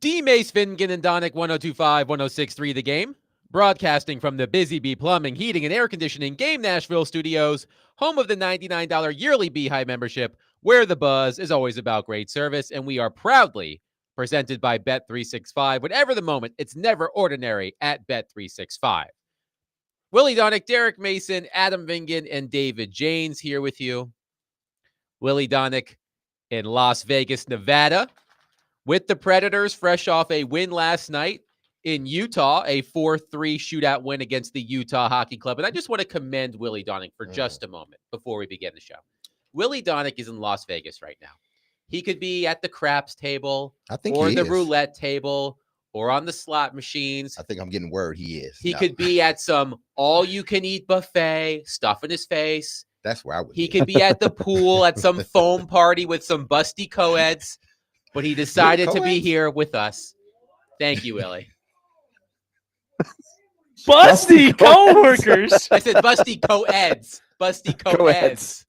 D. Mace, Finnegan, and Donick, 1025, 1063 The Game. Broadcasting from the Busy Bee Plumbing, Heating, and Air Conditioning Game Nashville studios, home of the $99 yearly Beehive membership, where the buzz is always about great service. And we are proudly presented by Bet365. Whatever the moment, it's never ordinary at Bet365. Willie Donick, Derek Mason, Adam Vingan, and David Janes here with you. Willie Donick in Las Vegas, Nevada, with the Predators, fresh off a win last night in Utah, a 4-3 shootout win against the Utah Hockey Club. And I just want to commend Willie Donick for just a moment before we begin the show. Willie Donick is in Las Vegas right now. He could be at the craps table or the roulette table or on the slot machines. I think I'm getting word he is. He could be at some all-you-can-eat buffet, stuffing his face. That's where I would He could be at the pool at some foam party with some busty co-eds. But he decided to be here with us. Thank you, Willie. Busty co-workers. I said busty co-eds. Busty co-eds.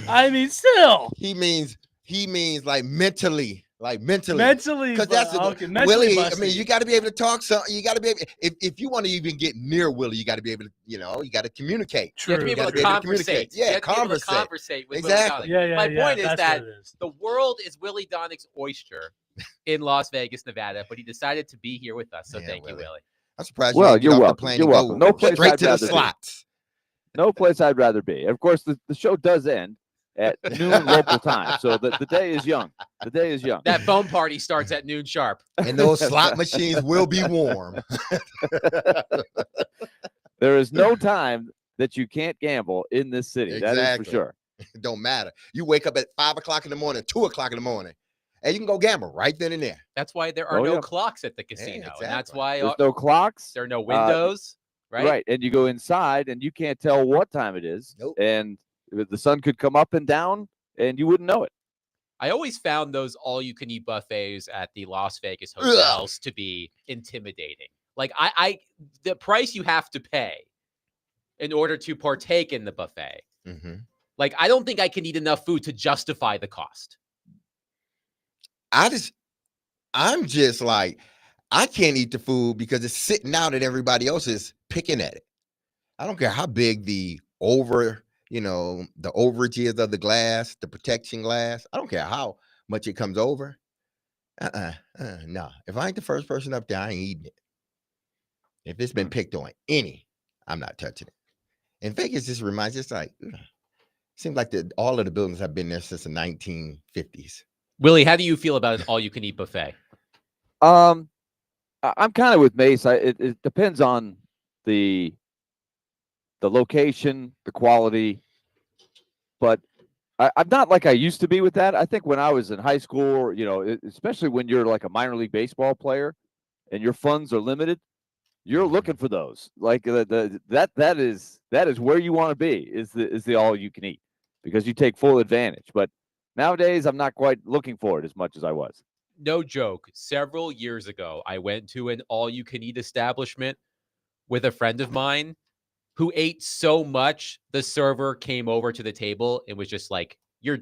I mean, still. He means like mentally. Mentally, because that's okay, Willie. busty. I mean, you got to be able to talk. You got to be able. If you want to even get near Willie, you got to be able to. You got to communicate. True. You have to be able to conversate. Yeah, conversate with exactly. Willie Donick. My point is that is. the world is Willie Donick's oyster in Las Vegas, Nevada, but he decided to be here with us. So thank you, Willie. I'm surprised. Well, you're welcome. You're welcome. No place straight I'd to the rather slots. No place I'd rather be. Of course, the show does end at noon local time, so the day is young. The day is young. That foam party starts at noon sharp. And those slot machines will be warm. There is no time that you can't gamble in this city. Exactly. That is for sure. It don't matter. You wake up at 5 o'clock in the morning, 2 o'clock in the morning, and you can go gamble right then and there. That's why there are no clocks at the casino. Exactly. And that's why there's no clocks. there are no windows, right? Right. And you go inside and you can't tell what time it is. Nope. And the sun could come up and down and you wouldn't know it. I always found those all-you-can-eat buffets at the Las Vegas hotels to be intimidating. Like the price you have to pay in order to partake in the buffet. Mm-hmm. Like, I don't think I can eat enough food to justify the cost. I'm just like, I can't eat the food because it's sitting out and everybody else is picking at it. I don't care how big the overage is of the glass, the protection glass. I don't care how much it comes over. No. If I ain't the first person up there, I ain't eating it. If it's been picked on I'm not touching it. In Vegas, this reminds us seems like all of the buildings have been there since the 1950s. Willie, how do you feel about an all-you-can-eat buffet? I'm kind of with Mace. It depends on the location, the quality, but I'm not like I used to be with that. I think when I was in high school, especially when you're like a minor league baseball player and your funds are limited, you're looking for those. Like that is where you want to be. Is the all you can eat, because you take full advantage. But nowadays, I'm not quite looking for it as much as I was. No joke. Several years ago, I went to an all-you-can-eat establishment with a friend of mine who ate so much, the server came over to the table and was just like, "You're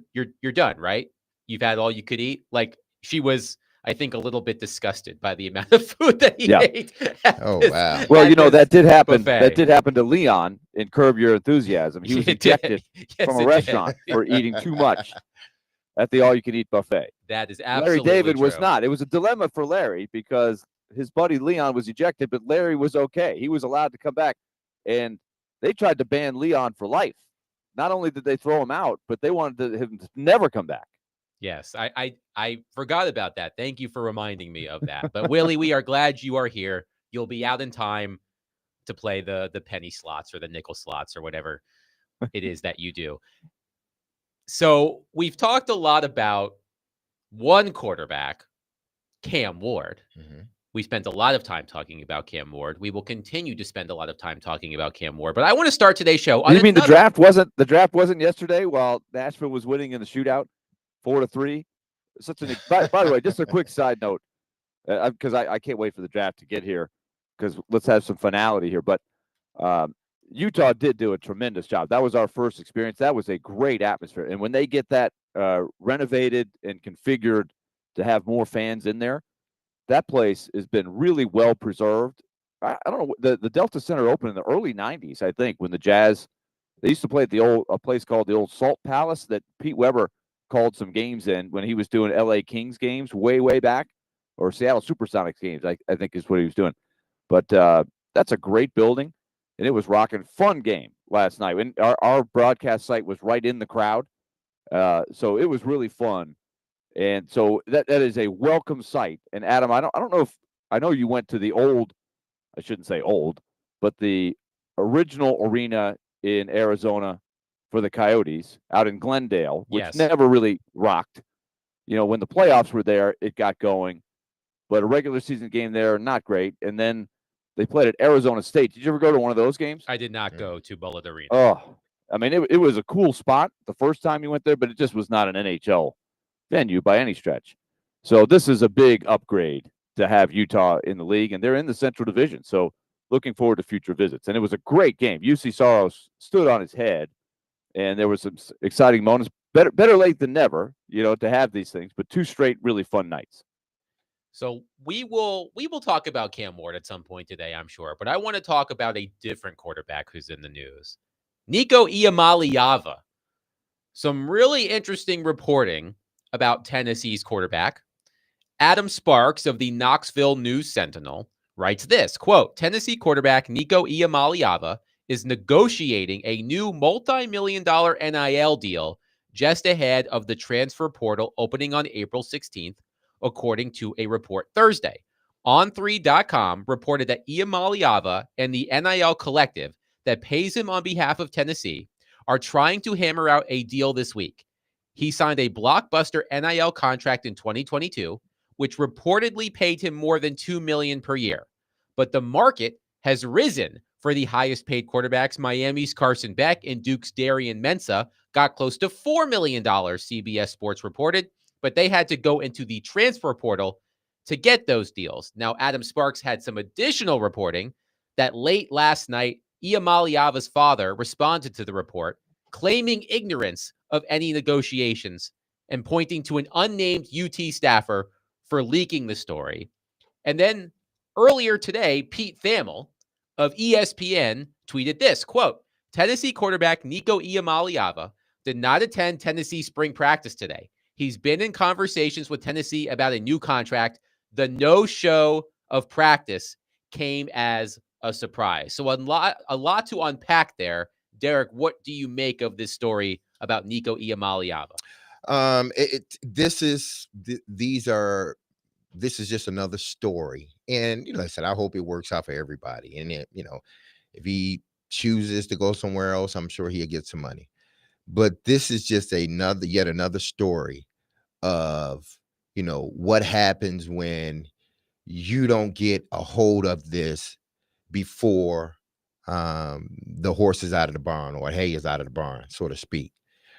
done, right? You've had all you could eat." Like, she was, I think, a little bit disgusted by the amount of food that he ate. Oh, wow. Well, that did happen. Buffet. That did happen to Leon in Curb Your Enthusiasm. He was ejected from a restaurant for eating too much at the all-you-can-eat buffet. That is absolutely Larry David true. was not. It was a dilemma for Larry because his buddy Leon was ejected, but Larry was okay. He was allowed to come back, and they tried to ban Leon for life. Not only did they throw him out, but they wanted him to never come back. Yes, I forgot about that. Thank you for reminding me of that. But Willie, we are glad you are here. You'll be out in time to play the penny slots or the nickel slots or whatever it is that you do. So we've talked a lot about one quarterback, Cam Ward. Mm-hmm. We spent a lot of time talking about Cam Ward. We will continue to spend a lot of time talking about Cam Ward. But I want to start today's show. You mean the draft wasn't yesterday while Nashville was winning in the shootout, 4-3? By the way, just a quick side note, because I can't wait for the draft to get here, because let's have some finality here. But Utah did do a tremendous job. That was our first experience. That was a great atmosphere. And when they get that renovated and configured to have more fans in there, that place has been really well preserved. I don't know. The Delta Center opened in the early '90s, I think, when the Jazz they used to play at a place called the old Salt Palace that Pete Weber called some games in when he was doing L.A. Kings games way back, or Seattle Supersonics games. I think is what he was doing. But that's a great building, and it was rocking. Fun game last night. And our broadcast site was right in the crowd, so it was really fun. And so that is a welcome sight. And Adam, I don't know if I know you went to the old. I shouldn't say old, but the original arena in Arizona for the Coyotes out in Glendale, which Yes. never really rocked. You know, when the playoffs were there, it got going, but a regular season game there, not great. And then they played at Arizona State. Did you ever go to one of those games? I did not go to Bullitt Arena. Oh, I mean, it was a cool spot the first time you went there, but it just was not an NHL venue by any stretch. So this is a big upgrade to have Utah in the league, and they're in the Central Division. So looking forward to future visits. And it was a great game. UC Soros stood on his head, and there was some exciting moments. Better late than never, you know, to have these things, but 2 straight really fun nights. So we will talk about Cam Ward at some point today, I'm sure. But I want to talk about a different quarterback who's in the news. Nico Iamaleava. Some really interesting reporting about Tennessee's quarterback. Adam Sparks of the Knoxville News Sentinel writes this, quote, Tennessee quarterback Nico Iamaleava is negotiating a new multi-million-dollar NIL deal just ahead of the transfer portal opening on April 16th, according to a report Thursday. On3.com reported that Iamaleava and the NIL collective that pays him on behalf of Tennessee are trying to hammer out a deal this week. He signed a blockbuster NIL contract in 2022, which reportedly paid him more than $2 million per year. But the market has risen for the highest paid quarterbacks. Miami's Carson Beck and Duke's Darian Mensah got close to $4 million, CBS Sports reported, but they had to go into the transfer portal to get those deals. Now, Adam Sparks had some additional reporting that late last night, Iamaleava's father responded to the report, claiming ignorance of any negotiations and pointing to an unnamed UT staffer for leaking the story. And then earlier today, Pete Thamel of ESPN tweeted this, quote, Tennessee quarterback Nico Iamaleava did not attend Tennessee spring practice today. He's been in conversations with Tennessee about a new contract. The no-show of practice came as a surprise. So a lot to unpack there. Derek, what do you make of this story about Nico Iamaleava? This is just another story, and you know, like I said, I hope it works out for everybody. And you know, if he chooses to go somewhere else, I'm sure he'll get some money. But this is just yet another story of, you know, what happens when you don't get a hold of this before the horse is out of the barn, or hay is out of the barn, so to speak.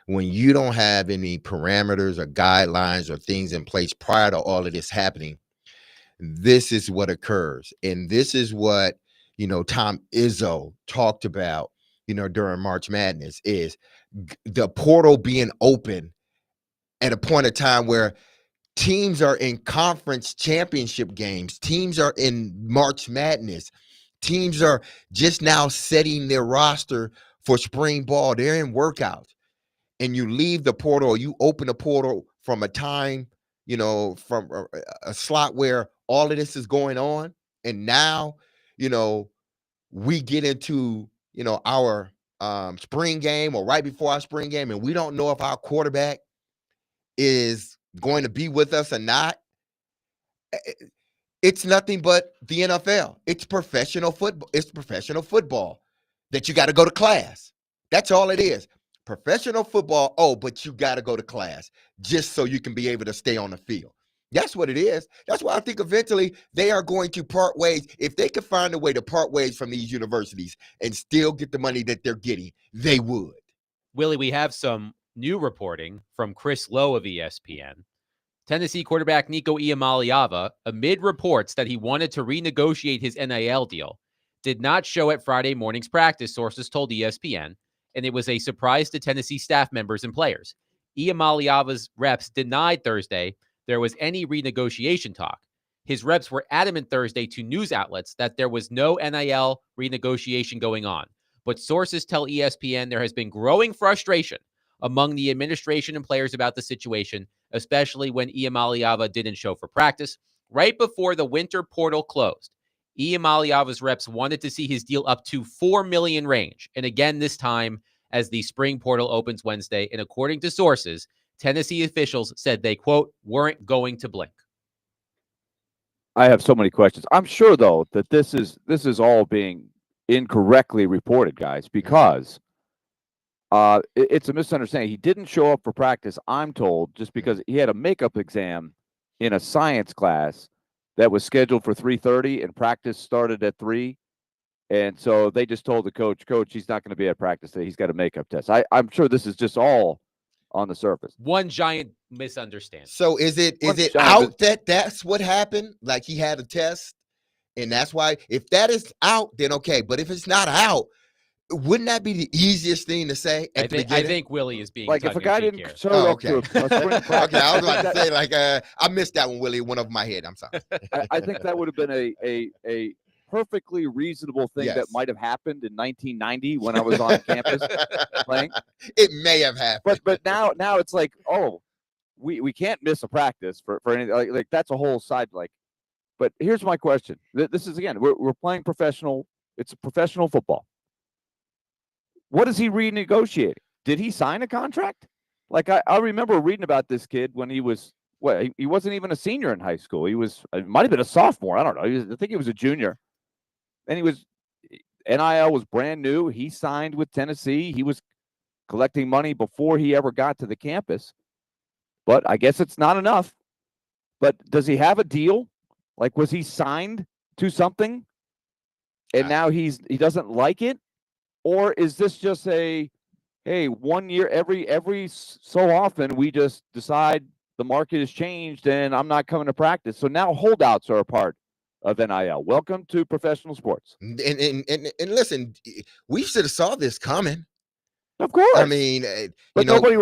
When you don't have any parameters or guidelines or things in place prior to all of this happening, this is what occurs. And this is what, you know, Tom Izzo talked about, you know, during March Madness, is the portal being open at a point of time where teams are in conference championship games, teams are in March Madness, teams are just now setting their roster for spring ball. They're in workouts. And you leave the portal, you open the portal from a time, you know, from a slot where all of this is going on. And now, you know, we get into, you know, our spring game or right before our spring game, and we don't know if our quarterback is going to be with us or not. It's nothing but the NFL. It's professional football. It's professional football that you got to go to class. That's all it is. Professional football. Oh, but you got to go to class just so you can be able to stay on the field. That's what it is. That's why I think eventually they are going to part ways. If they could find a way to part ways from these universities and still get the money that they're getting, they would. Willie, we have some new reporting from Chris Lowe of ESPN. Tennessee quarterback Nico Iamaleava, amid reports that he wanted to renegotiate his NIL deal, did not show at Friday morning's practice, sources told ESPN, and it was a surprise to Tennessee staff members and players. Iamaleava's reps denied Thursday there was any renegotiation talk. His reps were adamant Thursday to news outlets that there was no NIL renegotiation going on. But sources tell ESPN there has been growing frustration among the administration and players about the situation, especially when Iamaleava didn't show for practice. Right before the winter portal closed, Iamaleava's reps wanted to see his deal up to $4 million range. And again, this time as the spring portal opens Wednesday. And according to sources, Tennessee officials said they, quote, weren't going to blink. I have so many questions. I'm sure, though, that this is all being incorrectly reported, guys, because it's a misunderstanding. He didn't show up for practice, I'm told, just because he had a makeup exam in a science class that was scheduled for 3:30 and practice started at 3. And so they just told the coach, he's not going to be at practice today. He's got a makeup test. I'm sure this is just all on the surface. One giant misunderstanding. So is it out that that's what happened? Like he had a test and that's why? If that is out, then okay. But if it's not out, wouldn't that be the easiest thing to say at the beginning? I think Willie is being like if a guy didn't here. show up to a spring practice. Okay, I was about to say like I missed that one, Willie. Went over my head. I'm sorry. I think that would have been a perfectly reasonable thing that might have happened in 1990 when I was on campus playing. It may have happened, but now it's like, oh, we can't miss a practice for anything. Like that's a whole side. Like, but here's my question. This is again, we're playing professional. It's a professional football. What is he renegotiating? Did he sign a contract? Like I remember reading about this kid when he was he wasn't even a senior in high school. It might have been a sophomore. I don't know. I think he was a junior. And NIL was brand new. He signed with Tennessee. He was collecting money before he ever got to the campus. But I guess it's not enough. But does he have a deal? Like, was he signed to something and now he doesn't like it? Or is this just hey, 1 year, every so often we just decide the market has changed and I'm not coming to practice. So now holdouts are a part of NIL. Welcome to professional sports. And listen, we should have saw this coming. Of course. I mean, but nobody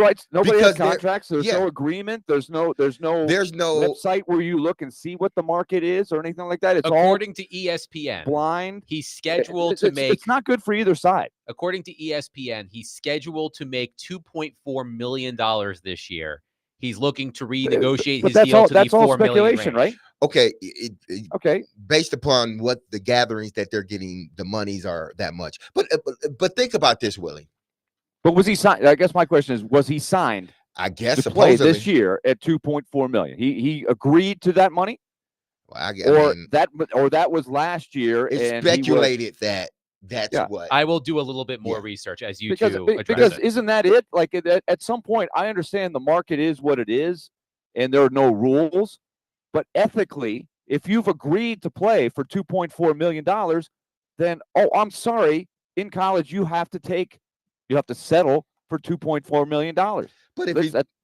has contracts. There's no agreement. There's no website where you look and see what the market is or anything like that. It's according to ESPN, blind. He's scheduled to make. It's not good for either side. According to ESPN, he's scheduled to make $2.4 million this year. He's looking to renegotiate his deal to the $4 million range. Right? Okay. Okay. Based upon what the gatherings that they're getting, the monies are that much. But think about this, Willie. But was he signed? I guess my question is, was he signed? I guess to play this year at $2.4 million. He agreed to that money. Well, that was last year. It's speculated that's what. I will do a little bit more research as you because isn't that it? Like at some point, I understand the market is what it is, and there are no rules. But ethically, if you've agreed to play for $2.4 million, then I'm sorry, in college you have to settle for $2.4 million.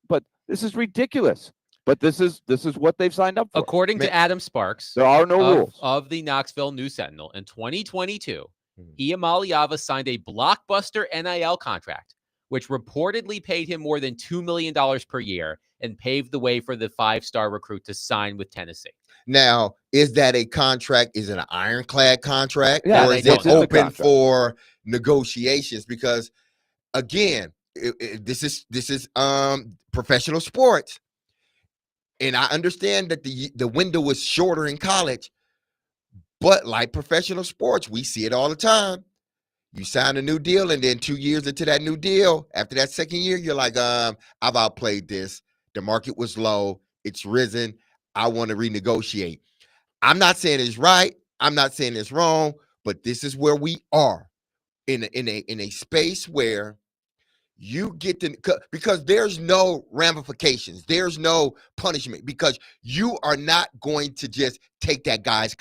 But this is ridiculous. But this is what they've signed up for. According to Adam Sparks, there are no rules of the Knoxville News Sentinel in 2022. Iamaleava signed a blockbuster NIL contract, which reportedly paid him more than $2 million per year and paved the way for the 5-star recruit to sign with Tennessee. Now, is that a contract? Is it an ironclad contract? Yeah, or is it open for negotiations? Because again, this is professional sports. And I understand that the window was shorter in college, but like professional sports, we see it all the time. You sign a new deal, and then 2 years into that new deal, after that second year, you're like, I've outplayed this. The market was low. It's risen. I want to renegotiate. I'm not saying it's right. I'm not saying it's wrong, but this is where we are in a space where you get to, because there's no ramifications. There's no punishment because you are not going to just take that guy's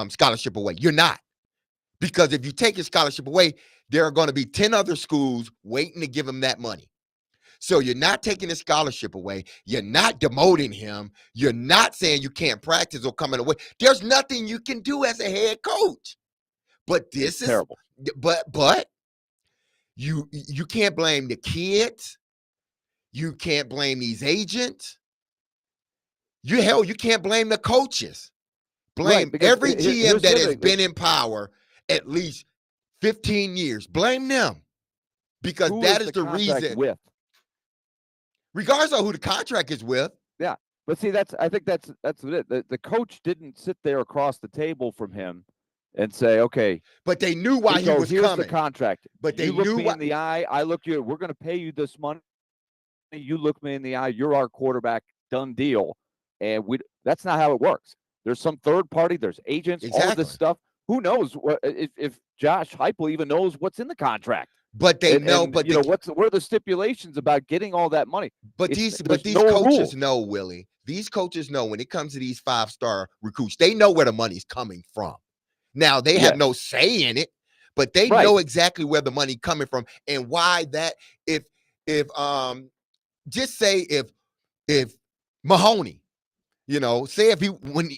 scholarship away. You're not. Because if you take his scholarship away, there are going to be 10 other schools waiting to give him that money. So you're not taking his scholarship away. You're not demoting him. You're not saying you can't practice or coming away. There's nothing you can do as a head coach. But this is terrible. But you can't blame the kids. You can't blame these agents. you can't blame the coaches. Blame because every here- GM here's the that other has thing. been in power at least 15 years. Blame them because Who that is is the the contract reason, with? regardless of who the contract is with. Yeah, but see, I think that's it. The coach didn't sit there across the table from him and say, "Okay, But they knew why he Nico, was here's the coming. contract. But they You look knew me why. in the eye. I look you. We're going to pay you this money. You look me in the eye. You're our quarterback. Done deal." And that's not how it works. There's some third party. There's agents. All of this Exactly. stuff. Who knows if Josh Heupel even knows what's in the contract? But they know. And But you know what are the stipulations about getting all that money? these There's these no coaches rules. know, Willie. These coaches know when it comes to these 5-star recruits, they know where the money's coming from. Now they have no say in it, but they Right. know exactly where the money coming from and why that. If just say if Mahoney, say if when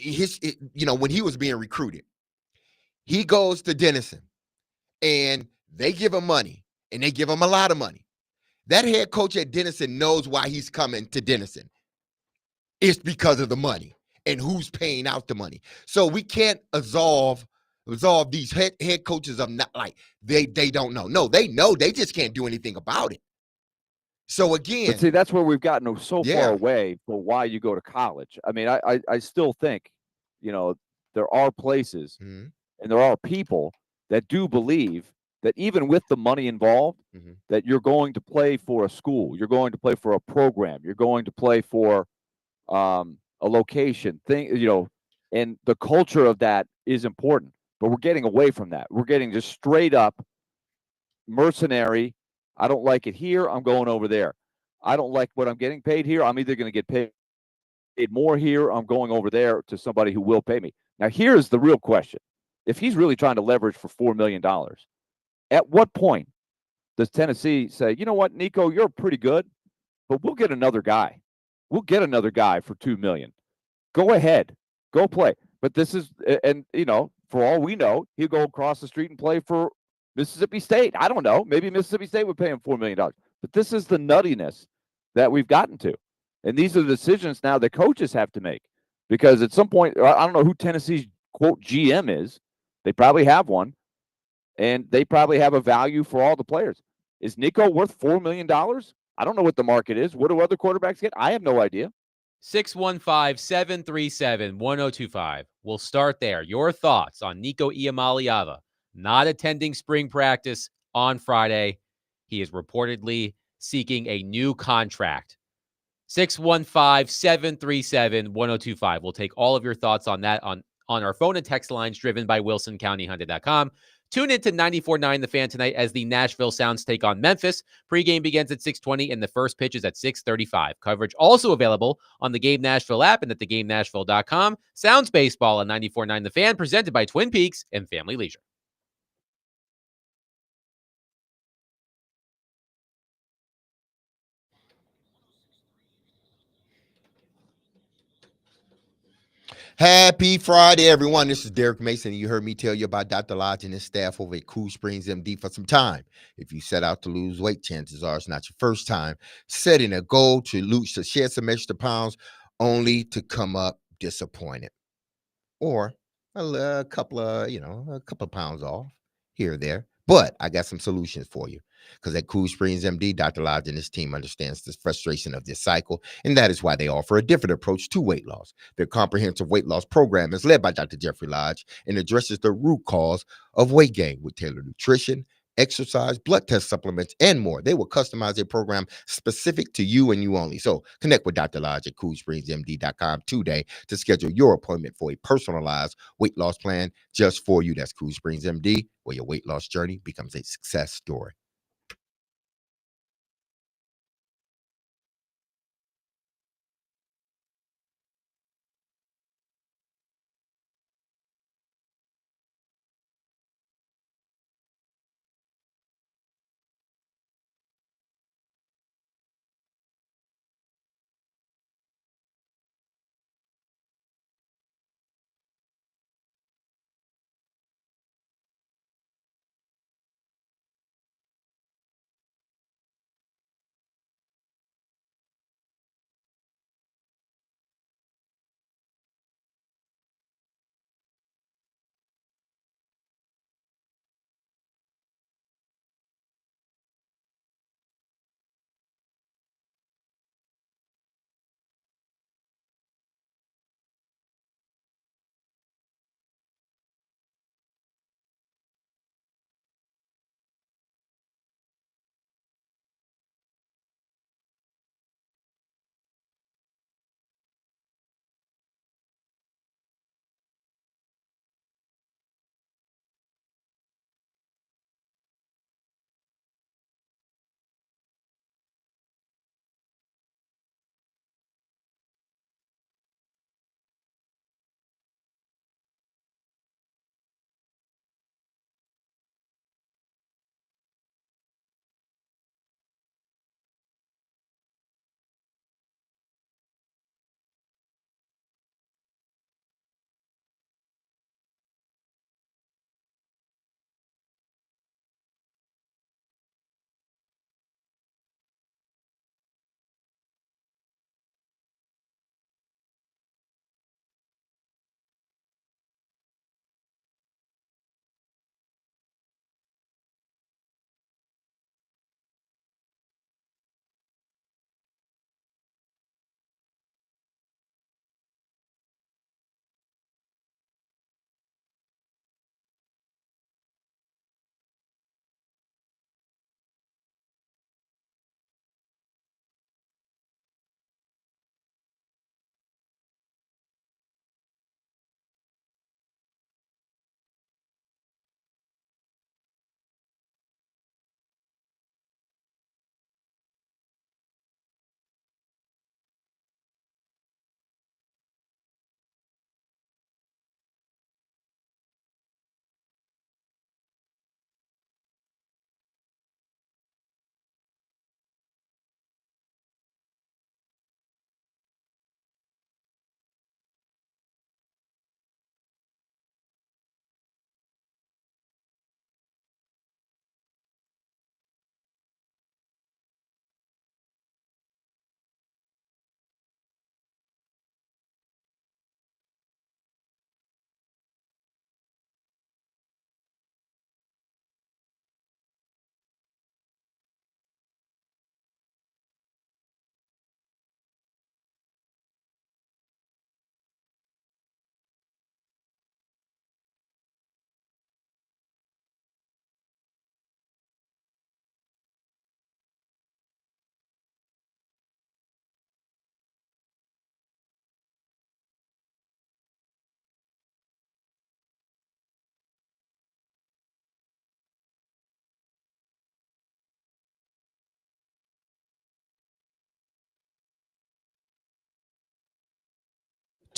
he was being recruited, he goes to Denison and they give him money and they give him a lot of money. That head coach at Denison knows why he's coming to Denison. It's because of the money and who's paying out the money. So we can't absolve these head coaches of not like they don't know. No, they know. They just can't do anything about it. So again, but see, that's where we've gotten so Yeah. far away for why you go to college. I mean, I still think, there are places Mhm. and there are people that do believe that even with the money involved, Mhm. that you're going to play for a school, you're going to play for a program, you're going to play for a location thing, and the culture of that is important. But we're getting away from that. We're getting just straight up mercenary. I don't like it here. I'm going over there. I don't like what I'm getting paid here. I'm either going to get paid more here. I'm going over there to somebody who will pay me. Now, here's the real question. If he's really trying to leverage for $4 million, at what point does Tennessee say, you know what, Nico, you're pretty good, but we'll get another guy. We'll get another guy for $2 million. Go ahead. Go play. But this is, and, for all we know, he'll go across the street and play for Mississippi State. I don't know. Maybe Mississippi State would pay him $4 million. But this is the nuttiness that we've gotten to. And these are the decisions now that coaches have to make. Because at some point, I don't know who Tennessee's, quote, GM is. They probably have one. And they probably have a value for all the players. Is Nico worth $4 million? I don't know what the market is. What do other quarterbacks get? I have no idea. 615-737-1025. We'll start there. Your thoughts on Nico Iamaleava not attending spring practice on Friday. He is reportedly seeking a new contract. 615-737-1025. We'll take all of your thoughts on that on our phone and text lines driven by WilsonCountyHyundai.com. Tune in to 94.9 The Fan tonight as the Nashville Sounds take on Memphis. Pregame begins at 6:20 and the first pitch is at 6:35. Coverage also available on the Game Nashville app and at thegamenashville.com. Sounds baseball on 94.9 The Fan, presented by Twin Peaks and Family Leisure. Happy Friday, everyone. This is Derek Mason. You heard me tell you about Dr. Lodge and his staff over at Cool Springs MD for some time. If you set out to lose weight, chances are it's not your first time setting a goal to shed some extra pounds only to come up disappointed. Or a couple of pounds off here or there. But I got some solutions for you. Because at Cool Springs MD, Dr. Lodge and his team understands the frustration of this cycle, and that is why they offer a different approach to weight loss. Their comprehensive weight loss program is led by Dr. Jeffrey Lodge and addresses the root cause of weight gain with tailored nutrition, exercise, blood test supplements, and more. They will customize their program specific to you and you only. So connect with Dr. Lodge at CoolSpringsMD.com today to schedule your appointment for a personalized weight loss plan just for you. That's Cool Springs MD, where your weight loss journey becomes a success story.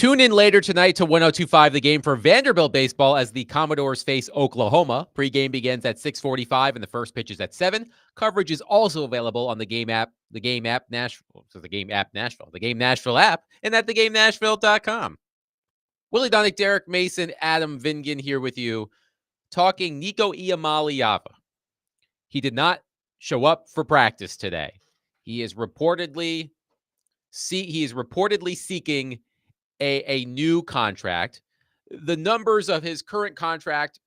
Tune in later tonight to 102.5 The Game for Vanderbilt baseball as the Commodores face Oklahoma. Pre-game begins at 6:45 and the first pitch is at 7. Coverage is also available on the Game app Nashville, the Game Nashville app, and at theGameNashville.com. Willie Donick, Derek Mason, Adam Vingan here with you, talking Nico Iamaleava. He did not show up for practice today. He is reportedly seeking a new contract. The numbers of his current contract,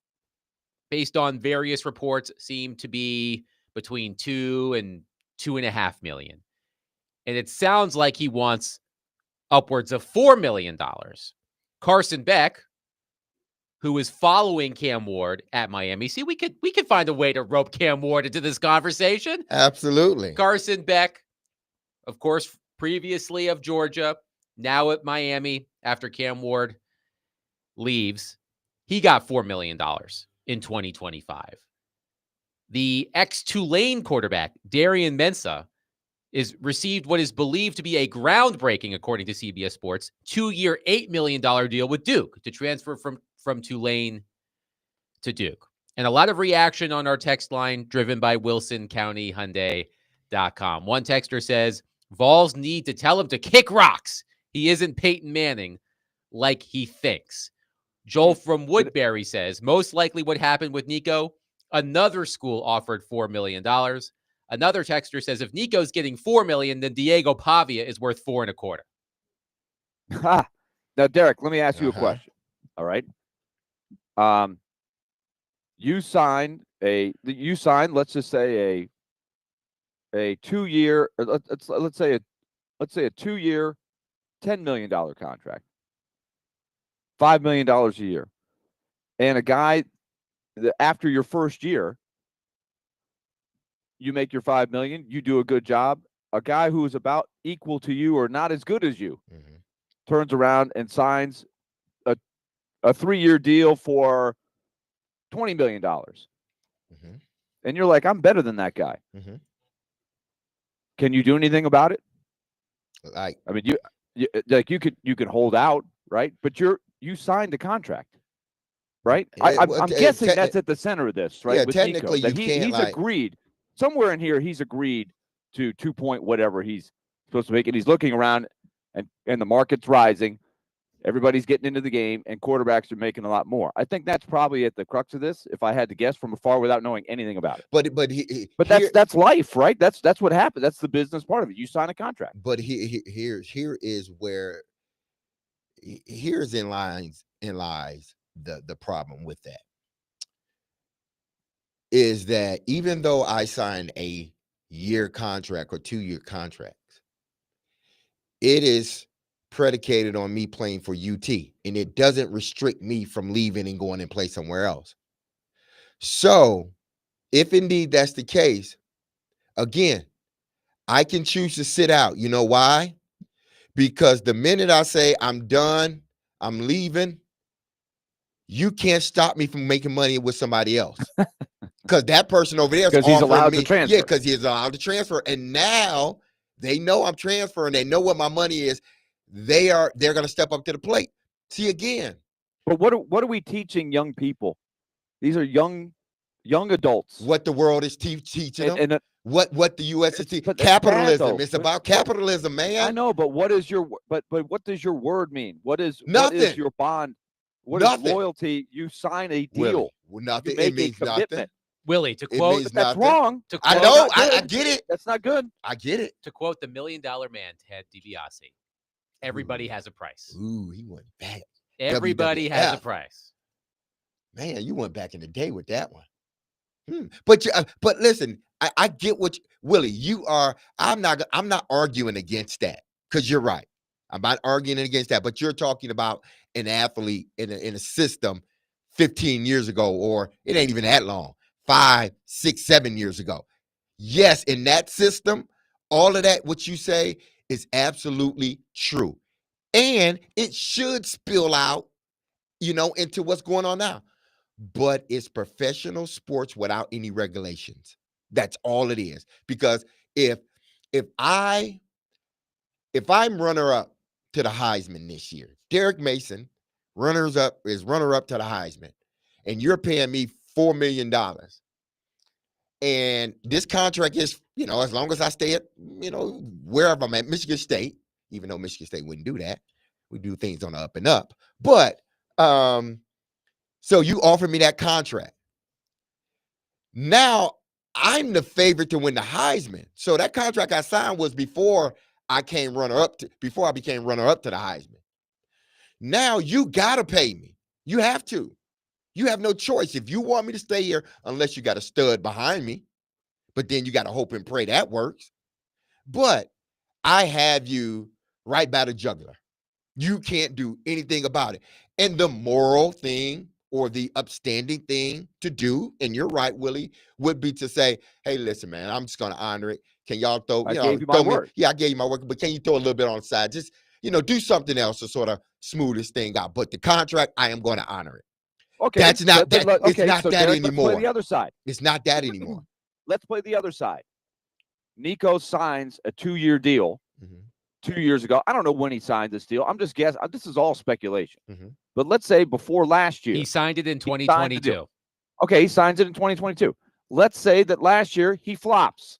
based on various reports, seem to be between $2 and $2.5 million. And it sounds like he wants upwards of $4 million. Carson Beck, who is following Cam Ward at Miami. See, we could find a way to rope Cam Ward into this conversation. Absolutely. Carson Beck, of course, previously of Georgia, now at Miami after Cam Ward leaves. He got $4 million in 2025. The ex-Tulane quarterback, Darian Mensah, received what is believed to be a groundbreaking, according to CBS Sports, 2-year, $8 million deal with Duke to transfer from Tulane to Duke. And a lot of reaction on our text line driven by WilsonCountyHyundai.com. One texter says, Vols need to tell him to kick rocks. He isn't Peyton Manning like he thinks. Joel from Woodbury says, most likely what happened with Nico, another school offered $4 million. Another texter says, if Nico's getting $4 million, then Diego Pavia is worth $4.25 million. Now, Derek, let me ask you a question. All right. You signed, let's just say a 2-year, let's say a 2-year, $10 million contract, $5 million a year. And a guy that after your first year, you make your $5 million, you do a good job. A guy who is about equal to you or not as good as you turns around and signs a 3-year deal for $20 million. And you're like, I'm better than that guy. Can you do anything about it? I mean, you could hold out, right? But you signed a contract, right? I'm guessing that's at the center of this, right? Yeah, with technically Nico, he's agreed somewhere in here. He's agreed to 2 point whatever he's supposed to make, and he's looking around, and the market's rising. Everybody's getting into the game, and quarterbacks are making a lot more. I think that's probably at the crux of this, if I had to guess from afar without knowing anything about it. But that's life, right? That's what happened. That's the business part of it. You sign a contract. But here's in lies the problem with that. Is that even though I signed a year contract or 2-year contracts, it is predicated on me playing for UT, and it doesn't restrict me from leaving and going and play somewhere else. So if indeed that's the case, again, I can choose to sit out. You know why? Because the minute I say I'm done, I'm leaving, you can't stop me from making money with somebody else. Because that person over there is he's allowed to transfer. Yeah, because he's allowed to transfer. And now they know I'm transferring. They know what my money is. They're going to step up to the plate. See, again. But what are we teaching young people? These are young adults. What the world is teaching them. And what the U.S. is teaching. Capitalism. It's about capitalism, man. I know, but what does your word mean? What is your bond? What nothing. Is loyalty? You sign a deal. Willie, nothing. You it means means commitment. nothing. Willie, to quote, that's wrong. I know. I get it. That's not good. I get it. To quote the $1 Million Man, Ted DiBiase, everybody has a price. Ooh, he went back. Everybody has a price. Man, you went back in the day with that one. But listen, I get what Willie, you are. I'm not arguing against that, because you're right. I'm not arguing against that. But you're talking about an athlete in a system 15 years ago, or it ain't even that long, 5, 6, 7 years ago. Yes, in that system, all of that, what you say, is absolutely true. And it should spill out, into what's going on now. But it's professional sports without any regulations. That's all it is. Because if I'm runner-up to the Heisman this year. Derek Mason, runner up to the Heisman, and you're paying me $4 million. And this contract is, as long as I stay at, wherever I'm at, Michigan State, even though Michigan State wouldn't do that. We do things on the up and up. But so you offer me that contract. Now I'm the favorite to win the Heisman. So that contract I signed was before I became runner up to the Heisman. Now you gotta pay me. You have to. You have no choice. If you want me to stay here, unless you got a stud behind me, but then you got to hope and pray that works. But I have you right by the jugular. You can't do anything about it. And the moral thing or the upstanding thing to do, and you're right, Willie, would be to say, hey, listen, man, I'm just going to honor it. Can y'all throw, I gave you my word. Yeah, I gave you my word, but can you throw a little bit on the side? Just, do something else to sort of smooth this thing out. But the contract, I am going to honor it. Okay. That's not that. Okay, it's not so that Derek, anymore. Let's play the other side. It's not that anymore. Let's play the other side. Nico signs a 2-year deal 2 years ago. I don't know when he signed this deal. I'm just guessing. This is all speculation. But let's say before last year. He signed it in 2022. Okay, he signs it in 2022. Let's say that last year he flops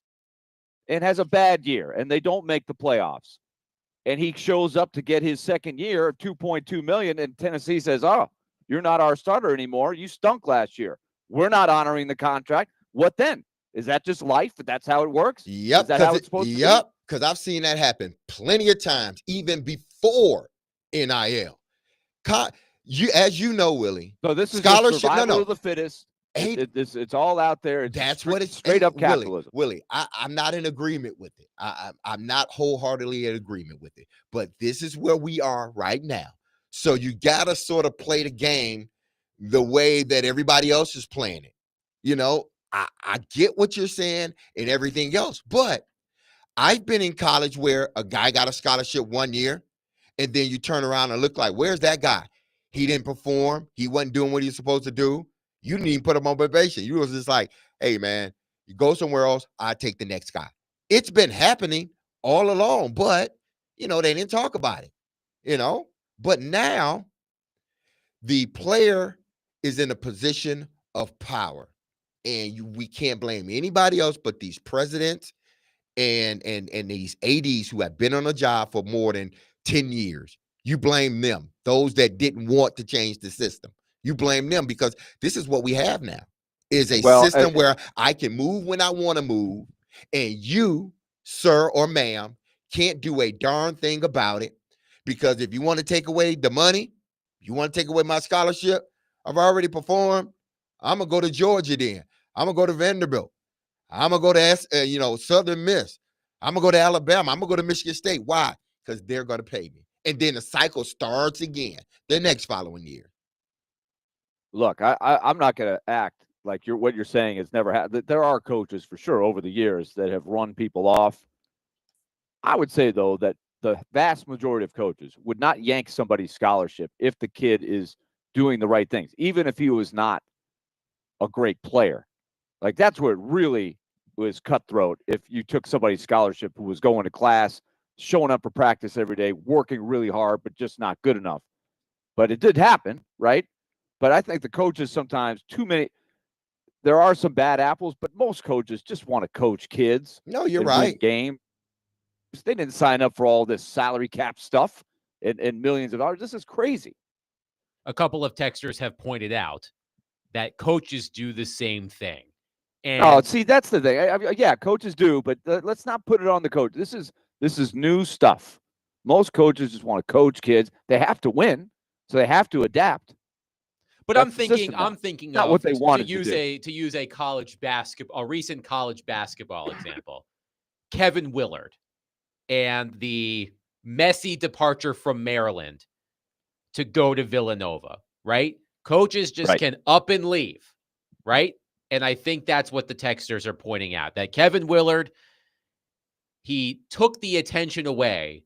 and has a bad year and they don't make the playoffs. And he shows up to get his second year, $2.2 million, and Tennessee says, oh, you're not our starter anymore. You stunk last year. We're not honoring the contract. What then? Is that just life? That's how it works? Yep. Is that how it's supposed to be? Yep. Because I've seen that happen plenty of times, even before NIL. As you know, Willie. So this is scholarship. Survival of the fittest. It's all out there. That's what it's straight up capitalism. Willie, I'm not in agreement with it. I'm not wholeheartedly in agreement with it. But this is where we are right now. So you got to sort of play the game the way that everybody else is playing it. I get what you're saying and everything else, but I've been in college where a guy got a scholarship 1 year and then you turn around and look like, where's that guy? He didn't perform. He wasn't doing what he was supposed to do. You didn't even put him on probation. You was just like, hey, man, you go somewhere else. I take the next guy. It's been happening all along, but, they didn't talk about it, But now the player is in a position of power, and we can't blame anybody else but these presidents and these ADs who have been on a job for more than 10 years. You blame them, those that didn't want to change the system. You blame them because this is what we have now, is a system where I can move when I want to move, and you, sir or ma'am, can't do a darn thing about it, because if you want to take away the money, you want to take away my scholarship, I've already performed. I'm going to go to Georgia then. I'm going to go to Vanderbilt. I'm going to go to, Southern Miss. I'm going to go to Alabama. I'm going to go to Michigan State. Why? Because they're going to pay me. And then the cycle starts again the next following year. Look, I'm not going to act like what you're saying has never happened. There are coaches for sure over the years that have run people off. I would say, though, that the vast majority of coaches would not yank somebody's scholarship if the kid is doing the right things, even if he was not a great player. Like, that's where it really was cutthroat. If you took somebody's scholarship who was going to class, showing up for practice every day, working really hard, but just not good enough. But it did happen, right? But I think the coaches sometimes, there are some bad apples, but most coaches just want to coach kids. No, you're right. Game. They didn't sign up for all this salary cap stuff and millions of dollars. This is crazy. A couple of texters have pointed out that coaches do the same thing. And see, that's the thing. Yeah, coaches do, but let's not put it on the coach. This is new stuff. Most coaches just want to coach kids. They have to win, so they have to adapt. But I'm thinking not of what they wanted to use a college basketball, a recent college basketball example. Kevin Willard and the messy departure from Maryland to go to Villanova, right? Coaches just can up and leave, right? And I think that's what the texters are pointing out, that Kevin Willard, he took the attention away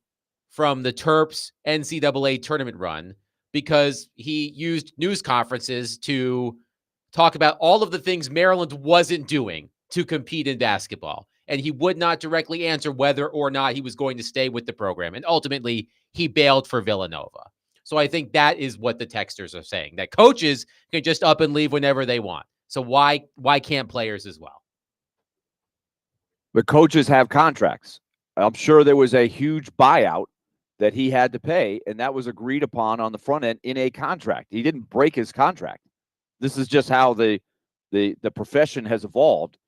from the Terps NCAA tournament run because he used news conferences to talk about all of the things Maryland wasn't doing to compete in basketball. and he would not directly answer whether or not he was going to stay with the program. And ultimately, he bailed for Villanova. So I think that is what the texters are saying, that coaches can just up and leave whenever they want. So why can't players as well? But coaches have contracts. I'm sure there was a huge buyout that he had to pay, and that was agreed upon on the front end in a contract. He didn't break his contract. This is just how the profession has evolved.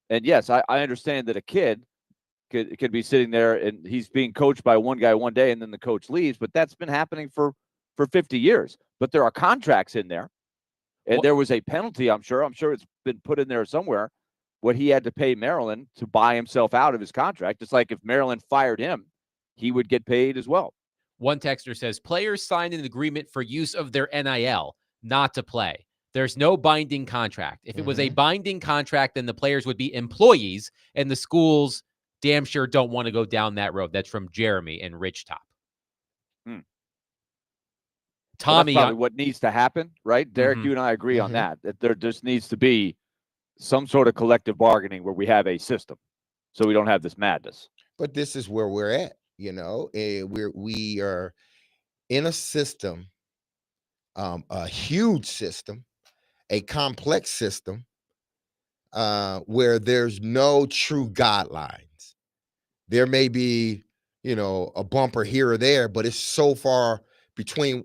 And yes, I understand that a kid could be sitting there and he's being coached by one guy one day and then the coach leaves, but that's been happening for 50 years. But there are contracts in there, and there was a penalty. I'm sure it's been put in there somewhere, what he had to pay Maryland to buy himself out of his contract. It's like if Maryland fired him, he would get paid as well. One texter says players signed an agreement for use of their NIL, not to play. There's no binding contract. If it was a binding contract, then the players would be employees, and the schools damn sure don't want to go down that road. That's from Jeremy and Rich Top. Tommy, well, that's probably what needs to happen, right? Derek, you and I agree on that there just needs to be some sort of collective bargaining where we have a system so we don't have this madness. But this is where we're at, we are in a system, a huge system, a complex system, where there's no true guidelines. There may be, a bumper here or there, but it's so far between,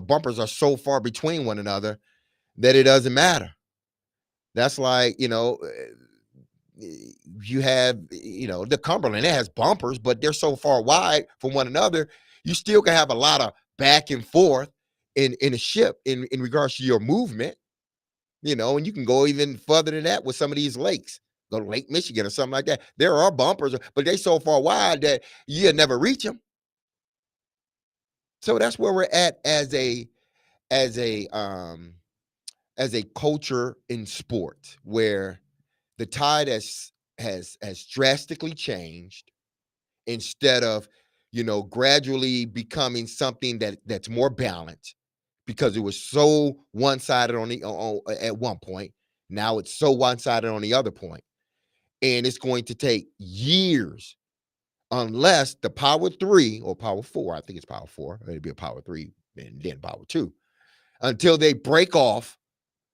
bumpers are so far between one another that it doesn't matter. That's like, you have, the Cumberland, it has bumpers, but they're so far wide from one another. You still can have a lot of back and forth in a ship in regards to your movement, and you can go even further than that with some of these lakes. Go to Lake Michigan or something like that. There are bumpers, but they're so far wide that you'll never reach them. So that's where we're at as a culture in sport, where the tide has drastically changed. Instead of, gradually becoming something that's more balanced, because it was so one-sided at one point. Now it's so one-sided on the other point. And it's going to take years, unless the power 3 or power 4, I think it's power 4, it'd be a power 3 and then power 2, until they break off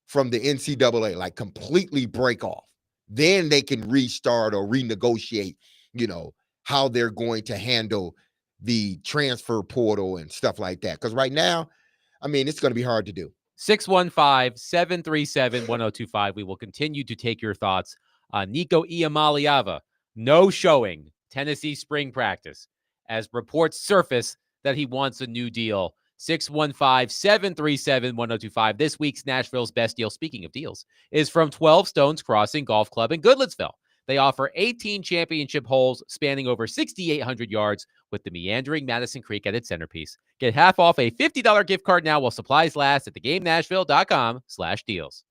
from the NCAA, like completely break off. Then they can restart or renegotiate, how they're going to handle the transfer portal and stuff like that. Because right now, it's going to be hard to do. 615-737-1025. We will continue to take your thoughts on Nico Iamaleava. No showing Tennessee spring practice, as reports surface that he wants a new deal. 615-737-1025. This week's Nashville's best deal, speaking of deals, is from 12 Stones Crossing Golf Club in Goodlettsville. They offer 18 championship holes spanning over 6,800 yards with the meandering Madison Creek at its centerpiece. Get half off a $50 gift card now while supplies last at thegamenashville.com/deals.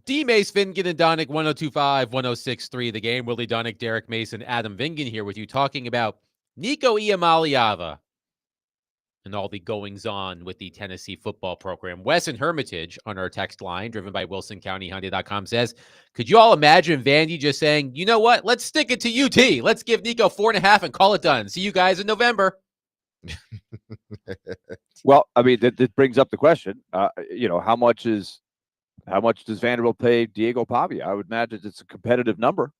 D. Mace, Vingan, and Donick, 1025, 1063 the game. Willie Donick, Derek Mason, Adam Vingan here with you talking about Nico Iamaleava and all the goings-on with the Tennessee football program. Wes in Hermitage on our text line, driven by WilsonCountyHyundai.com, says, could you all imagine Vandy just saying, you know what, let's stick it to UT. Let's give Nico 4.5 and call it done. See you guys in November. Well, I mean, that brings up the question, how much does Vanderbilt pay Diego Pavia? I would imagine it's a competitive number.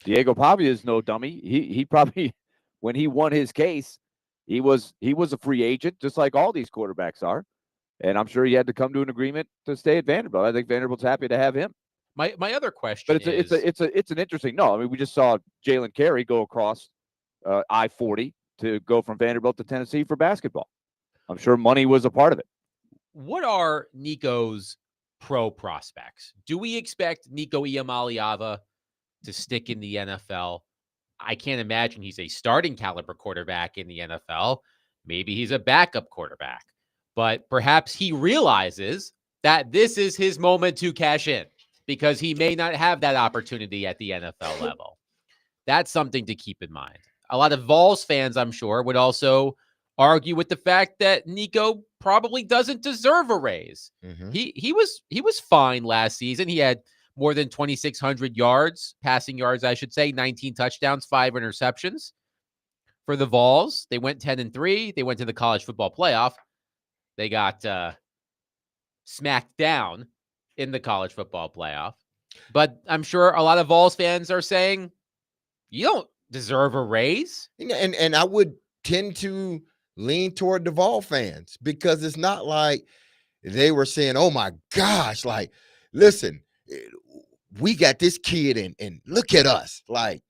Diego Pavia is no dummy. He probably, when he won his case, he was a free agent, just like all these quarterbacks are. And I'm sure he had to come to an agreement to stay at Vanderbilt. I think Vanderbilt's happy to have him. My other question but it's an interesting. No, I mean, we just saw Jalen Carey go across I-40 to go from Vanderbilt to Tennessee for basketball. I'm sure money was a part of it. What are Nico's pro prospects? Do we expect Nico Iamaleava to stick in the NFL? I can't imagine he's a starting caliber quarterback in the NFL. Maybe he's a backup quarterback, but perhaps he realizes that this is his moment to cash in because he may not have that opportunity at the NFL level. That's something to keep in mind. A lot of Vols fans, I'm sure, would also argue with the fact that Nico probably doesn't deserve a raise. Mm-hmm. He was fine last season. He had more than 2,600 yards, passing yards, I should say, 19 touchdowns, 5 interceptions for the Vols. They went 10-3. They went to the college football playoff. They got smacked down in the college football playoff. But I'm sure a lot of Vols fans are saying, you don't deserve a raise. And I would tend to lean toward the Vol fans because it's not like they were saying, oh my gosh, like, listen, we got this kid and look at us. Like,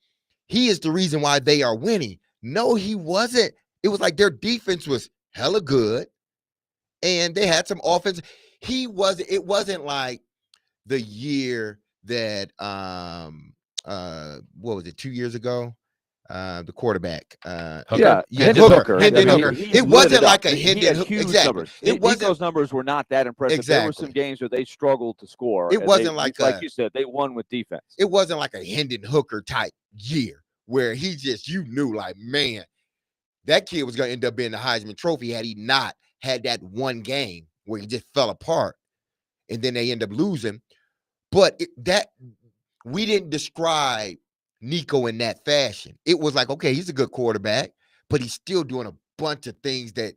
he is the reason why they are winning. No, he wasn't. It was like their defense was hella good and they had some offense. It wasn't like the year that what was it, 2 years ago? The quarterback. Hooker. Hendon Hooker. It wasn't like a Hendon Hooker. Exactly. It wasn't. Those numbers were not that impressive. Exactly. There were some games where they struggled to score. It wasn't like you said, they won with defense. It wasn't like a Hendon Hooker type year where he just, you knew, like, man, that kid was going to end up being the Heisman Trophy had he not had that one game where he just fell apart and then they end up losing. But we didn't describe Nico in that fashion. It was like, okay, he's a good quarterback, but he's still doing a bunch of things that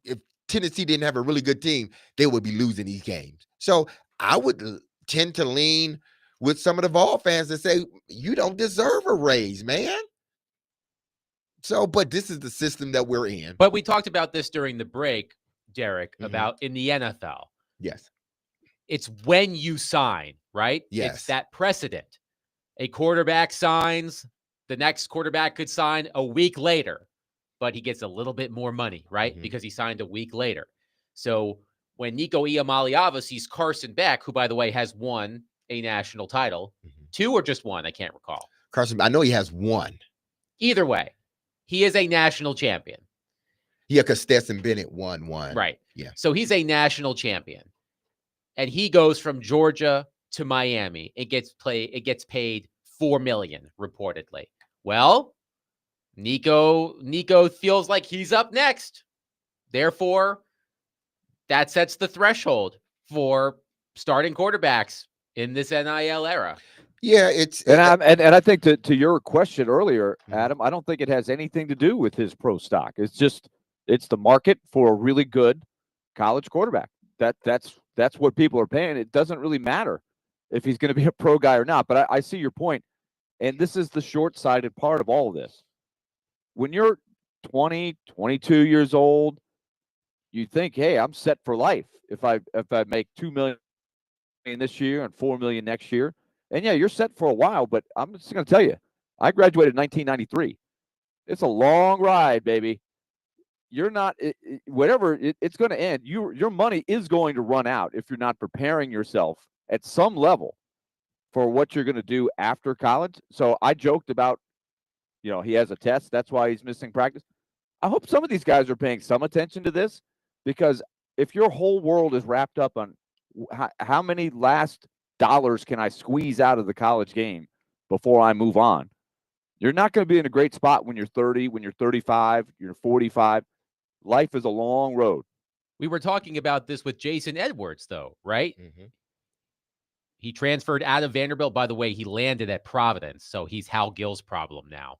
if Tennessee didn't have a really good team, they would be losing these games. So I would tend to lean with some of the Vol fans and say, you don't deserve a raise, man. So, but this is the system that we're in. But we talked about this during the break, Derek, about in the NFL. Yes. It's when you sign, right? Yes. It's that precedent. A quarterback signs, the next quarterback could sign a week later, but he gets a little bit more money, right? Mm-hmm. Because he signed a week later. So when Nico Iamaleava sees Carson Beck, who, by the way, has won a national title, 2 or just 1, I can't recall. Carson, I know he has 1. Either way, he is a national champion. Yeah, because Stetson Bennett won 1. Right. Yeah. So he's a national champion. And he goes from Georgia to Miami. It gets paid $4 million reportedly. Well, Nico feels like he's up next. Therefore, that sets the threshold for starting quarterbacks in this NIL era. Yeah, and I think to your question earlier, Adam, I don't think it has anything to do with his pro stock. It's the market for a really good college quarterback. That's what people are paying. It doesn't really matter if he's going to be a pro guy or not. But I see your point. And this is the short-sighted part of all of this. When you're 20, 22 years old, you think, hey, I'm set for life if I make $2 million this year and $4 million next year. And yeah, you're set for a while, but I'm just going to tell you, I graduated in 1993. It's a long ride, baby. You're not it's going to end. Your money is going to run out if you're not preparing yourself at some level for what you're going to do after college. So I joked about, he has a test. That's why he's missing practice. I hope some of these guys are paying some attention to this, because if your whole world is wrapped up on how many last dollars can I squeeze out of the college game before I move on? You're not going to be in a great spot when you're 30, when you're 35, you're 45. Life is a long road. We were talking about this with Jason Edwards, though, right? Mhm. He transferred out of Vanderbilt. By the way, he landed at Providence, so he's Hal Gill's problem now.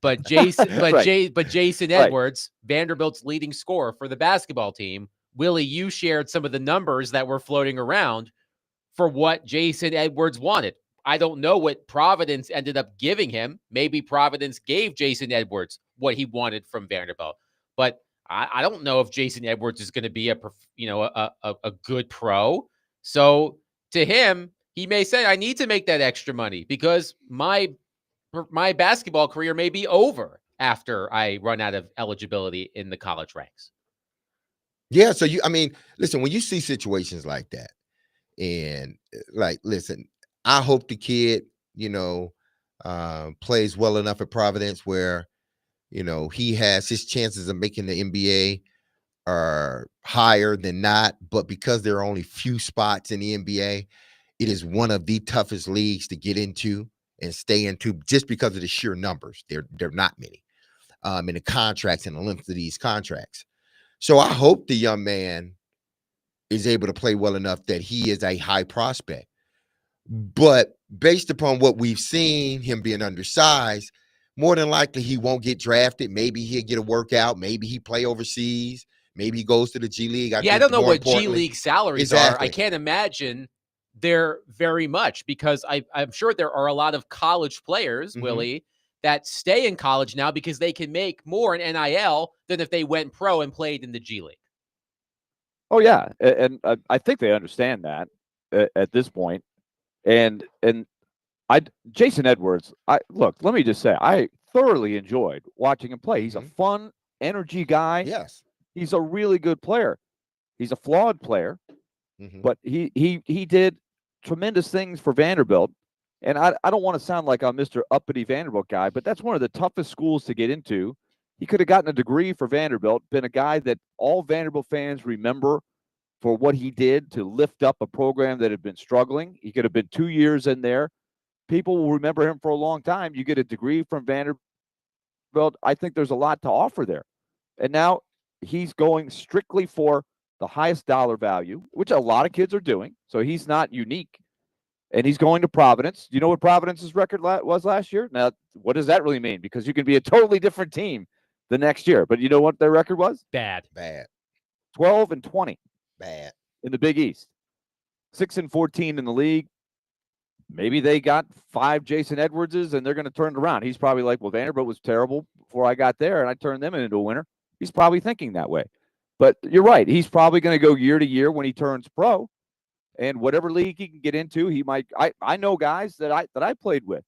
But Jason, Right. Jason Right. Edwards, Vanderbilt's leading scorer for the basketball team. Willie, you shared some of the numbers that were floating around for what Jason Edwards wanted. I don't know what Providence ended up giving him. Maybe Providence gave Jason Edwards what he wanted from Vanderbilt, but I don't know if Jason Edwards is going to be a good pro. So to him, he may say, I need to make that extra money because my basketball career may be over after I run out of eligibility in the college ranks. Yeah. So listen, when you see situations like that, and listen, I hope the kid, plays well enough at Providence where, he has his chances of making the NBA are higher than not. But because there are only few spots in the NBA, it is one of the toughest leagues to get into and stay into just because of the sheer numbers. They're not many, and the contracts and the length of these contracts. So I hope the young man is able to play well enough that he is a high prospect. But based upon what we've seen, him being undersized, more than likely he won't get drafted. Maybe he'll get a workout. Maybe he play overseas. Maybe he goes to the G League. I don't know what G League salaries are. I can't imagine they're very much because I'm sure there are a lot of college players, Willie, that stay in college now because they can make more in NIL than if they went pro and played in the G League. Oh, yeah. And I think they understand that at this point. And Jason Edwards, look, let me just say, I thoroughly enjoyed watching him play. He's a fun, energy guy. Yes. He's a really good player. He's a flawed player, but he did tremendous things for Vanderbilt. And I don't want to sound like I'm Mr. Uppity Vanderbilt guy, but that's one of the toughest schools to get into. He could have gotten a degree for Vanderbilt, been a guy that all Vanderbilt fans remember for what he did to lift up a program that had been struggling. He could have been 2 years in there. People will remember him for a long time. You get a degree from Vanderbilt. I think there's a lot to offer there. And now he's going strictly for the highest dollar value, which a lot of kids are doing. So he's not unique. And he's going to Providence. You know what Providence's record was last year? Now, what does that really mean? Because you can be a totally different team the next year. But you know what their record was? Bad. 12-20. Bad. In the Big East. 6-14 in the league. Maybe they got 5 Jason Edwardses and they're going to turn it around. He's probably like, well, Vanderbilt was terrible before I got there and I turned them into a winner. He's probably thinking that way. But you're right. He's probably going to go year to year when he turns pro. And whatever league he can get into, he might. I know guys that I played with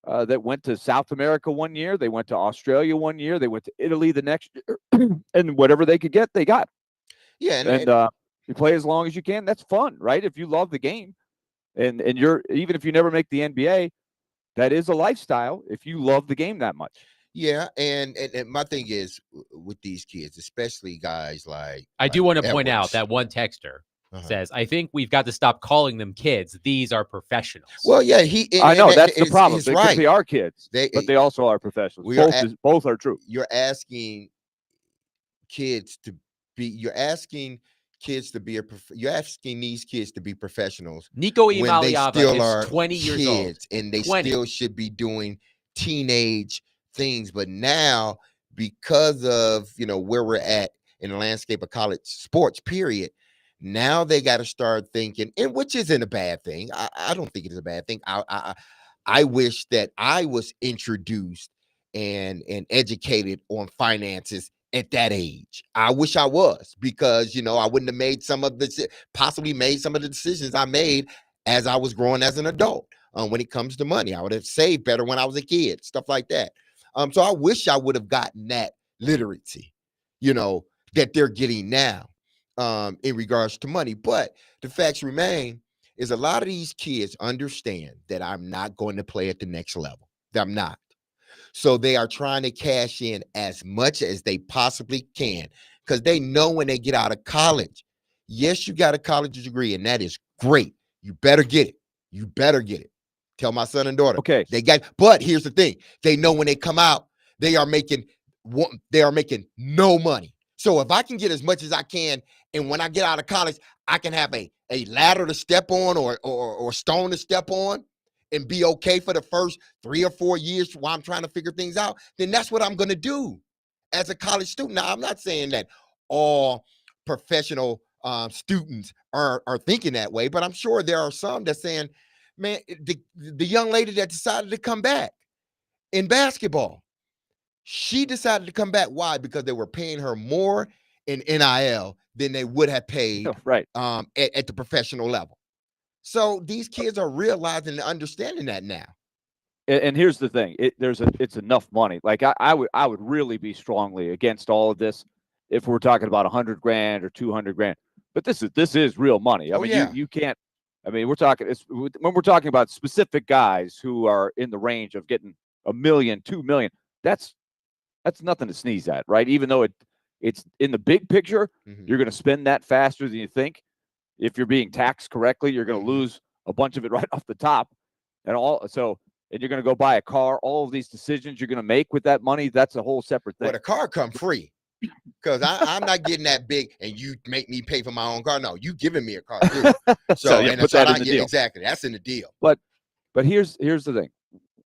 that went to South America one year. They went to Australia one year. They went to Italy the next year. And whatever they could get, they got. Yeah. And you play as long as you can. That's fun, right? If you love the game. And you're, even if you never make the NBA, that is a lifestyle if you love the game that much. Yeah, and my thing is with these kids, especially guys like I do want to point out Edwards. that one texter says, I think we've got to stop calling them kids. These are professionals. Well, yeah, I know that's the problem. They right. could be our kids, but they also are professionals. Both are true. You're asking kids to be. You're asking these kids to be professionals. Nico Imaliava is 20 years old, and they still should be doing teenage things. But now, because of where we're at in the landscape of college sports, period. Now they got to start thinking, and which isn't a bad thing. I don't think it is a bad thing. I wish that I was introduced and educated on finances at that age. I wish I was, because I wouldn't have made some of the decisions I made as I was growing as an adult. When it comes to money, I would have saved better when I was a kid, stuff like that. So I wish I would have gotten that literacy, that they're getting now. In regards to money. But the facts remain is a lot of these kids understand that I'm not going to play at the next level. I'm not. So they are trying to cash in as much as they possibly can, because they know when they get out of college, yes, you got a college degree and that is great. You better get it. You better get it. Tell my son and daughter. Okay. But here's the thing. They know when they come out, they are making no money. So if I can get as much as I can, and when I get out of college, I can have a ladder to step on or stone to step on and be okay for the first 3 or 4 years while I'm trying to figure things out, then that's what I'm going to do as a college student. Now, I'm not saying that all professional students are thinking that way, but I'm sure there are some that's saying, man, the young lady that decided to come back in basketball, she decided to come back. Why? Because they were paying her more in NIL than they would have paid Right. At the professional level. So these kids are realizing and understanding that now. And here's the thing: it's enough money. Like I would really be strongly against all of this if we're talking about $100 grand or $200 grand. But this is real money. I mean, yeah. you can't. I mean, when we're talking about specific guys who are in the range of getting $1 million, $2 million. That's nothing to sneeze at, right? Even though it's in the big picture, you're going to spend that faster than you think. If you're being taxed correctly, you're going to lose a bunch of it right off the top, and you're going to go buy a car. All of these decisions you're going to make with that money, that's a whole separate thing. Well, the car come free because I'm not getting that big, and you make me pay for my own car. No, you giving me a car too. So you put that in the deal. Exactly, that's in the deal. But here's the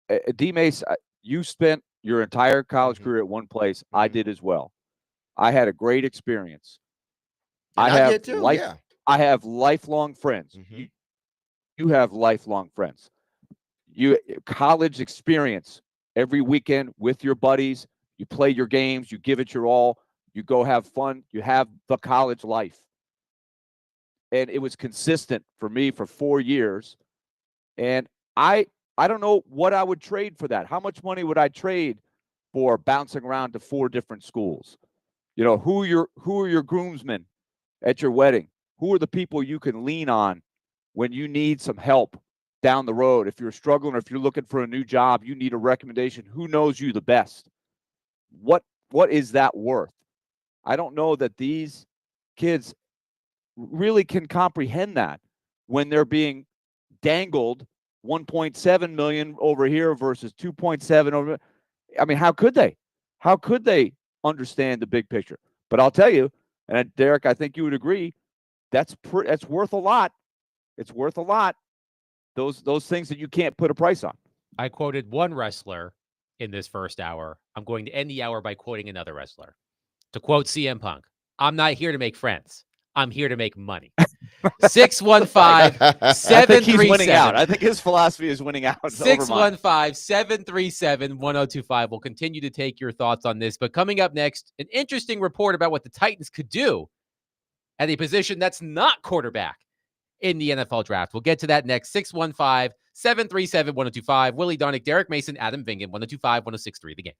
thing, D-Mace, you spent your entire college career at one place. I did as well. I had a great experience. And I did too. I have lifelong friends. You have lifelong friends. You college experience every weekend with your buddies. You play your games. You give it your all. You go have fun. You have the college life. And it was consistent for me for 4 years. And I don't know what I would trade for that. How much money would I trade for bouncing around to 4 different schools? You know, who are your groomsmen at your wedding? Who are the people you can lean on when you need some help down the road? If you're struggling or if you're looking for a new job, you need a recommendation. Who knows you the best? What is that worth? I don't know that these kids really can comprehend that when they're being dangled 1.7 million over here versus 2.7 over. I mean, how could they? How could they understand the big picture? But I'll tell you, and Derek, I think you would agree, that's worth a lot. It's worth a lot. Those things that you can't put a price on. I quoted one wrestler in this first hour. I'm going to end the hour by quoting another wrestler. To quote CM Punk, I'm not here to make friends. I'm here to make money. 615-737. I think he's winning out. I think his philosophy is winning out. 615-737-1025. We'll continue to take your thoughts on this. But coming up next, an interesting report about what the Titans could do at a position that's not quarterback in the NFL draft. We'll get to that next. 615-737-1025. Willie Donick, Derek Mason, Adam Vingan, 1025-1063 The Game.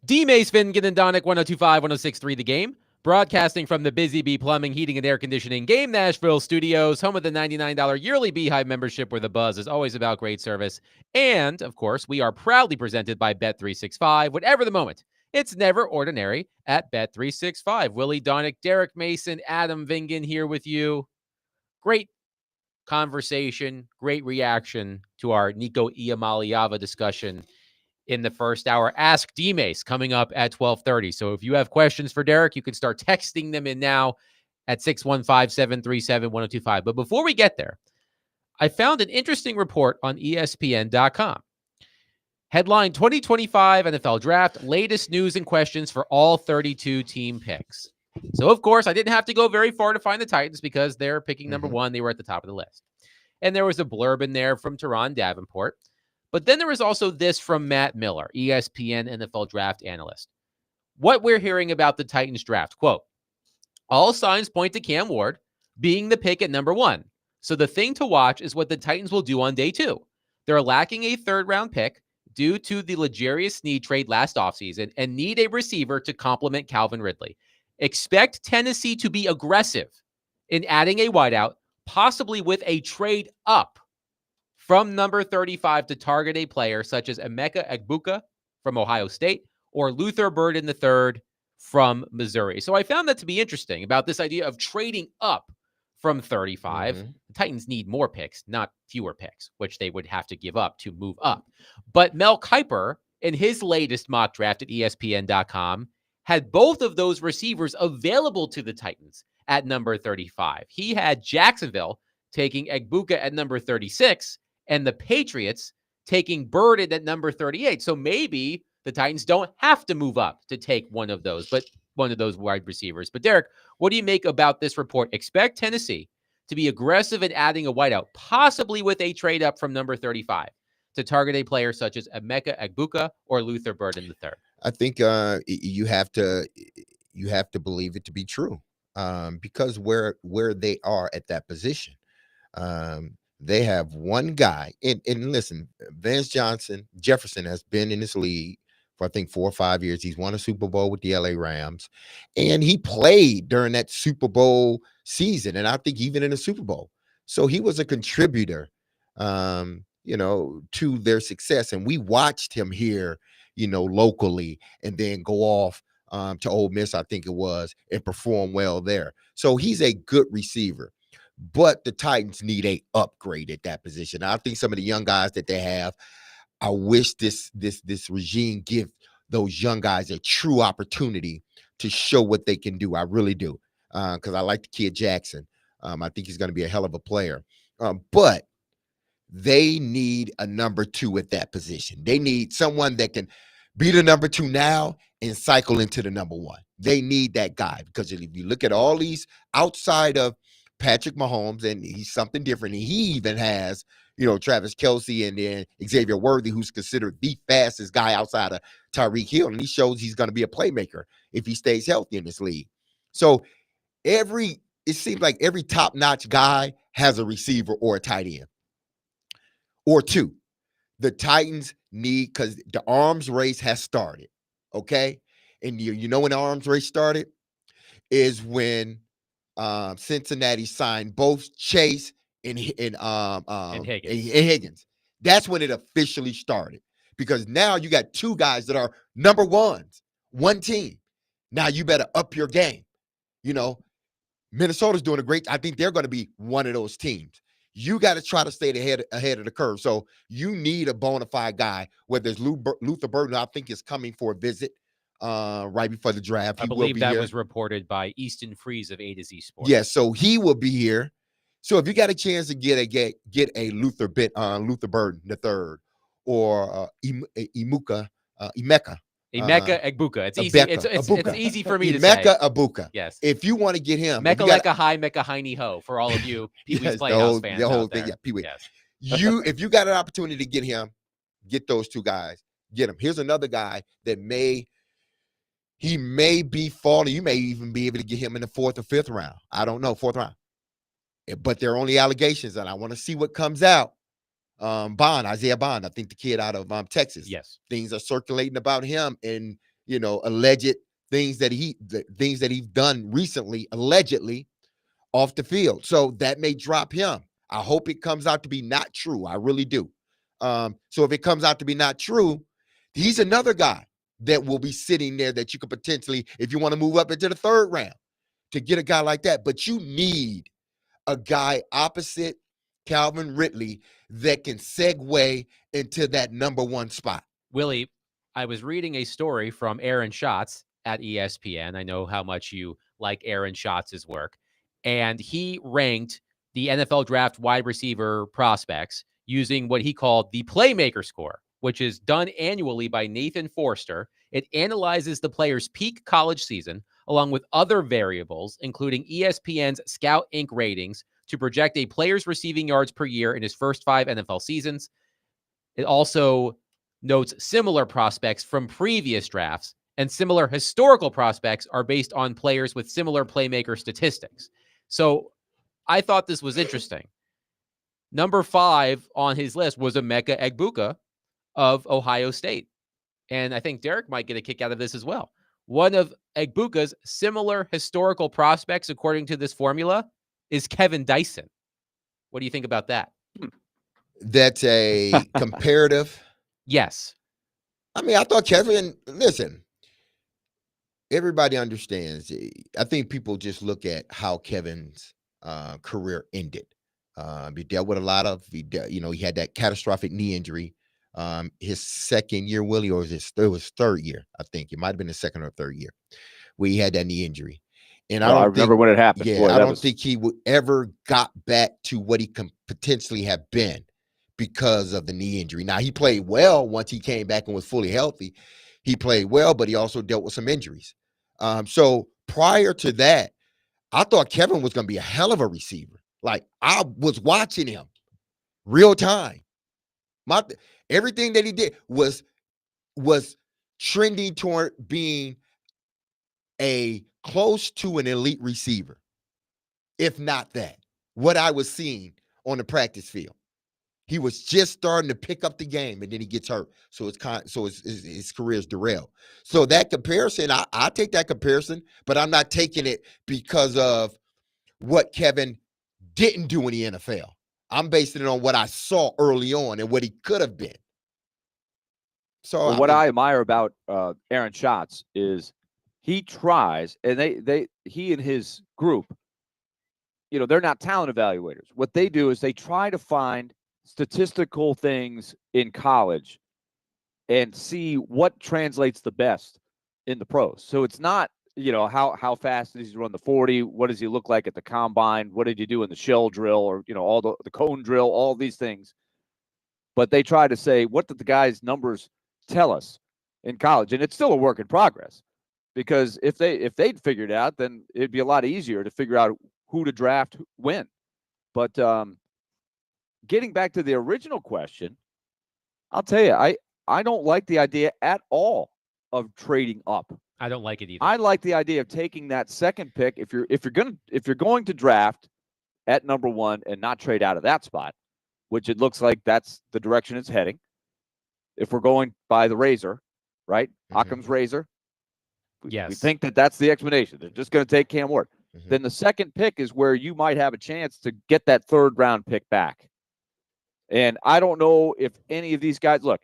D. Mace Finnegan and Donick 102.5, 106.3 The Game. Broadcasting from the Busy Bee Plumbing, Heating, and Air Conditioning Game Nashville studios, home of the $99 yearly Beehive membership where the buzz is always about great service. And, of course, we are proudly presented by Bet365. Whatever the moment, it's never ordinary at Bet365. Willie Donick, Derek Mason, Adam Vingan here with you. Great conversation, great reaction to our Nico Iamaleava discussion in the first hour. Ask D-Mace coming up at 12:30. So if you have questions for Derek, you can start texting them in now at 615-737-1025. But before we get there, I found an interesting report on ESPN.com. Headline 2025 NFL Draft, latest news and questions for all 32 team picks. So, of course, I didn't have to go very far to find the Titans because they're picking number one. They were at the top of the list. And there was a blurb in there from Teron Davenport. But then there was also this from Matt Miller, ESPN NFL draft analyst. What we're hearing about the Titans draft, quote, all signs point to Cam Ward being the pick at number one. So the thing to watch is what the Titans will do on day two. They're lacking a third-round pick due to the L'Jarius Sneed trade last offseason and need a receiver to complement Calvin Ridley. Expect Tennessee to be aggressive in adding a wideout, possibly with a trade up from number 35 to target a player such as Emeka Egbuka from Ohio State or Luther Burden III from Missouri. So I found that to be interesting about this idea of trading up from 35. The Titans need more picks, not fewer picks, which they would have to give up to move up. But Mel Kiper, in his latest mock draft at ESPN.com, had both of those receivers available to the Titans at number 35. He had Jacksonville taking Egbuka at number 36 and the Patriots taking Burden at number 38. So maybe the Titans don't have to move up to take one of those wide receivers. But Derek, what do you make about this report? Expect Tennessee to be aggressive in adding a wideout, possibly with a trade up from number 35 to target a player such as Emeka Egbuka or Luther Burden III. I think you have to believe it to be true, because where they are at that position, they have one guy. And listen, Vance Jefferson has been in this league for I think 4 or 5 years. He's won a Super Bowl with the LA Rams, and he played during that Super Bowl season, and I think even in the Super Bowl. So he was a contributor, to their success. And we watched him here, locally, and then go off to Ole Miss, I think it was, and perform well there. So he's a good receiver. But the Titans need a upgrade at that position. I think some of the young guys that they have, I wish this regime give those young guys a true opportunity to show what they can do. I really do, because I like the kid Jackson. I think he's going to be a hell of a player. But they need a number two at that position. They need someone that can be the number two now and cycle into the number one. They need that guy, because if you look at all these outside of Patrick Mahomes, and he's something different. And he even has, Travis Kelce and then Xavier Worthy, who's considered the fastest guy outside of Tyreek Hill. And he shows he's going to be a playmaker if he stays healthy in this league. So it seems like every top-notch guy has a receiver or a tight end or two. The Titans need, because the arms race has started, okay? And when the arms race started is when Cincinnati signed both Chase and Higgins. That's when it officially started, because now you got two guys that are number ones, one team. Now you better up your game. Minnesota's doing a great. I think they're going to be one of those teams. You got to try to stay ahead of the curve. So you need a bona fide guy, whether it's Luther Burden, I think is coming for a visit right before the draft. I believe that was reported by Easton Freeze of A to Z Sports. Yeah, so he will be here. So if you got a chance to get a Luther Burden III or Emeka Egbuka. It's easy. It's easy for me to say. Emeka Egbuka. Yes. If you want to get him, Mecca High, Mecca Heine Ho for all of you Pee-wee's Playhouse fans. The whole thing, yeah, Pee-wee. Yes. If you got an opportunity to get him, get those two guys. Get him. Here's another guy that may be falling. You may even be able to get him in the 4th or 5th round. I don't know, 4th round. But there are only allegations, and I want to see what comes out. Isaiah Bond, I think the kid out of Texas. Yes. Things are circulating about him, and alleged things that he's done recently, allegedly off the field. So that may drop him. I hope it comes out to be not true. I really do. So if it comes out to be not true, he's another guy that will be sitting there that you could potentially, if you want to move up into the third round, to get a guy like that. But you need a guy opposite Calvin Ridley that can segue into that number one spot. Willie, I was reading a story from Aaron Schatz at ESPN. I know how much you like Aaron Schatz's work. And he ranked the NFL draft wide receiver prospects using what he called the playmaker score, which is done annually by Nathan Forster. It analyzes the player's peak college season along with other variables, including ESPN's Scout Inc. ratings, to project a player's receiving yards per year in his first 5 NFL seasons. It also notes similar prospects from previous drafts, and similar historical prospects are based on players with similar playmaker statistics. So I thought this was interesting. Number 5 on his list was Emeka Egbuka of Ohio State. And I think Derek might get a kick out of this as well. One of Egbuka's similar historical prospects, according to this formula, is Kevin Dyson. What do you think about that? That's a comparative. Yes. I mean, I thought listen, everybody understands. I think people just look at how Kevin's career ended. He dealt with a lot of, he had that catastrophic knee injury. His second year, Willie, or it was third year, I think. It might have been the second or third year where he had that knee injury. And I remember when it happened. Yeah, Boy, I don't think he would ever got back to what he could potentially have been because of the knee injury. Now, he played well once he came back and was fully healthy. He played well, but he also dealt with some injuries. So prior to that, I thought Kevin was going to be a hell of a receiver. Like, I was watching him real time. Everything that he did was trending toward being a close to an elite receiver, if not that. What I was seeing on the practice field, he was just starting to pick up the game, and then he gets hurt. So his career is derailed. So that comparison, I take that comparison, but I'm not taking it because of what Kevin didn't do in the NFL. I'm basing it on what I saw early on and what he could have been. So what I admire about Aaron Schatz is he tries, and he and his group, they're not talent evaluators. What they do is they try to find statistical things in college and see what translates the best in the pros. So it's not, how fast does he run the 40? What does he look like at the combine? What did you do in the shell drill, or, all the cone drill, all these things. But they try to say, what did the guy's numbers tell us in college? And it's still a work in progress, because if they'd figured it out, then it'd be a lot easier to figure out who to draft when. But getting back to the original question, I'll tell you, I don't like the idea at all of trading up. I don't like it either. I like the idea of taking that second pick if you're going to draft at number 1 and not trade out of that spot, which it looks like that's the direction it's heading. If we're going by the razor, right? Mm-hmm. Occam's razor. Yes. We think that's the explanation. They're just going to take Cam Ward. Mm-hmm. Then the second pick is where you might have a chance to get that third round pick back. And I don't know if any of these guys, look,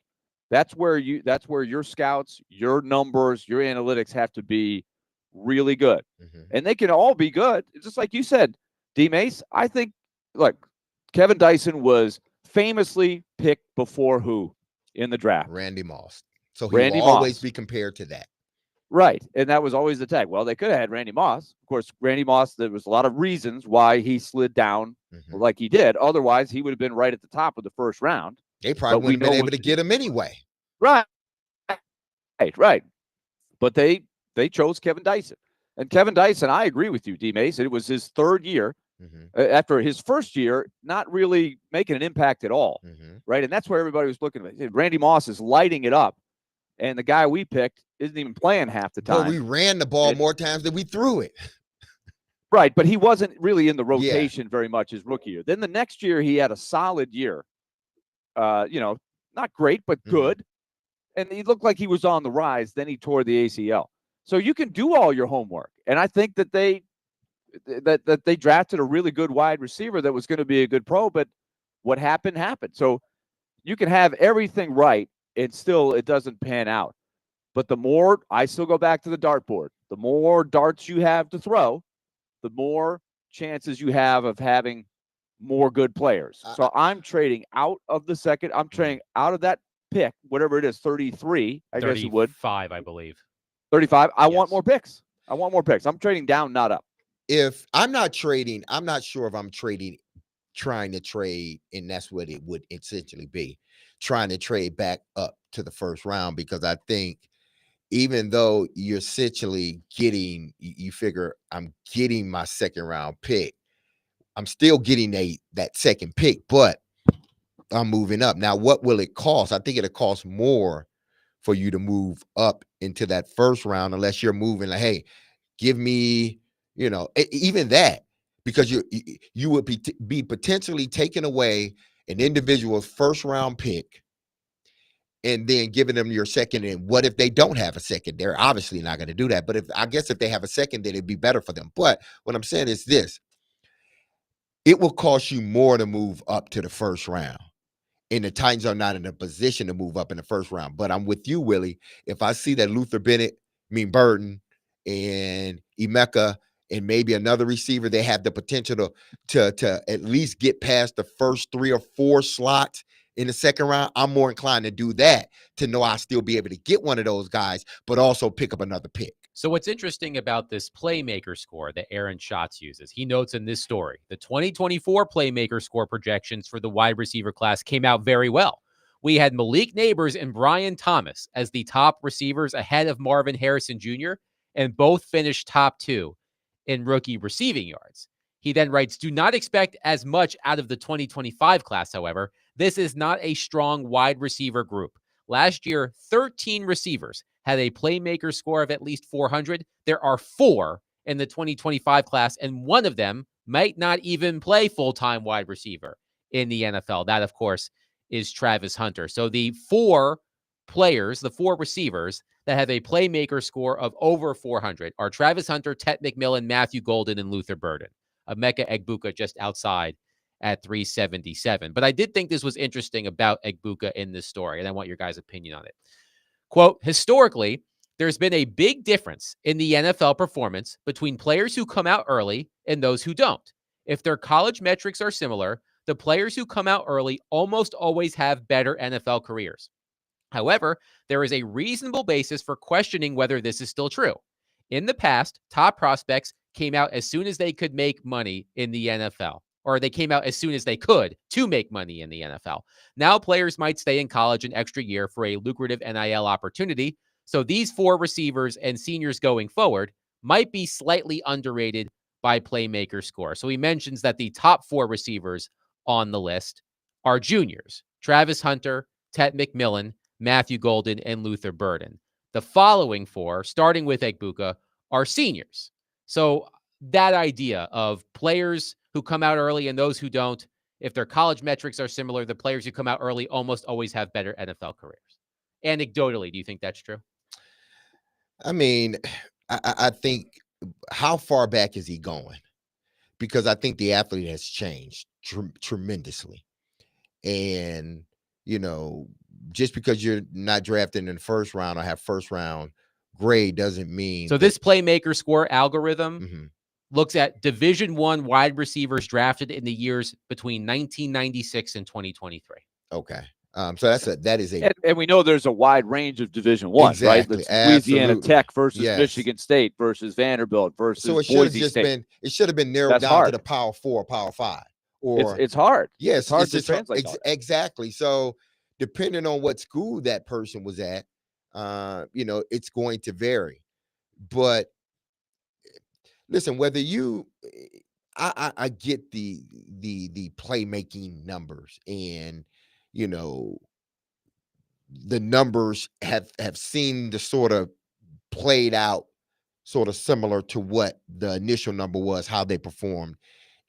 that's where your scouts, your numbers, your analytics have to be really good. Mm-hmm. And they can all be good. It's just like you said, D Mace, I think, look, Kevin Dyson was famously picked before who in the draft? Randy Moss. So he Randy will always Moss. be compared to that. Right. And that was always the tag. Well, they could have had Randy Moss. Of course, Randy Moss, there was a lot of reasons why he slid down like he did. Otherwise, he would have been right at the top of the first round. They probably wouldn't have been able to get him anyway. Right. Right. But they chose Kevin Dyson. And Kevin Dyson, I agree with you, D. Mace. It was his third year. After his first year, not really making an impact at all. Right. And that's where everybody was looking at it. Randy Moss is lighting it up. And the guy we picked isn't even playing half the time. But we ran the ball more times than we threw it. Right, but he wasn't really in the rotation very much his rookie year. Then the next year, he had a solid year. Not great, but good. and he looked like he was on the rise. Then he tore the ACL. So you can do all your homework, and I think that they drafted a really good wide receiver that was going to be a good pro. But what happened happened. So you can have everything right, and still it doesn't pan out. But the more, I still go back to the dartboard, the more darts you have to throw, the more chances you have of having more good players. So I'm trading out of the second. I'm trading out of that pick, whatever it is, 33, I guess you would. 35, I believe. 35. I want Yes. more picks. I want more picks. I'm trading down, not up. If I'm not trading, I'm not sure if I'm trying to trade, and that's what it would essentially be, trying to trade back up to the first round, because I think even though you're essentially getting, you figure I'm getting my second round pick, I'm still getting that second pick, but I'm moving up. Now, what will it cost? I think it'll cost more for you to move up into that first round, unless you're moving like, hey, give me, even that, because you would be potentially taking away an individual's first round pick and then giving them your second. And what if they don't have a second? They're obviously not going to do that. But I guess if they have a second, then it'd be better for them. But what I'm saying is this: it will cost you more to move up to the first round. And the Titans are not in a position to move up in the first round. But I'm with you, Willie. If I see that Luther Burden, and Emeka, and maybe another receiver, they have the potential to at least get past the first 3 or 4 slots in the second round, I'm more inclined to do that, to know I'll still be able to get one of those guys, but also pick up another pick. So what's interesting about this playmaker score that Aaron Schatz uses, he notes in this story, the 2024 playmaker score projections for the wide receiver class came out very well. We had Malik Neighbors and Brian Thomas as the top receivers ahead of Marvin Harrison Jr., and both finished top 2 in rookie receiving yards. He then writes, do not expect as much out of the 2025 class, however. This is not a strong wide receiver group. Last year, 13 receivers had a playmaker score of at least 400. There are 4 in the 2025 class, and one of them might not even play full-time wide receiver in the NFL. That, of course, is Travis Hunter. So the 4 players, the 4 receivers that have a playmaker score of over 400 are Travis Hunter, Tet McMillan, Matthew Golden, and Luther Burden. Emeka Egbuka just outside at 377. But I did think this was interesting about Egbuka in this story, and I want your guys' opinion on it. Quote, historically, there's been a big difference in the NFL performance between players who come out early and those who don't. If their college metrics are similar, the players who come out early almost always have better NFL careers. However, there is a reasonable basis for questioning whether this is still true. In the past, top prospects came out as soon as they could make money in the NFL, or they came out as soon as they could to make money in the NFL. Now players might stay in college an extra year for a lucrative NIL opportunity. So these 4 receivers and seniors going forward might be slightly underrated by playmaker score. So he mentions that the top 4 receivers on the list are juniors: Travis Hunter, Tet McMillan, Matthew Golden, and Luther Burden. The following 4, starting with Egbuka, are seniors. So that idea of players who come out early and those who don't, if their college metrics are similar, the players who come out early almost always have better NFL careers. Anecdotally, do you think that's true? I mean, I think, how far back is he going? Because I think the athlete has changed tremendously. And, just because you're not drafted in the first round or have first round grade doesn't mean. So this playmaker score algorithm looks at Division I wide receivers drafted in the years between 1996 and 2023. Okay. So that is a, and we know there's a wide range of Division I, exactly, right? That's Louisiana Tech versus yes. Michigan State versus Vanderbilt versus so it Boise State. It should have been narrowed That's down hard. to the Power 4, Power 5, or it's hard. Yes, it's hard to just translate. Exactly. So depending on what school that person was at, it's going to vary. But listen, whether I get the playmaking numbers, and the numbers have seemed to sort of played out sort of similar to what the initial number was, how they performed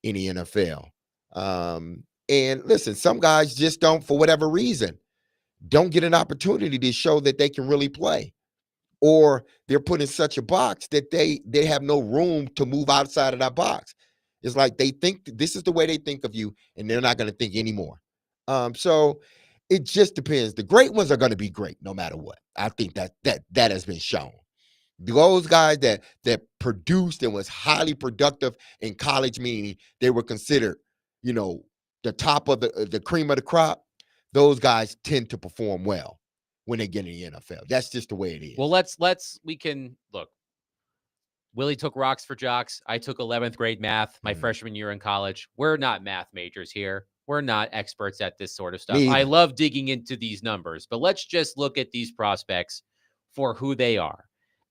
in the NFL. And listen, some guys just don't, for whatever reason, don't get an opportunity to show that they can really play, or they're put in such a box that they have no room to move outside of that box. It's like they think this is the way they think of you, and they're not going to think anymore. So it just depends. The great ones are going to be great no matter what. I think that has been shown. Those guys that produced and was highly productive in college, meaning they were considered, the top of the cream of the crop. Those guys tend to perform well when they get in the NFL. That's just the way it is. Well, we can look. Willie took rocks for jocks. I took 11th grade math my freshman year in college. We're not math majors here. We're not experts at this sort of stuff. I love digging into these numbers, but let's just look at these prospects for who they are.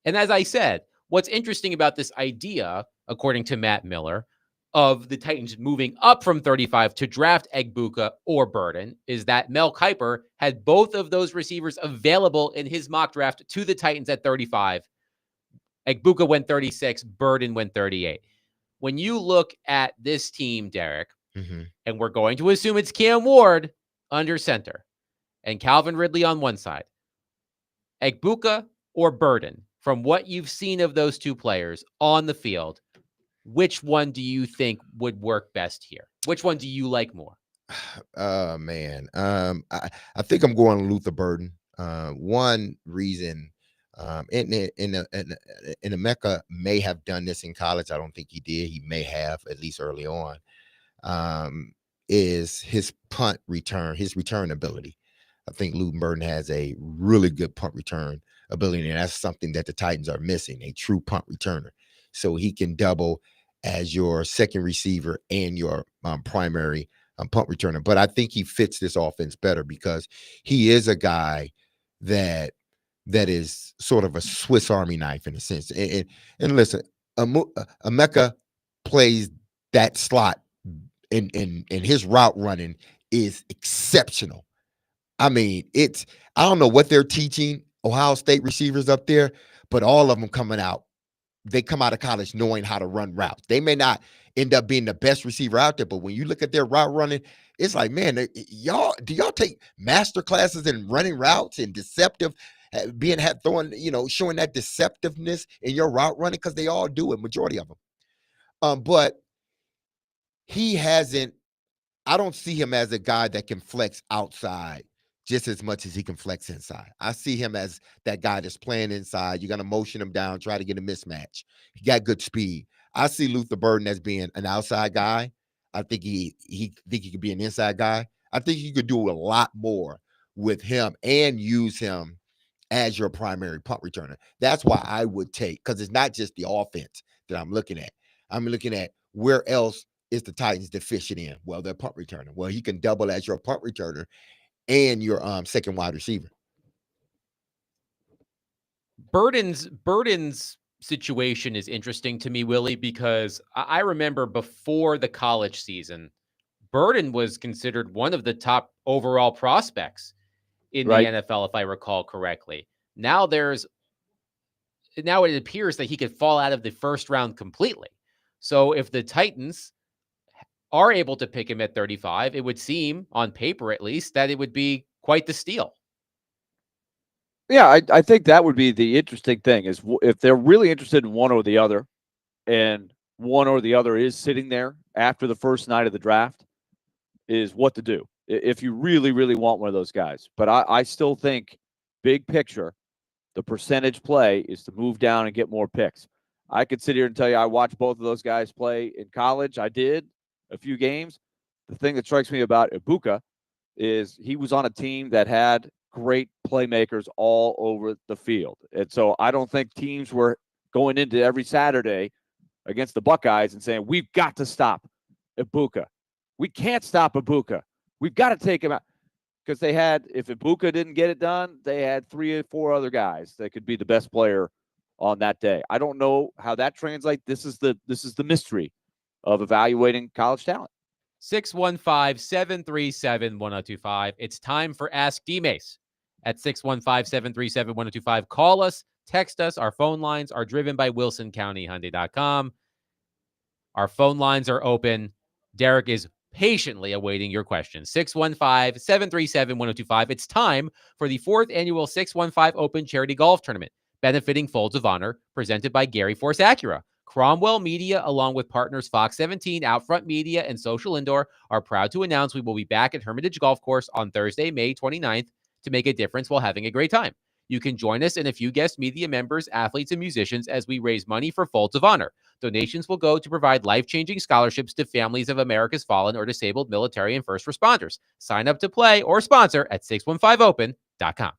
And as I said, what's interesting about this idea, according to Matt Miller, of the Titans moving up from 35 to draft Egbuka or Burden is that Mel Kiper had both of those receivers available in his mock draft to the Titans at 35. Egbuka went 36, Burden went 38. When you look at this team, Derek, and we're going to assume it's Cam Ward under center and Calvin Ridley on one side, Egbuka or Burden, from what you've seen of those two players on the field, which one do you think would work best here? Which one do you like more? Man. I think I'm going Luther Burden. One reason, and Emeka may have done this in college. I don't think he did. He may have, at least early on, is his punt return, his return ability. I think Luther Burden has a really good punt return ability, and that's something that the Titans are missing, a true punt returner. So he can double as your second receiver and your primary punt returner. But I think he fits this offense better because he is a guy that is sort of a Swiss Army knife in a sense. And listen, Emeka plays that slot, and his route running is exceptional. I mean, I don't know what they're teaching Ohio State receivers up there, but all of them they come out of college knowing how to run routes. They may not end up being the best receiver out there, but when you look at their route running, it's like, man, do y'all take master classes in running routes and deceptive, showing that deceptiveness in your route running? Because they all do it, majority of them. But he hasn't. I don't see him as a guy that can flex outside just as much as he can flex inside. I see him as that guy that's playing inside. You're going to motion him down, try to get a mismatch. He got good speed. I see Luther Burden as being an outside guy. I think he could be an inside guy. I think you could do a lot more with him and use him as your primary punt returner. That's why I would take, because it's not just the offense that I'm looking at. I'm looking at where else is the Titans deficient in? Well, their punt returner. Well, he can double as your punt returner and your second wide receiver. Burden's situation is interesting to me, Willie, because I remember before the college season, Burden was considered one of the top overall prospects in the NFL, if I recall correctly. Now it appears that he could fall out of the first round completely. So if the Titans are able to pick him at 35, it would seem, on paper at least, that it would be quite the steal. Yeah, I think that would be the interesting thing, is if they're really interested in one or the other, and one or the other is sitting there after the first night of the draft, is what to do if you really, really want one of those guys. But I still think, big picture, the percentage play is to move down and get more picks. I could sit here and tell you I watched both of those guys play in college. I did a few games. The thing that strikes me about Egbuka is he was on a team that had great playmakers all over the field. And so I don't think teams were going into every Saturday against the Buckeyes and saying, we've got to stop Egbuka. We can't stop Egbuka. We've got to take him out. Because they had, if Egbuka didn't get it done, they had 3 or 4 other guys that could be the best player on that day. I don't know how that translates. This is the mystery of evaluating college talent. 615-737-1025. It's time for Ask D-Mace at 615-737-1025. Call us, text us. Our phone lines are driven by WilsonCountyHyundai.com. Our phone lines are open. Derek is patiently awaiting your questions. 615-737-1025. It's time for the 4th annual 615 Open Charity Golf Tournament, benefiting Folds of Honor, presented by Gary Force Acura. Cromwell Media, along with partners Fox 17, Outfront Media, and Social Indoor, are proud to announce we will be back at Hermitage Golf Course on Thursday, May 29th to make a difference while having a great time. You can join us and a few guest media members, athletes, and musicians as we raise money for Folds of Honor. Donations will go to provide life-changing scholarships to families of America's fallen or disabled military and first responders. Sign up to play or sponsor at 615open.com.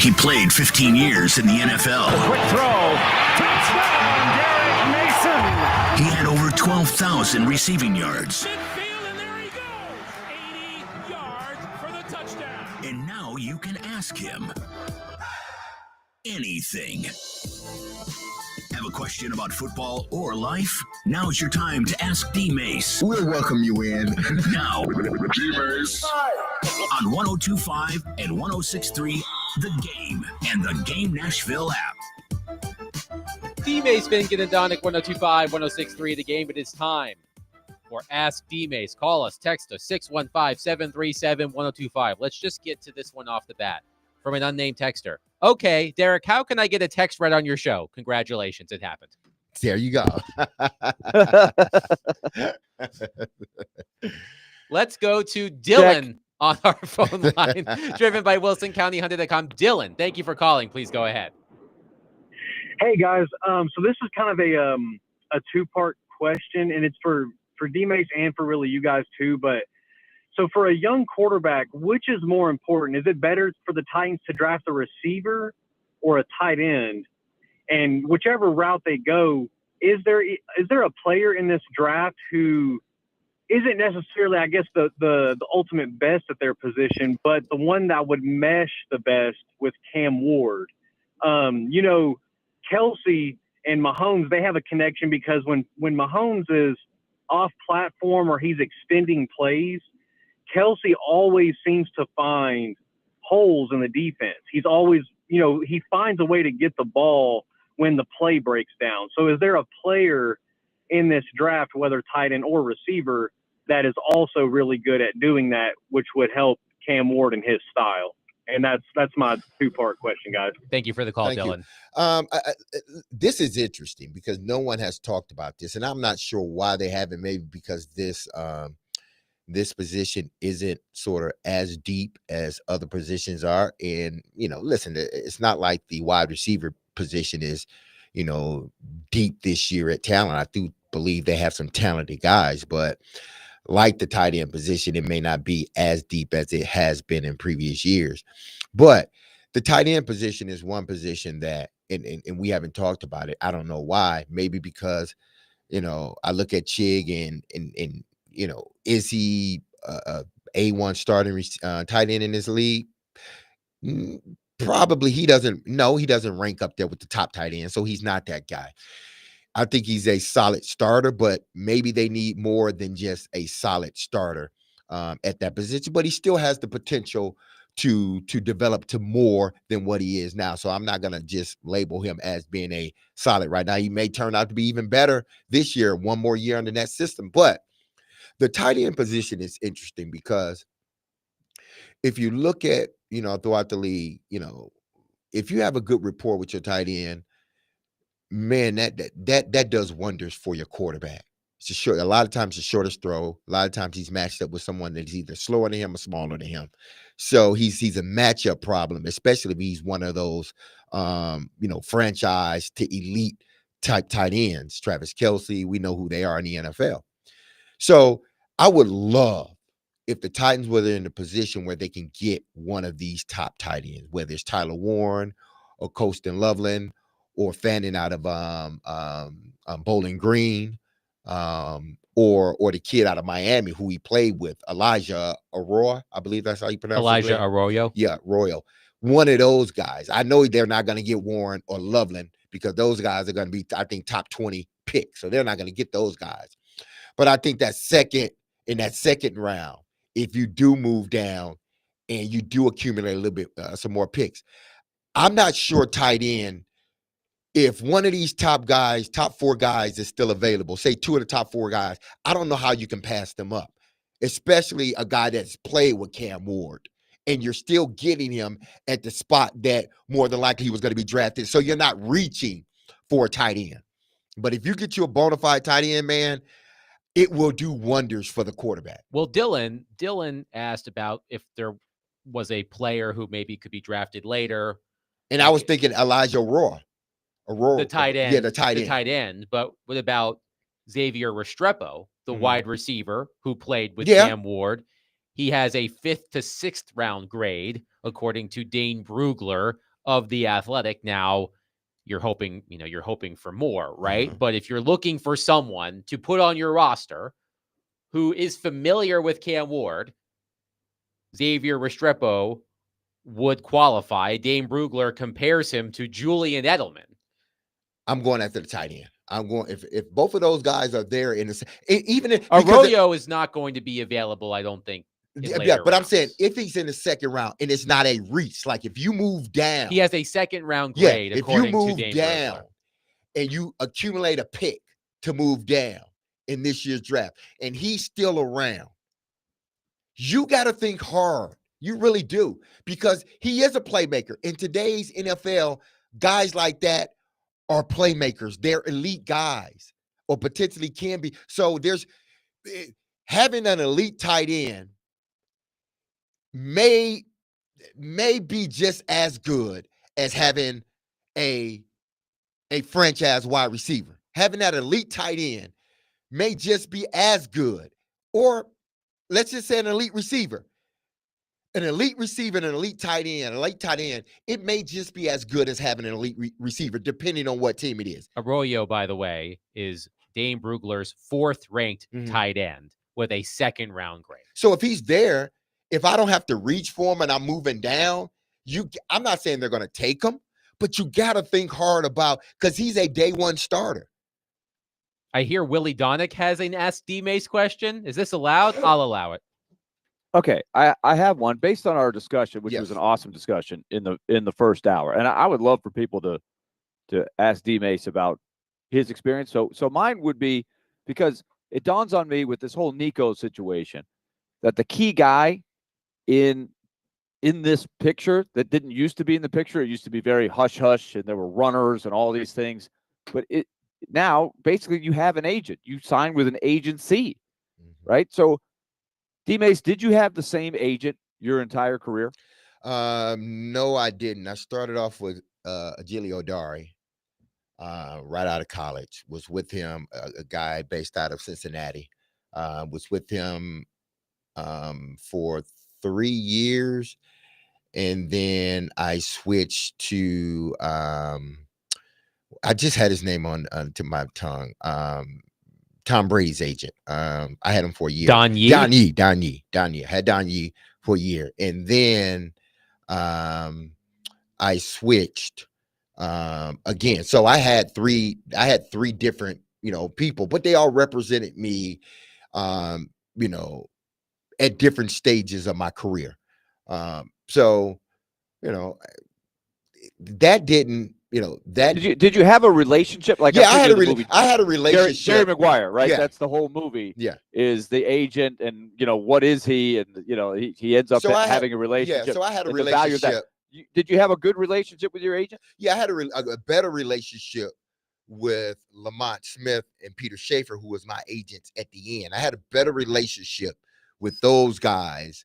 He played 15 years in the NFL. Quick throw. Touchdown, Derek Mason. He had over 12,000 receiving yards. Midfield, and there he goes. 80 yards for the touchdown. And now you can ask him anything. Have a question about football or life? Now's your time to ask D-Mace. We'll welcome you in. Now, D-Mace on 102.5 and 106.3 The Game and the Game Nashville app. D-Mace, Finken, and Donick, 102.5, 106.3 The Game. It is time for Ask D-Mace. Call us, text us, 615-737-1025. Let's just get to this one off the bat from an unnamed texter. Okay, Derek, how can I get a text read on your show? Congratulations, it happened. There you go. Let's go to Dylan on our phone line, driven by WilsonCountyHunter.com. Dylan, thank you for calling. Please go ahead. Hey guys, so this is kind of a two-part question, and it's for D-Mace and for really you guys too. But so for a young quarterback, which is more important? Is it better for the Titans to draft a receiver or a tight end? And whichever route they go, is there a player in this draft who isn't necessarily, I guess, the ultimate best at their position, but the one that would mesh the best with Cam Ward? Kelsey and Mahomes, they have a connection because when Mahomes is off platform or he's extending plays, Kelsey always seems to find holes in the defense. He's always, he finds a way to get the ball when the play breaks down. So is there a player in this draft, whether tight end or receiver, that is also really good at doing that, which would help Cam Ward and his style? And that's my two-part question, guys. Thank you for the call, Thank Dylan. This is interesting because no one has talked about this, and I'm not sure why they haven't. Maybe because this position isn't sort of as deep as other positions are. And listen, it's not like the wide receiver position is, deep this year at talent. I do believe they have some talented guys, but like the tight end position, it may not be as deep as it has been in previous years. But the tight end position is one position that, and we haven't talked about it. I don't know why. Maybe because, I look at Chig and is he a A1 starting tight end in this league? Probably he doesn't rank up there with the top tight end, so he's not that guy. I think he's a solid starter, but maybe they need more than just a solid starter at that position. But he still has the potential to develop to more than what he is now. So I'm not going to just label him as being a solid right now. He may turn out to be even better this year, one more year under that system. But the tight end position is interesting because if you look at, throughout the league, if you have a good rapport with your tight end, man, that does wonders for your quarterback. It's a lot of times the shortest throw. A lot of times he's matched up with someone that's either slower than him or smaller than him. So he's a matchup problem, especially if he's one of those, franchise to elite type tight ends. Travis Kelce, we know who they are in the NFL. So I would love if the Titans were in a position where they can get one of these top tight ends, whether it's Tyler Warren or Colston Loveland or Fanning out of Bowling Green, or the kid out of Miami who he played with, Elijah Arroyo, I believe that's how you pronounce it. Elijah Arroyo. Yeah, Royal. One of those guys. I know they're not going to get Warren or Loveland because those guys are going to be, I think, top 20 picks. So they're not going to get those guys. But I think in that second round, if you do move down and you do accumulate a little bit, some more picks, I'm not sure tight end, if one of these top four guys is still available, say two of the top four guys, I don't know how you can pass them up, especially a guy that's played with Cam Ward, and you're still getting him at the spot that more than likely he was going to be drafted. So you're not reaching for a tight end. But if you get you a bona fide tight end, man, it will do wonders for the quarterback. Well, Dylan asked about if there was a player who maybe could be drafted later. And I was thinking Elijah Arroyo. The tight end. Yeah, the tight end. But what about Xavier Restrepo, the wide receiver who played with Cam Ward? he has a 5th to 6th round grade, according to Dane Brugler of The Athletic. Now, you're hoping for more, right? But if you're looking for someone to put on your roster who is familiar with Cam Ward, Xavier Restrepo would qualify. Dane Brugler compares him to Julian Edelman. I'm going after the tight end. I'm going if both of those guys are there in the even if Arroyo is not going to be available, I don't think. Yeah, but I'm saying if he's in the second round and it's not a reach, like if you move down, he has a 2nd round grade. If you move to Dane down Brugler. and you accumulate a pick to move down in this year's draft, and he's still around, you got to think hard. You really do, because he is a playmaker. In today's NFL, guys like that are playmakers. They're elite guys, or potentially can be. So there's having an elite tight end may be just as good as having a franchise wide receiver. Having that elite tight end may just be as good, or let's just say an elite receiver. An elite receiver and an elite tight end, it may just be as good as having an elite receiver, depending on what team it is. Arroyo, by the way, is Dane Brugler's 4th ranked tight end with a 2nd round grade. So if he's there, if I don't have to reach for him and I'm moving down, I'm not saying they're going to take him, but you got to think hard about, because he's a day one starter. I hear Willie Donick has an Ask D-Mace question. Is this allowed? I'll allow it. Okay, I have one based on our discussion, which was an awesome discussion in the first hour, and I would love for people to ask D-Mace about his experience. So mine would be, because it dawns on me with this whole Nico situation that the key guy in this picture that didn't used to be in the picture, it used to be very hush hush, and there were runners and all these things, but now basically you have an agent. You sign with an agency, right? So, D-Mace, did you have the same agent your entire career? No, I didn't. I started off with Agilio Dari right out of college. Was with him, a guy based out of Cincinnati. Was with him for 3 years, and then I switched to I just had his name on to my tongue. Tom Brady's agent. I had him for a year. Don Yee. I had Don Yee for a year, and then I switched again. So I had three different people, but they all represented me, at different stages of my career. So that didn't. Did you have a relationship? Like, I had a relationship. Jerry Maguire, right? Yeah. That's the whole movie. Yeah, is the agent, and what is he? And he ends up having a relationship. Yeah, so I had a relationship. Did you have a good relationship with your agent? Yeah, I had a better relationship with Lamont Smith and Peter Schaefer, who was my agents at the end. I had a better relationship with those guys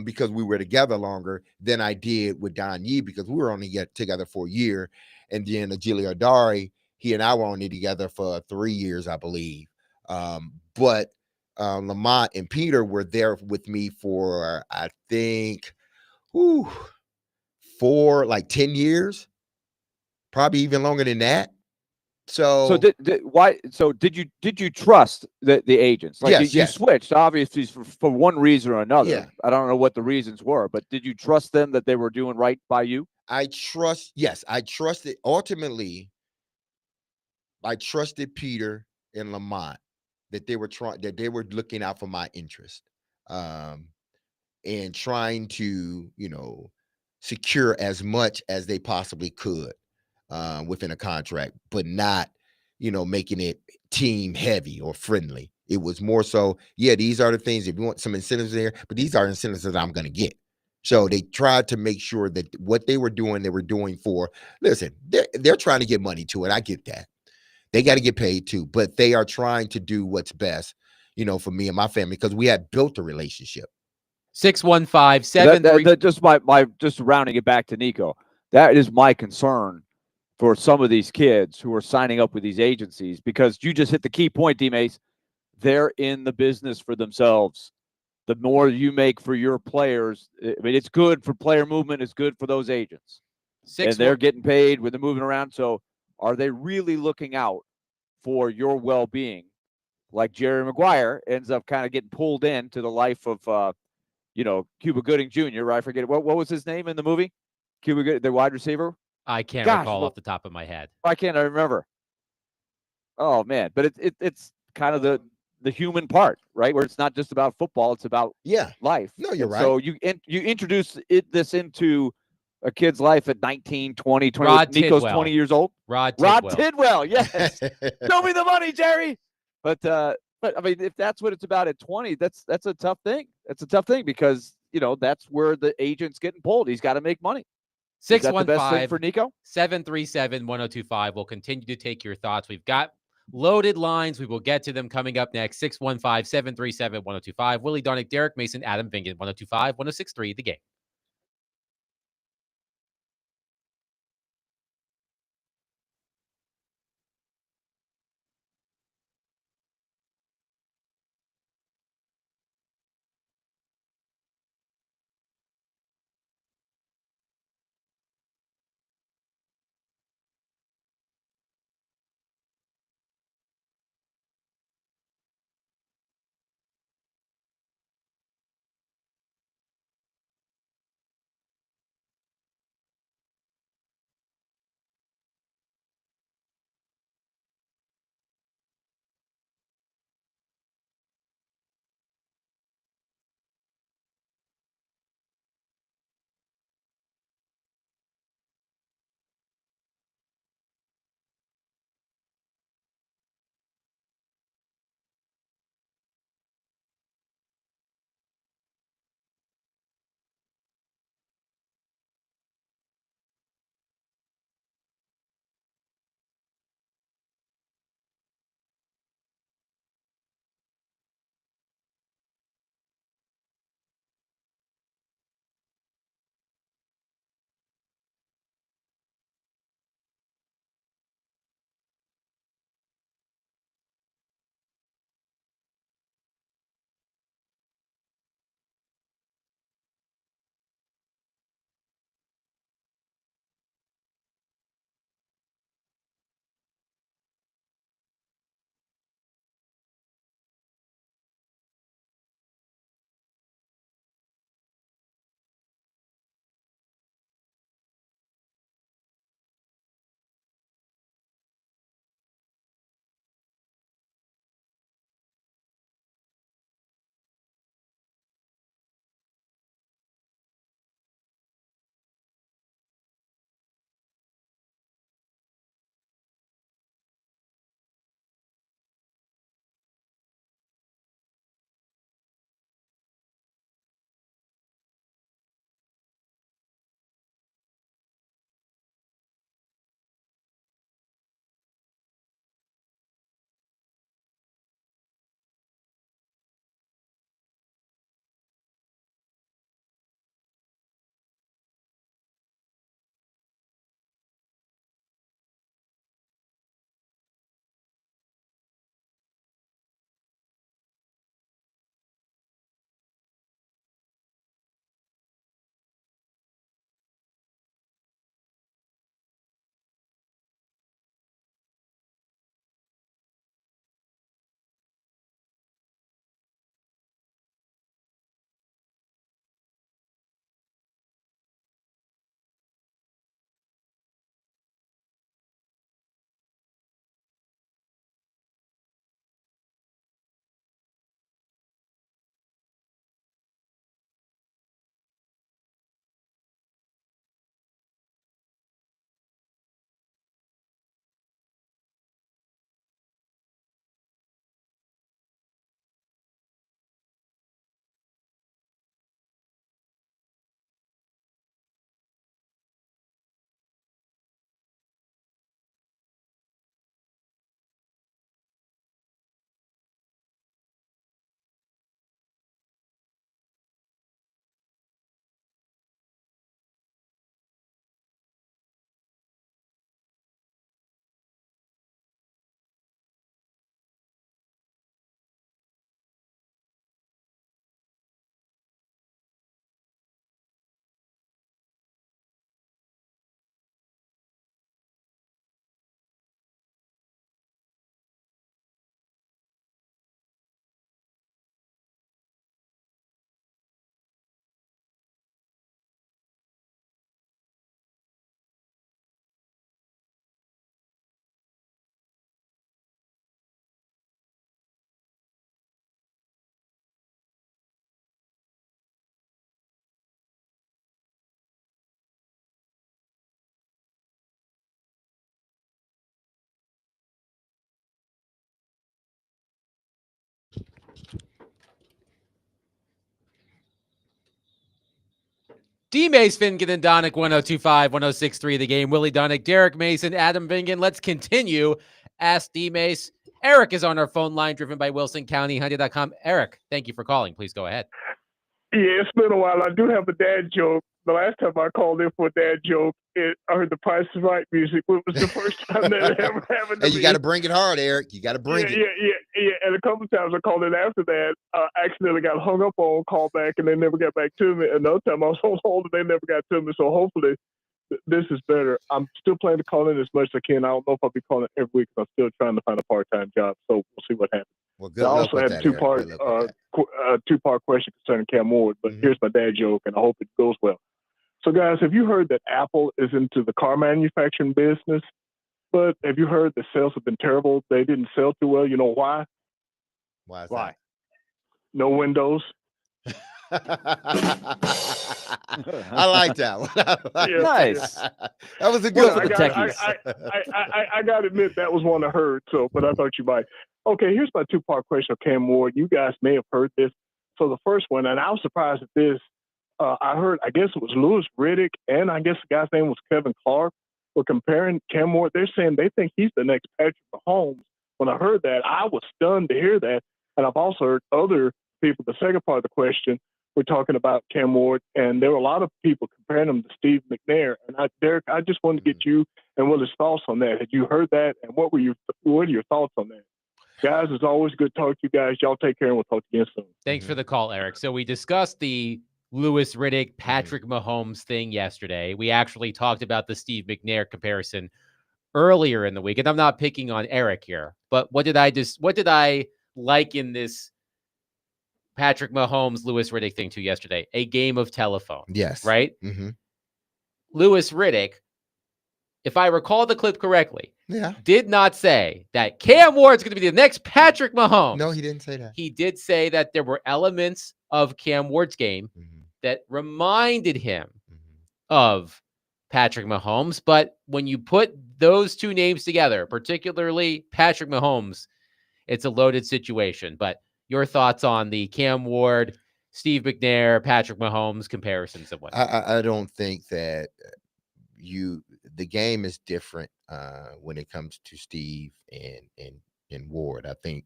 because we were together longer than I did with Don Yee, because we were only together for a year. And then Agilio Dari, he and I were only together for 3 years, I believe. But Lamont and Peter were there with me for, I think, for like 10 years, probably even longer than that. So did you trust the agents? Like, yes, you switched obviously for one reason or another. Yeah. I don't know what the reasons were, but did you trust them that they were doing right by you? I trusted. Ultimately, I trusted Peter and Lamont that they were looking out for my interest, and trying to, secure as much as they possibly could within a contract, but not, making it team heavy or friendly. It was more so, these are the things, if you want some incentives there, but these are incentives that I'm going to get. So they tried to make sure that what they were doing for, listen, they're trying to get money to it. I get that. They got to get paid too, but they are trying to do what's best, for me and my family, because we had built a relationship. 615-733. Just rounding it back to Nico. That is my concern for some of these kids who are signing up with these agencies, because you just hit the key point, D-Mace. They're in the business for themselves. the more you make for your players. I mean, it's good for player movement. It's good for those agents. And they're getting paid when they're moving around. So are they really looking out for your well-being? Like Jerry Maguire ends up kind of getting pulled into the life of, Cuba Gooding Jr., right? I forget what was his name in the movie? Cuba Gooding, the wide receiver? I can't recall off the top of my head. Why can't I remember? Oh, man. But it's kind of the human part, right? Where it's not just about football. It's about life. No, you're right. So you introduce this into a kid's life at 19, 20, 20. Rod Nico's Tidwell. 20 years old. Rod Tidwell, yes. Show me the money, Jerry. But I mean, if that's what it's about at 20, that's a tough thing. That's a tough thing because, that's where the agent's getting pulled. He's got to make money. Is that the best thing for Nico? 615-737-1025. We'll continue to take your thoughts. We've got loaded lines. We will get to them coming up next. 615-737-1025. Willie Darnick, Derek Mason, Adam Vingan, 1025-1063, The Game. D-Mace, Fingan, and Donick, 102.5, 106.3 The Game. Willie Donick, Derek Mason, Adam Fingan. Let's continue. Ask D-Mace. Eric is on our phone line, driven by Wilson County, Hyundai.com. Eric, thank you for calling. Please go ahead. Yeah, it's been a while. I do have a dad joke. The last time I called in for a dad joke, I heard the Price is Right music. It was the first time that it ever happened to And me. you got to bring it hard, Eric. You got to bring it. Yeah. And a couple of times I called in after that, accidentally got hung up on, called back, and they never got back to me. Another time I was on hold and they never got to me. So hopefully this is better. I'm still planning to call in as much as I can. I don't know if I'll be calling every week. I'm still trying to find a part-time job. So we'll see what happens. Well, good I luck also with had that, a two-part question concerning Cam Ward, but here's my dad joke, and I hope it goes well. So, guys, have you heard that Apple is into the car manufacturing business? But have you heard the sales have been terrible? They didn't sell too well. You know why? Why? Is Why? No windows. I like that one. Nice. That was a good for one. the techies. I got to admit that was one I heard. So, but I thought you might. Okay, here's my two-part question of Cam Ward. You guys may have heard this. So the first one, and I was surprised at this. I heard, I guess it was Louis Riddick, and I guess the guy's name was Kevin Clark, were comparing Cam Ward. They're saying they think he's the next Patrick Mahomes. When I heard that, I was stunned to hear that. And I've also heard other people, the second part of the question, we're talking about Cam Ward, and there were a lot of people comparing him to Steve McNair. And Derek, I just wanted to get you and Will's thoughts on that. Had you heard that, and what are your thoughts on that? Guys, it's always good to talk to you guys. Y'all take care, and we'll talk to you again soon. Thanks for the call, Eric. So we discussed the Louis Riddick, Patrick Mahomes thing yesterday. We actually talked about the Steve McNair comparison earlier in the week, and I'm not picking on Eric here, but what did I like in this Patrick Mahomes, Louis Riddick thing to yesterday? A game of telephone. Yes. Right? Mm-hmm. Louis Riddick, if I recall the clip correctly, Yeah. did not say that Cam Ward's going to be the next Patrick Mahomes. No, he didn't say that. He did say that there were elements of Cam Ward's game that reminded him of Patrick Mahomes. But when you put those two names together, particularly Patrick Mahomes, it's a loaded situation. But your thoughts on the Cam Ward, Steve McNair, Patrick Mahomes comparisons of what? I don't think that the game is different when it comes to Steve and Ward. I think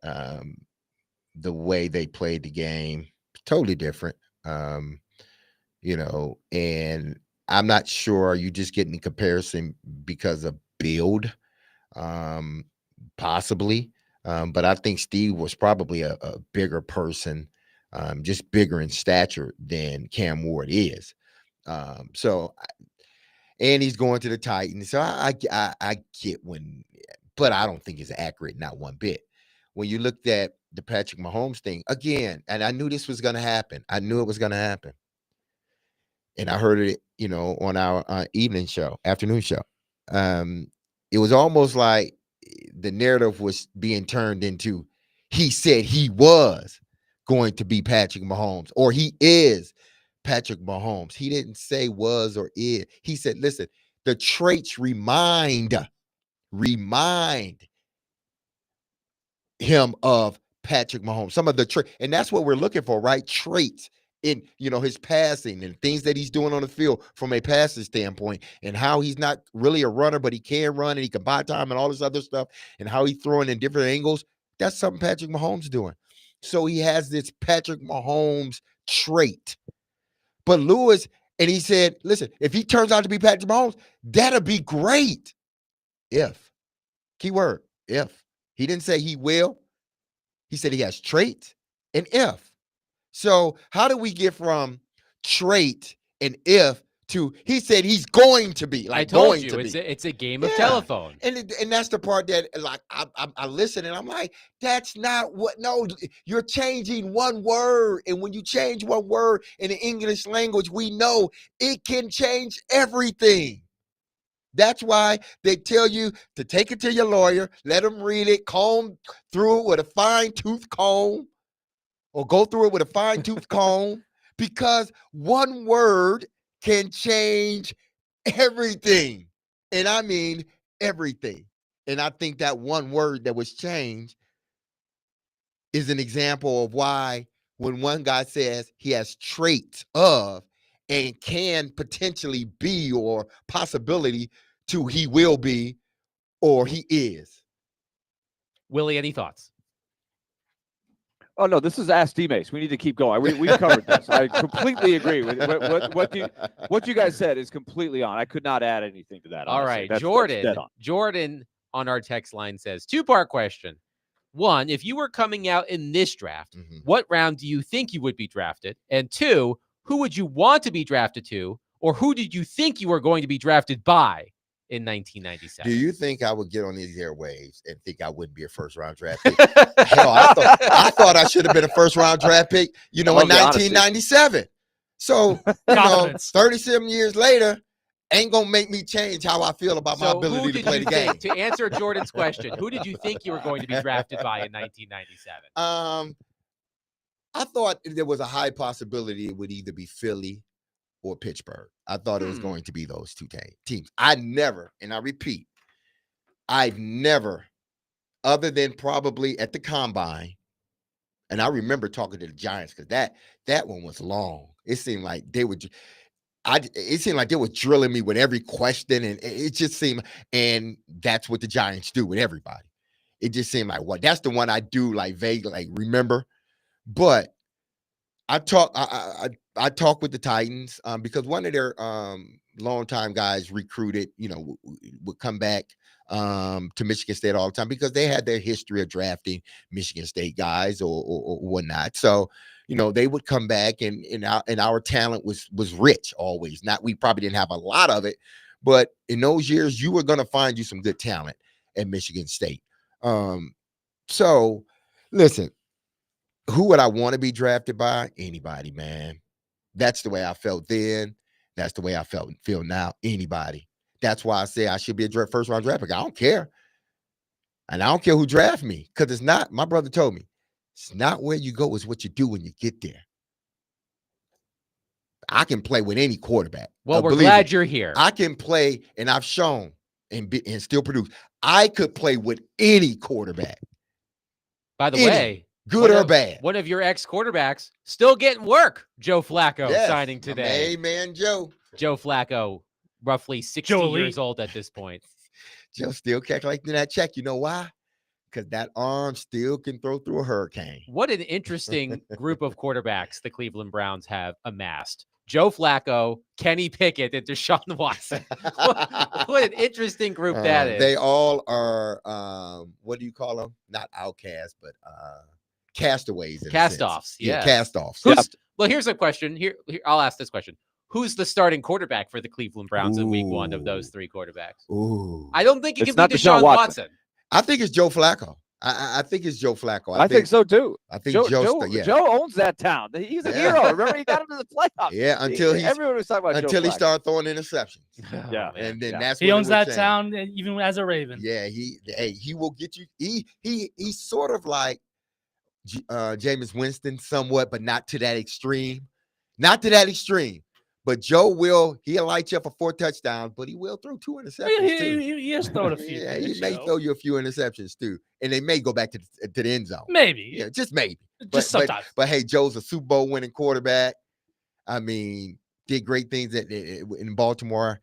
the way they played the game totally different. And I'm not sure, are you just getting the comparison because of build? Possibly. But I think Steve was probably a bigger person, just bigger in stature than Cam Ward is. And he's going to the Titans. So I get but I don't think it's accurate, not one bit. When you looked at the Patrick Mahomes thing, again, and I knew this was going to happen. I knew it was going to happen. And I heard it, on our afternoon show. It was almost like the narrative was being turned into, he said he was going to be Patrick Mahomes, or he is Patrick Mahomes. He didn't say was or is. He said, listen, the traits remind him of Patrick Mahomes. Some of the traits, and that's what we're looking for, right? Traits in, his passing and things that he's doing on the field from a passing standpoint, and how he's not really a runner, but he can run and he can buy time and all this other stuff, and how he's throwing in different angles. That's something Patrick Mahomes doing. So he has this Patrick Mahomes trait. But Louis, and he said, listen, if he turns out to be Patrick Mahomes, that'll be great. If. Keyword, if. He didn't say he will. He said he has traits and if. So how do we get from trait and if to, he said he's going to be, like, I told going you, to it's a game of telephone. And that's the part that, like, I listen and I'm like, that's not what, no, you're changing one word. And when you change one word in the English language, we know it can change everything. That's why they tell you to take it to your lawyer, let him read it, comb through it with a fine-tooth comb, or go through it with a fine-tooth comb, because one word can change everything. And I mean everything. And I think that one word that was changed is an example of why when one guy says he has traits of, and can potentially be or possibility to he will be or he is. Willie, any thoughts? Oh no, this is Ask D-Mace. We need to keep going. We've covered this. I completely agree with what you guys said is completely on. I could not add anything to that. All honestly. right, That's Jordan. dead on. Jordan on our text line says, two-part question. One, if you were coming out in this draft, what round do you think you would be drafted? And two, who would you want to be drafted to, or who did you think you were going to be drafted by in 1997? Do you think I would get on these airwaves and think I wouldn't be a first-round draft pick? Hell, I thought I should have been a first-round draft pick, in 1997. So, 37 years later, ain't going to make me change how I feel about my ability to play the game. To answer Jordan's question, who did you think you were going to be drafted by in 1997? I thought there was a high possibility it would either be Philly or Pittsburgh. I thought it was going to be those two teams. I never, and I repeat, I've never, other than probably at the combine, and I remember talking to the Giants because that one was long. It seemed like they were drilling me with every question, and it just seemed, and that's what the Giants do with everybody. It just seemed like, what? That's the one I do like vaguely, like remember. But I talk with the Titans because one of their longtime guys recruited, would come back to Michigan State all the time because they had their history of drafting Michigan State guys or whatnot. So, they would come back and our talent was rich always. We probably didn't have a lot of it, but in those years, you were going to find you some good talent at Michigan State. So listen, who would I want to be drafted by? Anybody, man. That's the way I felt then. That's the way I feel now. Anybody. That's why I say I should be a first-round draft pick. I don't care. And I don't care who draft me because it's not, my brother told me, it's not where you go, it's what you do when you get there. I can play with any quarterback. Well, we're glad you're here. I can play, and I've shown and still produce. I could play with any quarterback. By the way, good or bad. One of your ex-quarterbacks still getting work. Joe Flacco signing today. Amen, Joe. Joe Flacco, roughly 60 years old at this point. Joe still calculating that check. You know why? Because that arm still can throw through a hurricane. What an interesting group of quarterbacks the Cleveland Browns have amassed. Joe Flacco, Kenny Pickett, and Deshaun Watson. What an interesting group that is. They all are, what do you call them? Not outcasts, but castaways. Cast-offs, yeah. Cast-offs. Well, here's a question. Here, I'll ask this question. Who's the starting quarterback for the Cleveland Browns in week one of those three quarterbacks? I don't think it can be Deshaun Watson. I think it's Joe Flacco. I think it's Joe Flacco. I think so too. I think Joe owns that town. He's a hero. Remember, he got him to the playoffs. Yeah, everyone was talking about until he started throwing interceptions. Yeah, and then that's he owns that town even as a Raven. Yeah, he will get you. He's sort of like Jameis Winston, somewhat, but not to that extreme. Not to that extreme. But Joe he'll light you up for 4 touchdowns, but he will throw 2 interceptions too. He has thrown a few. Yeah, he may throw you a few interceptions too. And they may go back to the end zone. Maybe. Yeah, just maybe. Just sometimes. But hey, Joe's a Super Bowl winning quarterback. I mean, did great things in Baltimore.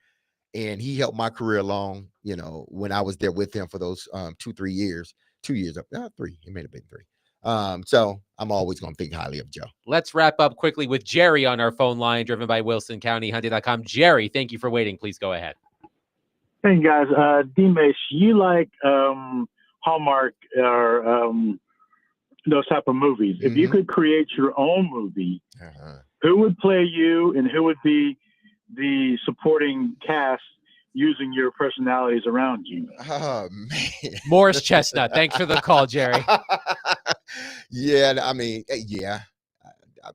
And he helped my career along, when I was there with him for those 2-3 years. 2 years up. 3. It may have been 3. So I'm always going to think highly of Joe. Let's wrap up quickly with Jerry on our phone line, driven by WilsonCountyHunting.com. Jerry, thank you for waiting. Please go ahead. Hey, guys. D-Mace, you like Hallmark or those type of movies. If you could create your own movie, who would play you and who would be the supporting cast using your personalities around you? Oh, man. Morris Chestnut. Thanks for the call, Jerry. Yeah, I mean, yeah.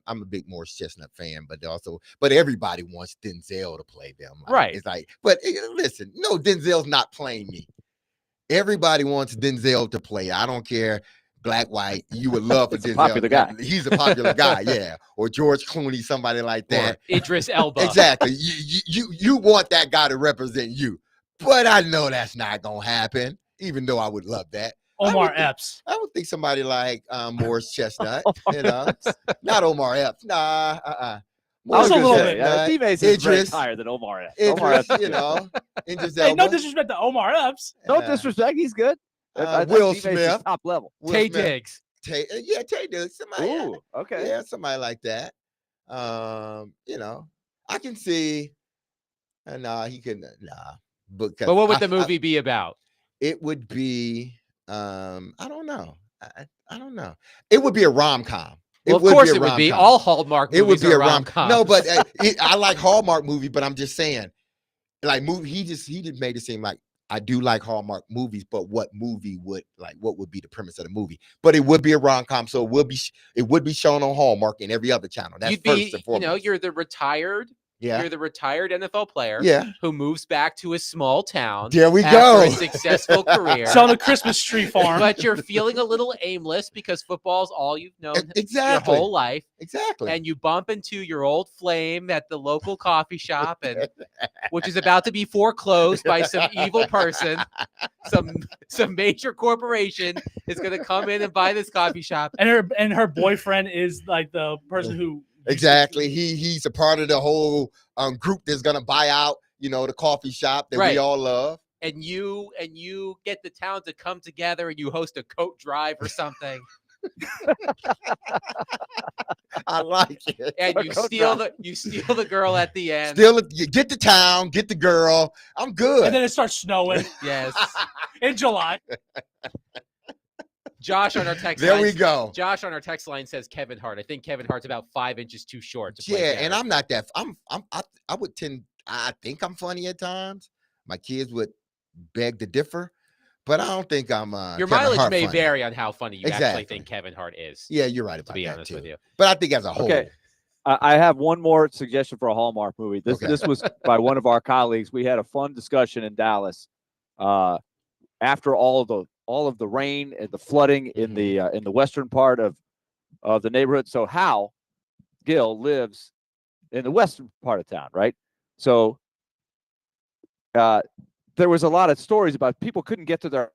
I'm a big Morris Chestnut fan, but everybody wants Denzel to play them. Right. It's like, but listen, no, Denzel's not playing me. Everybody wants Denzel to play. I don't care, black, white. You would love for Denzel. Popular guy. He's a popular guy, yeah. Or George Clooney, somebody like that. Or Idris Elba. Exactly. You want that guy to represent you. But I know that's not gonna happen, even though I would love that. Omar Epps. I would think somebody like Morris Chestnut, not Omar Epps. Nah, More Just a little Chestnut. bit. D-Mace is ranked Idris. higher than Omar Epps. Omar Idris, Epps, you know, Idris Hey, no Elba. disrespect to Omar Epps. no Yeah. disrespect, he's good. I think Will D-Mace is Smith. top level. Will Tay Smith. Diggs. Yeah, Tay Diggs. Somebody, Ooh, okay. yeah, somebody like that. You know, I can see. Nah, he couldn't. Nah, because But what would the movie be about? it would be. I don't know. I don't know. It would be a rom-com. Well, of course it would be. All Hallmark It would movies be are a rom. rom-coms. No, but I like Hallmark movie. But I'm just saying, like movie. He just made it seem like I do like Hallmark movies. But what movie would what would be the premise of the movie? But it would be a rom-com, so it would be shown on Hallmark and every other channel. That's You'd first be, and foremost. you're the retired. Yeah. You're the retired NFL player Yeah. who moves back to a small town. There we after go. a successful career. It's on the Christmas tree farm. But you're feeling a little aimless because football's all you've known Exactly. your whole life. Exactly. And you bump into your old flame at the local coffee shop, and which is about to be foreclosed by some evil person. Some major corporation is going to come in and buy this coffee shop. And her boyfriend is like the person who Exactly. He's a part of the whole group that's gonna buy out, the coffee shop that we all love. And you get the town to come together and you host a coat drive or something. I like it. And you steal the girl at the end. You get the town, get the girl. I'm good. And then it starts snowing. Yes. In July. Josh on our text There line. we go. Josh on our text line says Kevin Hart. I think Kevin Hart's about 5 inches too short to play. Yeah, Jared. and I'm not that. I think I'm funny at times. My kids would beg to differ, but I don't think I'm. Your Kevin mileage Hart may funny. vary on how funny you actually Exactly. think Kevin Hart is. Yeah, you're right about to be that honest too. with you. But I think as a whole. Okay. I have one more suggestion for a Hallmark movie. This was by one of our colleagues. We had a fun discussion in Dallas after all of the rain and the flooding in the western part of the neighborhood. So Hal Gill lives in the western part of town, right? So there was a lot of stories about people couldn't get to their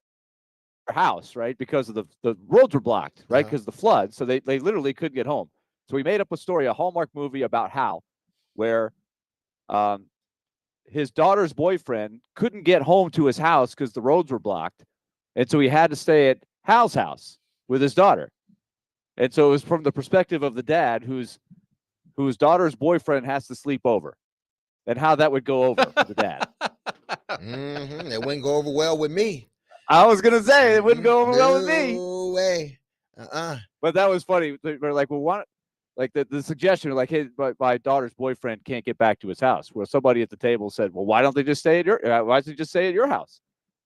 house, right, because of the roads were blocked, right, because of the flood. So they literally couldn't get home. So we made up a story, a Hallmark movie about Hal, where his daughter's boyfriend couldn't get home to his house because the roads were blocked. And so he had to stay at Hal's house with his daughter. And so it was from the perspective of the dad whose daughter's boyfriend has to sleep over, and how that would go over for the dad. It wouldn't go over well with me. I was going to say it wouldn't go over well with me. No way. But that was funny. They're like, well, why? Like the suggestion, like, hey, but my daughter's boyfriend can't get back to his house. Well, somebody at the table said, well, why don't they just stay at why don't they just stay at your house?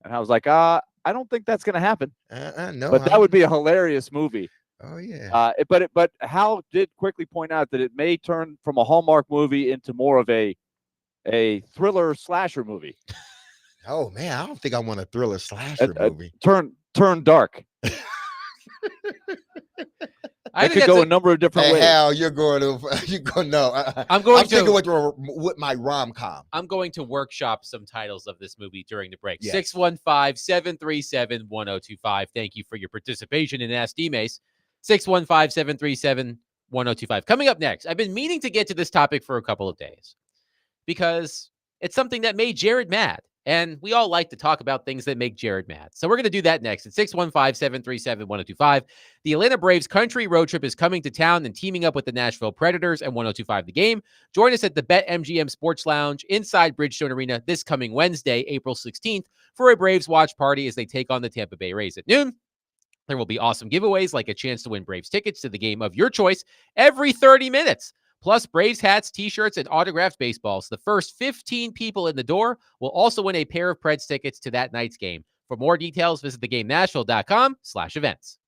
And I was like, I don't think that's going to happen. No. But that would be a hilarious movie. Oh yeah. But Hal did quickly point out that it may turn from a Hallmark movie into more of a thriller slasher movie. Oh man, I don't think I want a thriller slasher movie. Turn dark. I It could go a number of different ways. Hal, you're going to no. I'm thinking with my rom-com. I'm going to workshop some titles of this movie during the break. Yes. 615-737-1025. Thank you for your participation in Ask D-Mace. 615-737-1025. Coming up next, I've been meaning to get to this topic for a couple of days because it's something that made Jared mad. And we all like to talk about things that make Jared mad. So we're going to do that next at 615-737-1025. The Atlanta Braves country road trip is coming to town and teaming up with the Nashville Predators and 1025 The Game. Join us at the BetMGM Sports Lounge inside Bridgestone Arena this coming Wednesday, April 16th, for a Braves watch party as they take on the Tampa Bay Rays at noon. There will be awesome giveaways like a chance to win Braves tickets to the game of your choice every 30 minutes. Plus, Braves hats, T-shirts, and autographed baseballs. The first 15 people in the door will also win a pair of Preds tickets to that night's game. For more details, visit thegamenashville.com/events.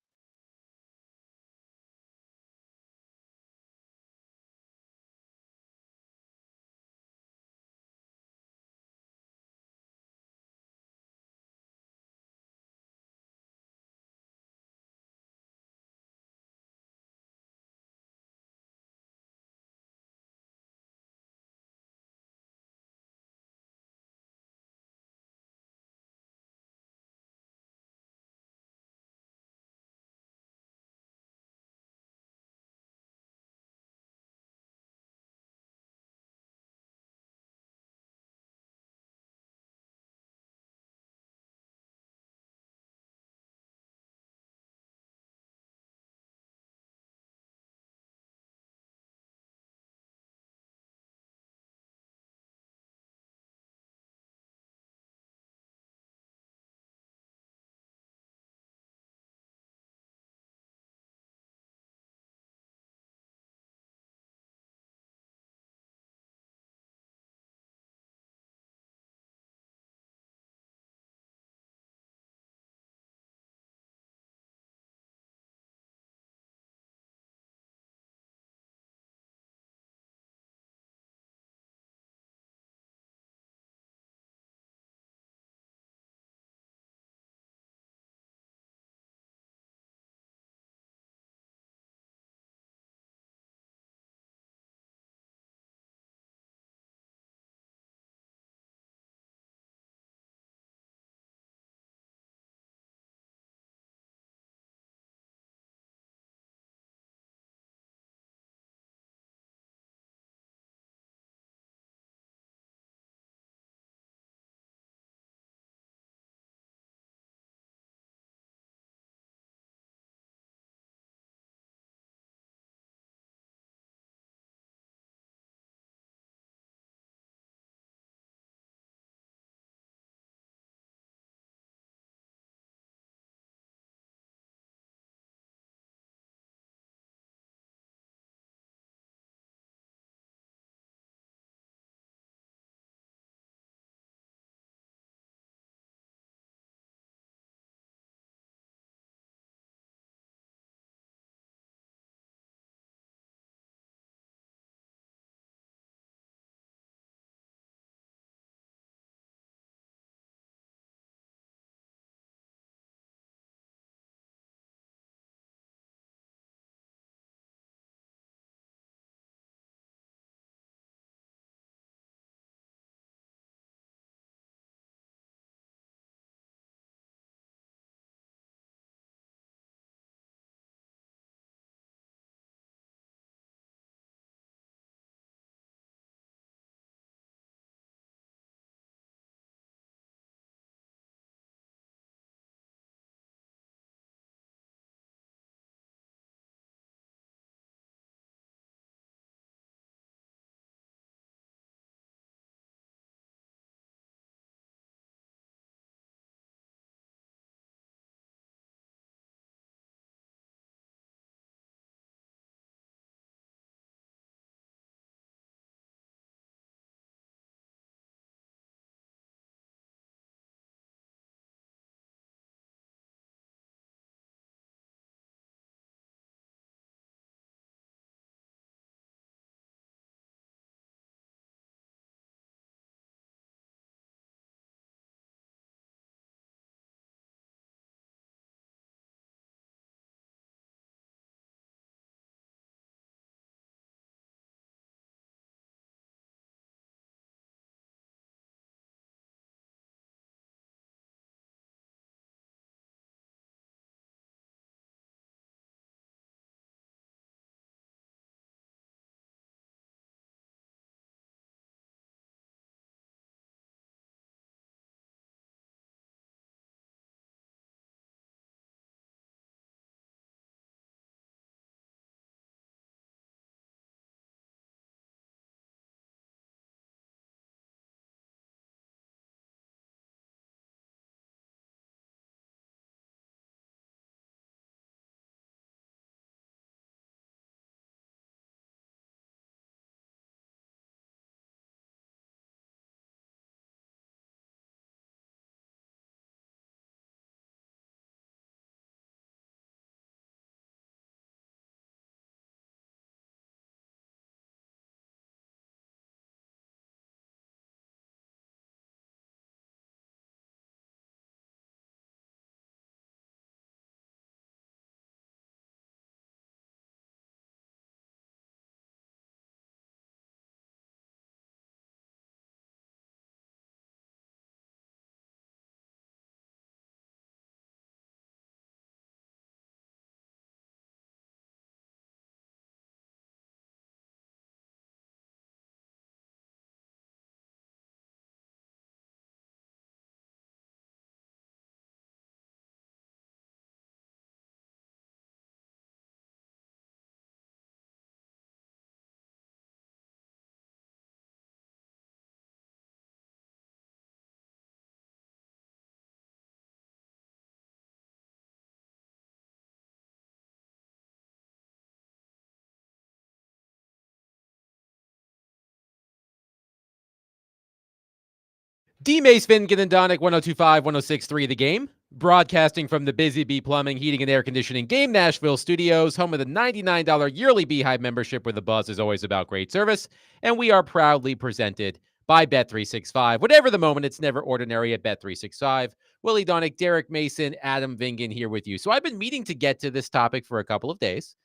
D-Mace, Finnegan, and Donick, 102.5, 106.3 The Game. Broadcasting from the Busy Bee Plumbing, Heating, and Air Conditioning Game Nashville studios, home of the $99 yearly Beehive membership where the buzz is always about great service. And we are proudly presented by Bet365. Whatever the moment, it's never ordinary at Bet365. Willie Donick, Derek Mason, Adam Vingan here with you. So I've been meaning to get to this topic for a couple of days.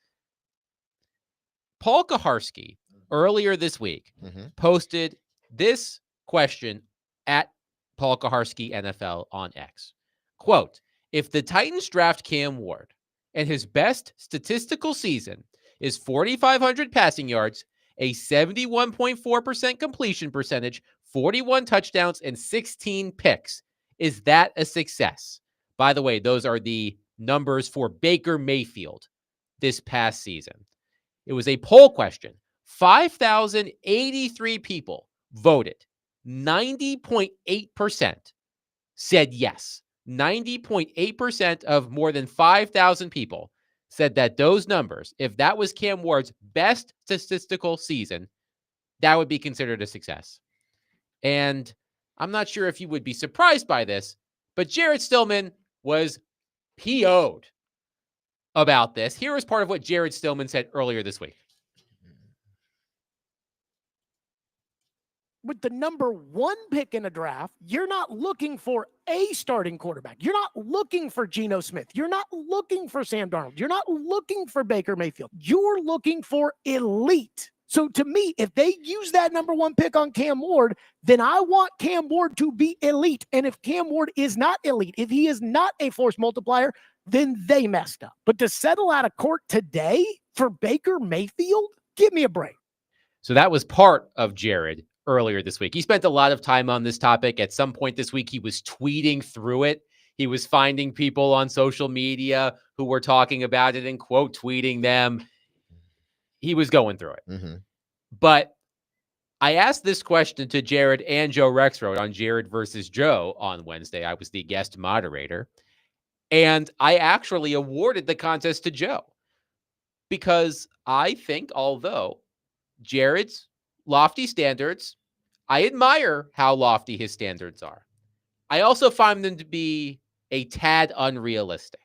Paul Kaharski, earlier this week, posted this question at Paul Kaharski NFL on X. Quote, if the Titans draft Cam Ward and his best statistical season is 4,500 passing yards, a 71.4% completion percentage, 41 touchdowns, and 16 picks, is that a success? By the way, those are the numbers for Baker Mayfield this past season. It was a poll question. 5,083 people voted. 90.8% said yes. 90.8% of more than 5,000 people said that those numbers, if that was Cam Ward's best statistical season, that would be considered a success. And I'm not sure if you would be surprised by this, but Jared Stillman was PO'd about this. Here is part of what Jared Stillman said earlier this week. With the number 1 pick in a draft, you're not looking for a starting quarterback. You're not looking for Geno Smith. You're not looking for Sam Darnold. You're not looking for Baker Mayfield. You're looking for elite. So to me, if they use that number 1 pick on Cam Ward, then I want Cam Ward to be elite. And if Cam Ward is not elite, if he is not a force multiplier, then they messed up. But to settle out of court today for Baker Mayfield, give me a break. So that was part of Jared earlier this week. He spent a lot of time on this topic. At some point this week, he was tweeting through it. He was finding people on social media who were talking about it and quote tweeting them. He was going through it. But I asked this question to Jared and Joe Rexroad on Jared versus Joe on Wednesday. I was the guest moderator. And I actually awarded the contest to Joe because I think, although Jared's lofty standards, I admire how lofty his standards are. I also find them to be a tad unrealistic.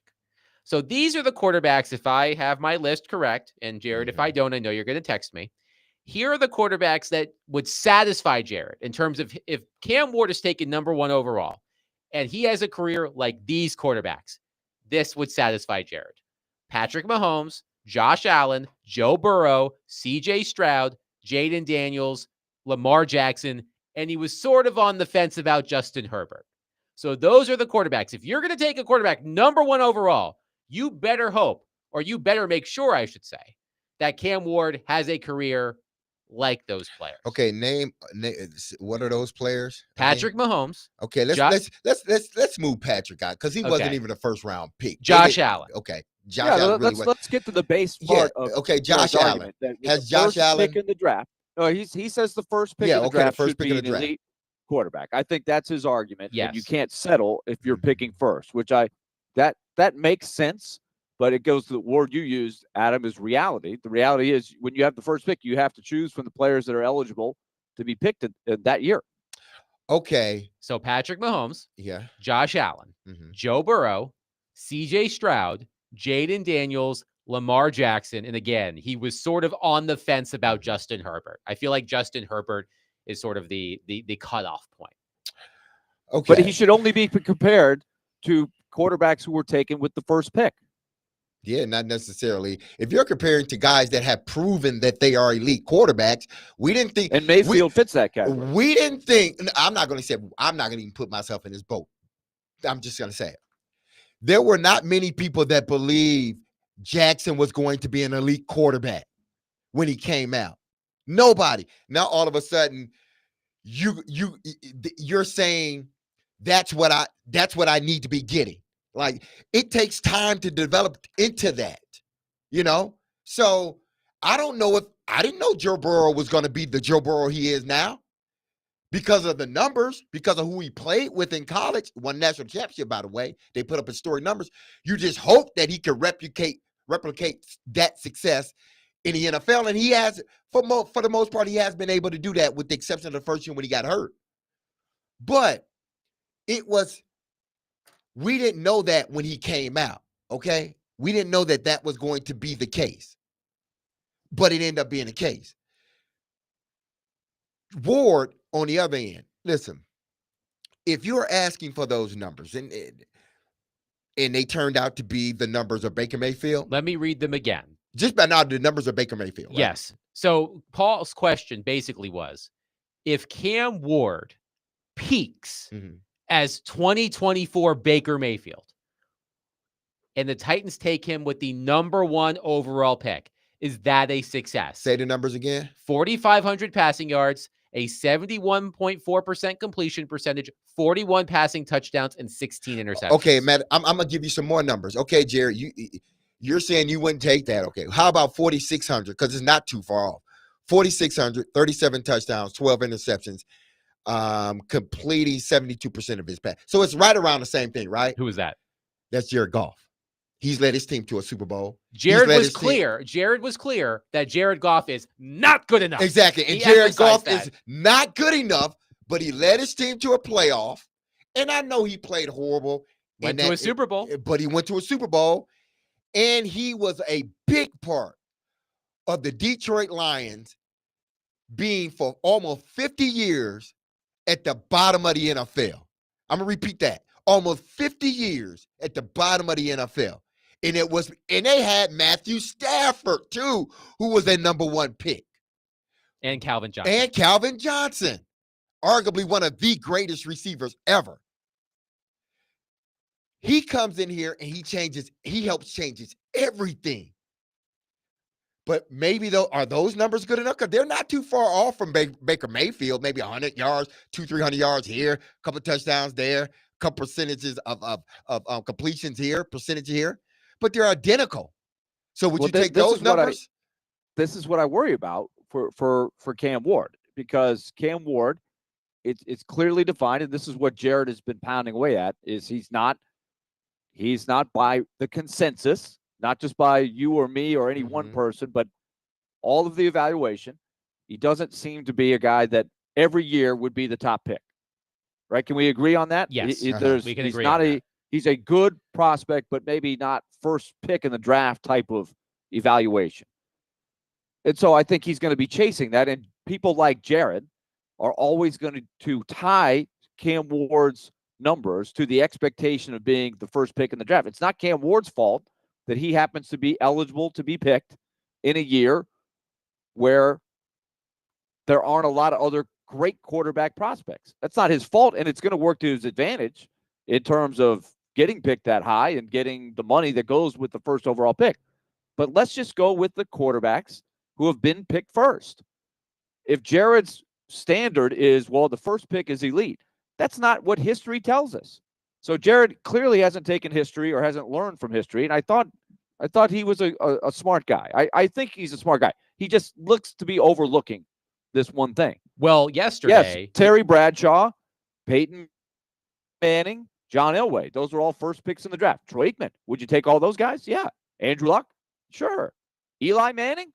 So these are the quarterbacks, if I have my list correct, and Jared, if I don't, I know you're going to text me. Here are the quarterbacks that would satisfy Jared in terms of if Cam Ward is taken number 1 overall and he has a career like these quarterbacks, this would satisfy Jared. Patrick Mahomes, Josh Allen, Joe Burrow, CJ Stroud, Jaden Daniels, Lamar Jackson, and he was sort of on the fence about Justin Herbert. So those are the quarterbacks. If you're going to take a quarterback number 1 overall, you better hope, or you better make sure, I should say, that Cam Ward has a career like those players. Okay, name what are those players? Patrick Mahomes. Okay, let's move Patrick out because he wasn't even a first round pick. Josh Allen. Okay, Josh Allen. Let's get to the base part of Josh Allen. Has Josh Allen pick in the draft? No, he says the first pick in the draft should be an elite quarterback. I think that's his argument. Yes. And you can't settle if you're picking first, which that makes sense. But it goes to the word you used, Adam, is reality. The reality is when you have the first pick, you have to choose from the players that are eligible to be picked in that year. Okay. So Patrick Mahomes, yeah, Josh Allen, Joe Burrow, CJ Stroud, Jaden Daniels, Lamar Jackson. And again, he was sort of on the fence about Justin Herbert. I feel like Justin Herbert is sort of the cutoff point. Okay. But he should only be compared to quarterbacks who were taken with the first pick. Yeah, not necessarily. If you're comparing to guys that have proven that they are elite quarterbacks, we didn't think. And Mayfield fits that category. We didn't think. I'm not going to say. I'm not going to even put myself in this boat. I'm just going to say it. There were not many people that believed Jackson was going to be an elite quarterback when he came out. Nobody. Now all of a sudden, you're saying that's what I need to be getting. Like, it takes time to develop into that, So I don't know I didn't know Joe Burrow was going to be the Joe Burrow he is now because of the numbers, because of who he played with in college. Won national championship, by the way. They put up historic numbers. You just hope that he can replicate that success in the NFL. And he has, for the most part, he has been able to do that with the exception of the first year when he got hurt. But we didn't know that when he came out, okay? We didn't know that that was going to be the case. But it ended up being the case. Ward, on the other end, listen, if you're asking for those numbers, and they turned out to be the numbers of Baker Mayfield. Let me read them again. Just by now, the numbers of Baker Mayfield. Right? Yes. So Paul's question basically was, if Cam Ward peaks as 2024 Baker Mayfield, and the Titans take him with the number 1 overall pick, is that a success? Say the numbers again. 4,500 passing yards, a 71.4% completion percentage, 41 passing touchdowns, and 16 interceptions. Okay, Matt, I'm going to give you some more numbers. Okay, Jared, you're saying you wouldn't take that. Okay, how about 4,600? Because it's not too far off. 4,600, 37 touchdowns, 12 interceptions, completing 72% of his pass. So it's right around the same thing, right? Who is that? That's Jared Goff. He's led his team to a Super Bowl. Jared was clear that Jared Goff is not good enough. Exactly. And Jared Goff is not good enough, but he led his team to a playoff. And I know he played horrible. Went to a Super Bowl. But he went to a Super Bowl. And he was a big part of the Detroit Lions being for almost 50 years at the bottom of the NFL. I'm going to repeat that. Almost 50 years at the bottom of the NFL. And they had Matthew Stafford too, who was their number 1 pick. And Calvin Johnson. Arguably one of the greatest receivers ever. He comes in here and he helps changes everything. But maybe though, are those numbers good enough? Because they're not too far off from Baker Mayfield, maybe 100 yards, 200-300 yards here, a couple of touchdowns there, a couple percentages of completions here, percentage here. But they're identical. So would you take those numbers? This is what I worry about for Cam Ward, because Cam Ward, it's clearly defined, and this is what Jared has been pounding away at, is he's not by the consensus, not just by you or me or any one person, but all of the evaluation. He doesn't seem to be a guy that every year would be the top pick. Right? Can we agree on that? Yes. We can agree on that. He's a good prospect, but maybe not first pick in the draft type of evaluation. And so I think he's going to be chasing that. And people like Jared are always going to tie Cam Ward's numbers to the expectation of being the first pick in the draft. It's not Cam Ward's fault that he happens to be eligible to be picked in a year where there aren't a lot of other great quarterback prospects. That's not his fault, and it's going to work to his advantage in terms of getting picked that high and getting the money that goes with the first overall pick. But let's just go with the quarterbacks who have been picked first. If Jared's standard is, well, the first pick is elite, that's not what history tells us. So Jared clearly hasn't taken history or hasn't learned from history. And I thought he was a smart guy. I think he's a smart guy. He just looks to be overlooking this one thing. Well, yesterday, yes, Terry Bradshaw, Peyton Manning, John Elway, those were all first picks in the draft. Troy Aikman, would you take all those guys? Yeah. Andrew Luck? Sure. Eli Manning?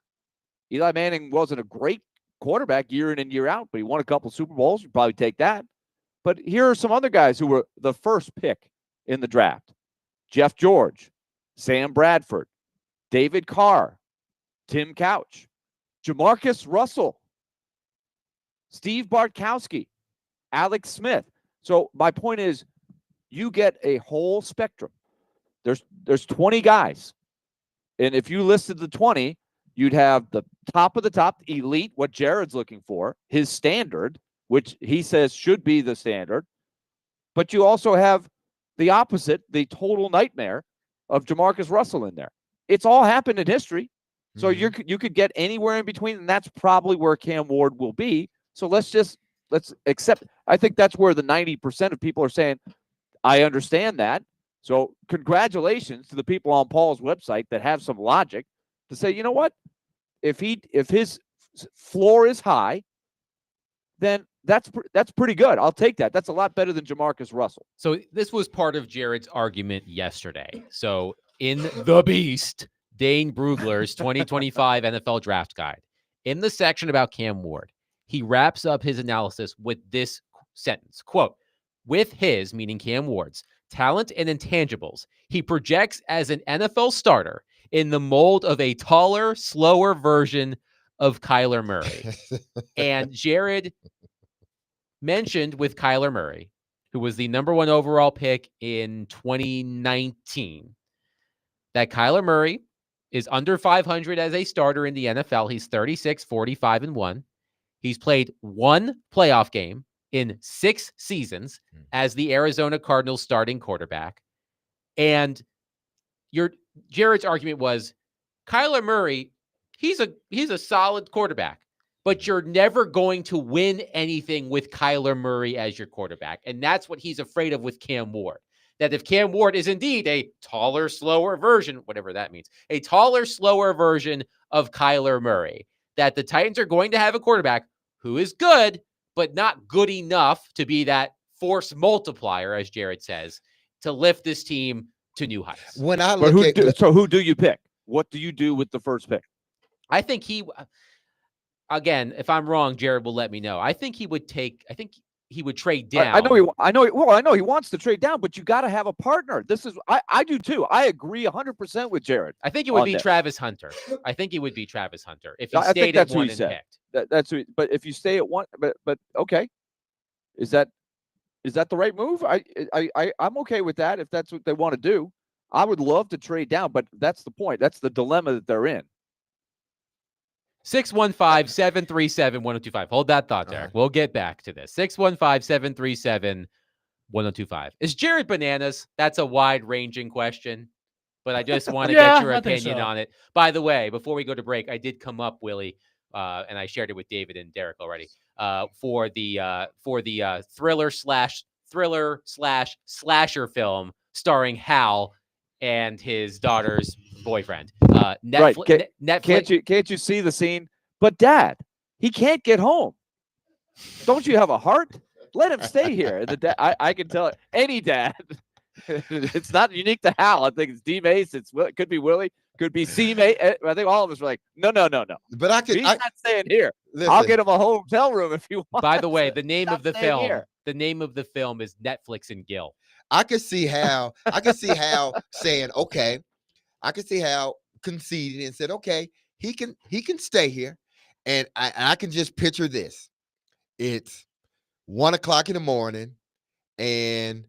Eli Manning wasn't a great quarterback year in and year out, but he won a couple Super Bowls. You'd probably take that. But here are some other guys who were the first pick in the draft. Jeff George, Sam Bradford, David Carr, Tim Couch, Jamarcus Russell, Steve Bartkowski, Alex Smith. So my point is, you get a whole spectrum. There's 20 guys. And if you listed the 20, you'd have the top of the top, elite, what Jared's looking for, his standard, which he says should be the standard. But you also have the opposite, the total nightmare of Jamarcus Russell in there. It's all happened in history. So you could get anywhere in between, and that's probably where Cam Ward will be. So let's accept. I think that's where the 90% of people are saying, I understand that. So congratulations to the people on Paul's website that have some logic to say, you know what? If his floor is high, then that's pretty good. I'll take that. That's a lot better than Jamarcus Russell. So this was part of Jared's argument yesterday. So in The Beast, Dane Brugler's 2025 NFL Draft Guide, in the section about Cam Ward, he wraps up his analysis with this sentence, quote, with his, meaning Cam Ward's, talent and intangibles, he projects as an NFL starter in the mold of a taller, slower version of Kyler Murray. And Jared mentioned with Kyler Murray, who was the number 1 overall pick in 2019, that Kyler Murray is under 500 as a starter in the NFL. He's 36, 45, and 1. He's played 1 playoff game in 6 seasons as the Arizona Cardinals starting quarterback. And Jared's argument was Kyler Murray, he's a solid quarterback, but you're never going to win anything with Kyler Murray as your quarterback. And that's what he's afraid of with Cam Ward. That if Cam Ward is indeed a taller, slower version, whatever that means, a taller, slower version of Kyler Murray, that the Titans are going to have a quarterback who is good, but not good enough to be that force multiplier, as Jared says, to lift this team to new heights. When I But look at so who do you pick? What do you do with the first pick? I think again, if I'm wrong, Jared will let me know. I think he would trade down. I know he wants to trade down, but you got to have a partner. I do too. I agree 100% with Jared. I think it would be Travis Hunter. I think it would be Travis Hunter if he I think stayed that's at who 1 he and said. picked. But if you stay at 1, but okay, is that the right move? I'm okay with that if that's what they want to do. I would love to trade down, but that's the point. That's the dilemma that they're in. 615-737-1025. Hold that thought, Derek. We'll get back to this. 615-737-1025. Is Jared bananas? That's a wide-ranging question, but I just want to get your opinion on it. By the way, before we go to break, I did come up, Willie, and I shared it with David and Derek already, for the thriller/slasher film starring Hal and his daughter's boyfriend. Netflix. Right. Can't you see the scene? But Dad, he can't get home. Don't you have a heart? Let him stay here. I can tell any dad. It's not unique to Hal. I think it's D Mace. It could be Willie. Could be C Mace. I think all of us were like, no. But he's not staying here. Listen, I'll get him a hotel room if you want. By the way, the name of the film. Here. The name of the film is Netflix and Gil. I could see Hal saying, okay. I could see Hal conceding and said, okay, he can stay here. And I can just picture this. It's 1:00 in the morning, and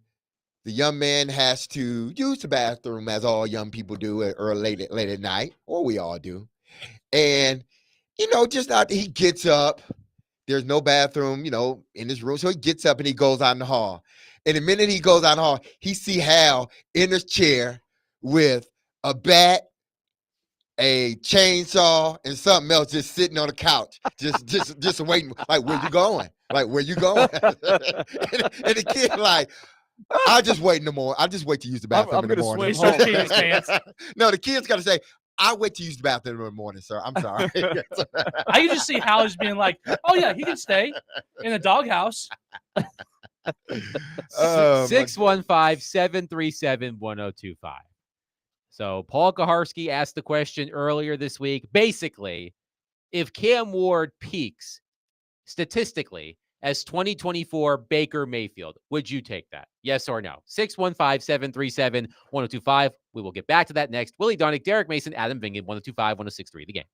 the young man has to use the bathroom, as all young people do, or late at night, or we all do. And just out there, he gets up. There's no bathroom, in his room, so he gets up and he goes out in the hall. And the minute he goes out in the hall, he see Hal in his chair with a bat, a chainsaw, and something else just sitting on the couch, just waiting. Like, where you going? Like, where you going? and the kid like, I'll just wait in the morning. I'll just wait to use the bathroom in the morning. No, the kid's got to say, I'll wait to use the bathroom in the morning, sir. I'm sorry. I can just see Hal as being like, oh, yeah, he can stay in the doghouse. 615-737-1025. So Paul Kaharski asked the question earlier this week. Basically, if Cam Ward peaks statistically as 2024 Baker Mayfield, would you take that? Yes or no? 615-737-1025. We will get back to that next. Willie Donick, Derek Mason, Adam Vingan, 1025-1063, The Game.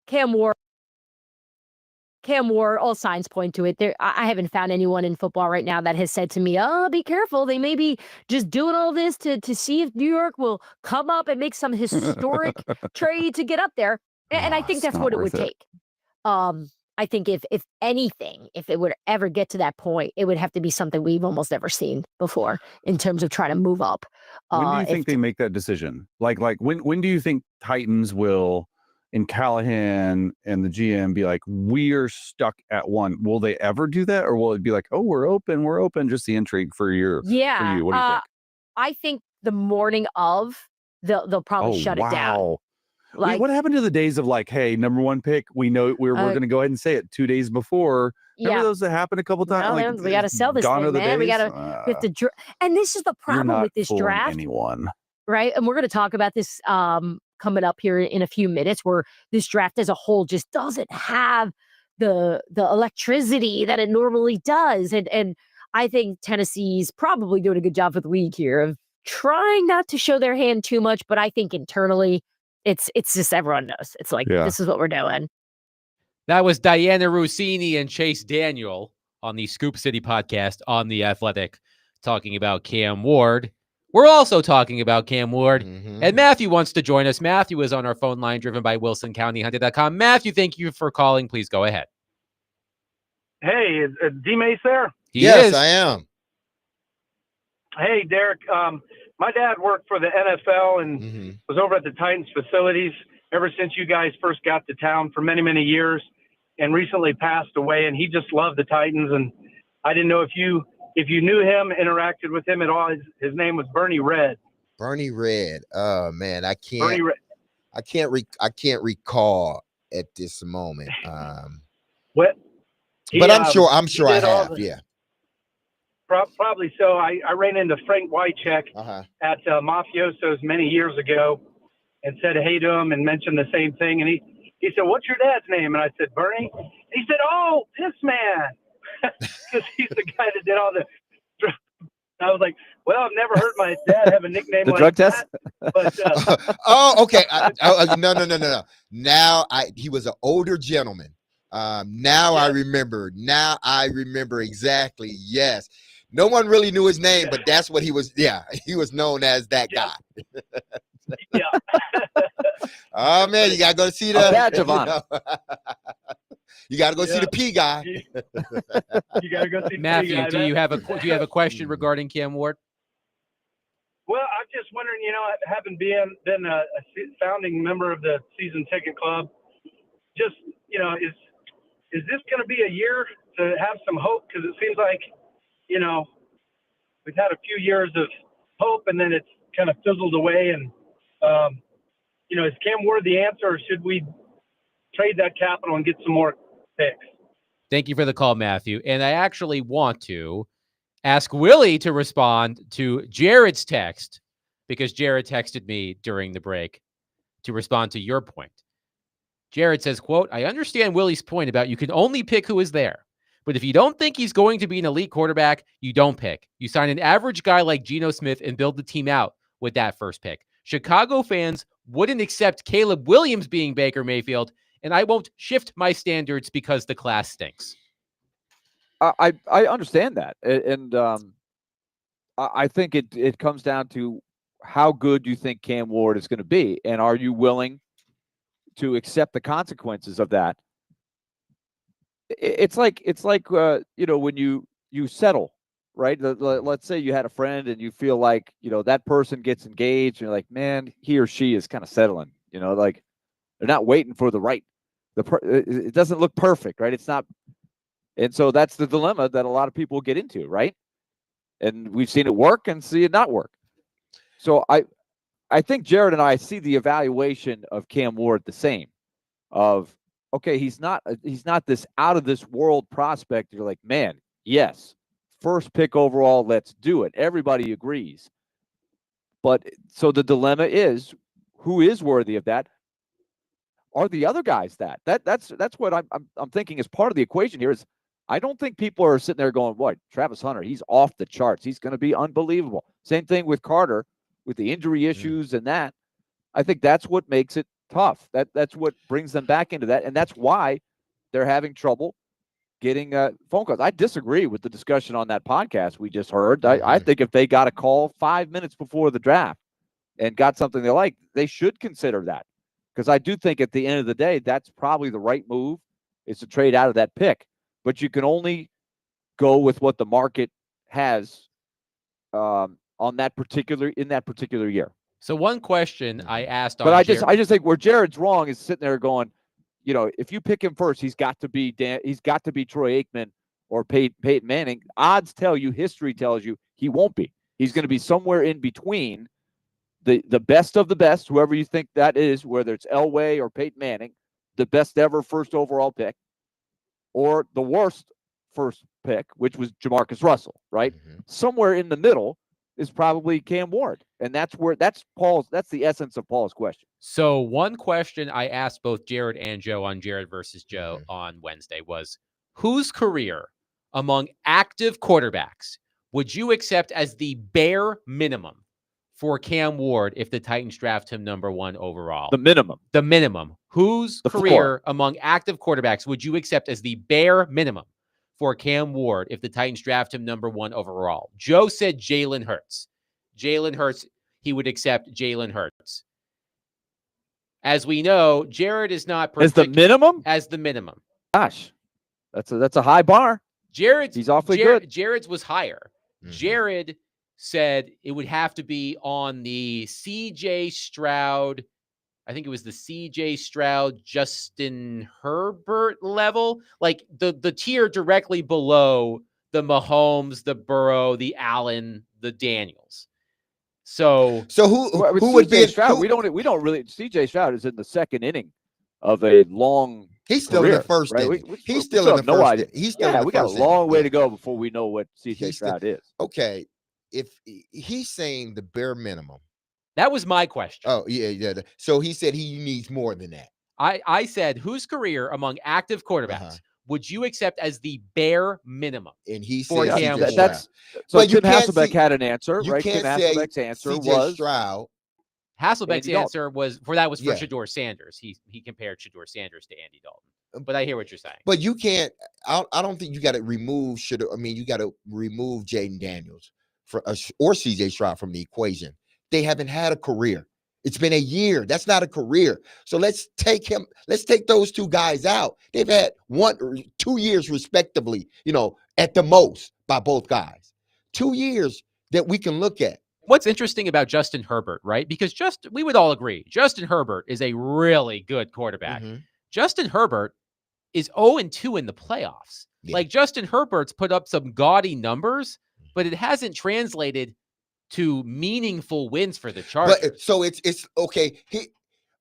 Cam Ward, all signs point to it. I haven't found anyone in football right now that has said to me, "Oh, be careful. They may be just doing all this to see if New York will come up and make some historic trade to get up there." And I think it's that's not what it would worth it. take. I think if anything, if it would ever get to that point, it would have to be something we've almost never seen before in terms of trying to move up. When do you If think they make that decision? Like when do you think Titans will, in Callahan and the GM, be like, we're stuck at one? Will they ever do that, or will it be like, oh, we're open, just the intrigue for you? Yeah, What do you think? I think the morning of they'll probably shut it down. Wait, Like, what happened to the days of like, hey, number one pick, we know we're going to go ahead and say it 2 days before? Remember yeah. those that happened a couple times? No, Like, man, we got to sell this gone thing, are the man. We days? have to, and this is the You're problem not with this fooling draft, anyone. right? And we're going to talk about this coming up here in a few minutes, where this draft as a whole just doesn't have the electricity that it normally does, and I think Tennessee's probably doing a good job for the league here of trying not to show their hand too much, but I think internally, it's just everyone knows. It's like, Yeah. this is what we're doing. That was Diana Rossini and Chase Daniel on the Scoop City podcast on The Athletic, talking about Cam Ward. We're also talking about Cam Ward. And Matthew wants to join us. Matthew is on our phone line, driven by WilsonCountyHunted.com. Matthew, thank you for calling. Please go ahead. Hey, is D-Mace there? Yes, I am. Hey, Derek. My dad worked for the NFL and was over at the Titans facilities ever since you guys first got to town for many, many years, and recently passed away. And he just loved the Titans. And I didn't know if you knew him, interacted with him at all. His name was Bernie Red. Bernie Red. Oh man, I can't. Bernie Red. I can't recall at this moment. What? But I'm sure I did all have. the- Yeah. Probably so. I ran into Frank Wycheck at Mafioso's many years ago and said hey to him and mentioned the same thing. And he said, "What's your dad's name?" And I said, "Bernie." And he said, "Oh, Piss Man," because he's the guy that did all the. I was like, "Well, I've never heard my dad have a nickname The like drug that." test? But Oh, okay. No. Now he was an older gentleman. Now I remember. Now I remember exactly. Yes. No one really knew his name, but that's what he was. Yeah, he was known as that guy. Yeah. Oh man, you gotta go see the badge of honor. You gotta go see the P guy. You gotta go see Matthew, the do you have a question regarding Cam Ward? Well, I'm just wondering, having been a founding member of the season ticket club, just, is this going to be a year to have some hope? Because it seems like, we've had a few years of hope and then it's kind of fizzled away. And, is Cam Ward the answer, or should we trade that capital and get some more picks? Thank you for the call, Matthew. And I actually want to ask Willie to respond to Jared's text, because Jared texted me during the break to respond to your point. Jared says, quote, "I understand Willie's point about you can only pick who is there. But if you don't think he's going to be an elite quarterback, you don't pick. You sign an average guy like Geno Smith and build the team out with that first pick. Chicago fans wouldn't accept Caleb Williams being Baker Mayfield, and I won't shift my standards because the class stinks." I understand that, and I think it comes down to how good you think Cam Ward is going to be, and are you willing to accept the consequences of that? It's like when you settle, right? Let's say you had a friend and you feel like that person gets engaged, and you're like, man, he or she is kind of settling. Like they're not waiting for it doesn't look perfect, right? It's not. And so that's the dilemma that a lot of people get into, right? And we've seen it work and see it not work. So I think Jared and I see the evaluation of Cam Ward the same. Of, okay, he's not this out of this world prospect. You're like, man, yes, first pick overall, let's do it. Everybody agrees. But so the dilemma is, who is worthy of that? Are the other guys that's what I'm thinking is part of the equation here. Is I don't think people are sitting there going, what, Travis Hunter, he's off the charts. He's going to be unbelievable. Same thing with Carter with the injury issues and that. I think that's what makes it tough. That's what brings them back into that, and that's why they're having trouble getting phone calls. I disagree with the discussion on that podcast we just heard. I think if they got a call 5 minutes before the draft and got something they like, they should consider that. Because I do think at the end of the day, that's probably the right move, is to trade out of that pick. But you can only go with what the market has in that particular year. So one question I asked on But I just think where Jared's wrong is sitting there going, if you pick him first, he's got to be Troy Aikman or Peyton Manning. Odds tell you, history tells you he won't be. He's going to be somewhere in between the best of the best, whoever you think that is, whether it's Elway or Peyton Manning, the best ever first overall pick, or the worst first pick, which was Jamarcus Russell, right? Somewhere in the middle is probably Cam Ward. And that's the essence of Paul's question. So one question I asked both Jared and Joe on Jared versus Joe on Wednesday was, whose career among active quarterbacks would you accept as the bare minimum for Cam Ward if the Titans draft him number 1 overall? The minimum. The minimum. Whose The career floor. among active quarterbacks would you accept as the bare minimum for Cam Ward if the Titans draft him number 1 overall? Joe said Jalen Hurts. Jalen Hurts, he would accept Jalen Hurts. As we know, Jared is not As the minimum? As the minimum. Gosh, that's a high bar. He's awfully good. Jared's was higher. Jared said it would have to be on the CJ Stroud. I think it was the CJ Stroud, Justin Herbert level, like the tier directly below the Mahomes, the Burrow, the Allen, the Daniels. So who would be Stroud? We don't really. CJ Stroud is in the second inning of a long. He's still career, in the first right? inning. He's still in the no first idea. inning. He's still in the we got a first inning. long way to go before we know what CJ Stroud is. Okay, if he's saying the bare minimum. That was my question. Oh, yeah. So he said he needs more than that. I said, whose career among active quarterbacks would you accept as the bare minimum? And he for said Cam CJ Ward? So But you Tim can't Hasselbeck see- had an answer, you right? can't Tim say Hasselbeck's answer CJ was Stroud. Hasselbeck's Andy Dalton. answer was for Yeah. Shedeur Sanders. He compared Shedeur Sanders to Andy Dalton. But I hear what you're saying. But you can't. I don't think you got to remove. You got to remove Jaden Daniels or CJ Stroud from the equation. They haven't had a career. It's been a year. That's not a career. So let's take him. Let's take those two guys out. They've had 1 or 2 years respectively. At the most by both guys. 2 years that we can look at. What's interesting about Justin Herbert, right? Because we would all agree, Justin Herbert is a really good quarterback. Justin Herbert is 0-2 in the playoffs. Yeah. Like Justin Herbert's put up some gaudy numbers, but it hasn't translated to meaningful wins for the Chargers. But so it's okay.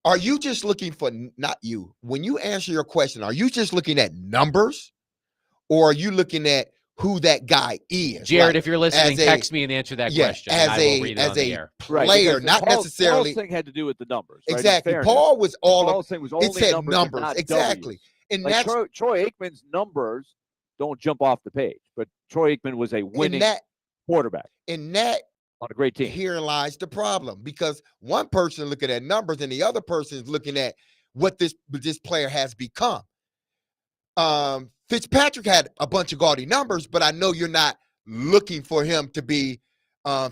Are you just looking for, not you, when you answer your question, are you just looking at numbers or are you looking at who that guy is? Jared, Like, if you're listening, as a- text me and answer that yeah, question. as and I will read it as on the a air. player, because not Paul's necessarily. thing had to do with the numbers. Right? In Exactly. fairness, Paul was all Paul's thing was only it said numbers, numbers. not Exactly. W's. And Like that's Troy Aikman's numbers don't jump off the page, but Troy Aikman was a winning quarterback in that on a great team. Herein lies the problem, because one person looking at numbers and the other person is looking at what this player has become. Fitzpatrick had a bunch of gaudy numbers, but I know you're not looking for him to be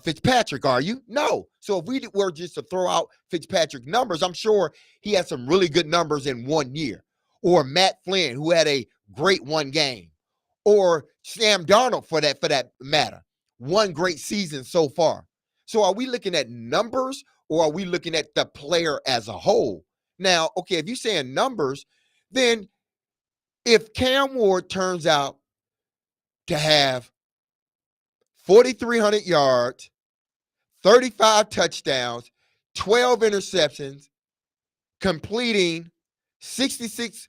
Fitzpatrick, are you? No. So if we were just to throw out Fitzpatrick numbers, I'm sure he had some really good numbers in 1 year. Or Matt Flynn, who had a great one game. Or Sam Darnold, for that matter. One great season so far. So are we looking at numbers or are we looking at the player as a whole? Now, okay, if you're saying numbers, then if Cam Ward turns out to have 4,300 yards, 35 touchdowns, 12 interceptions, completing 66%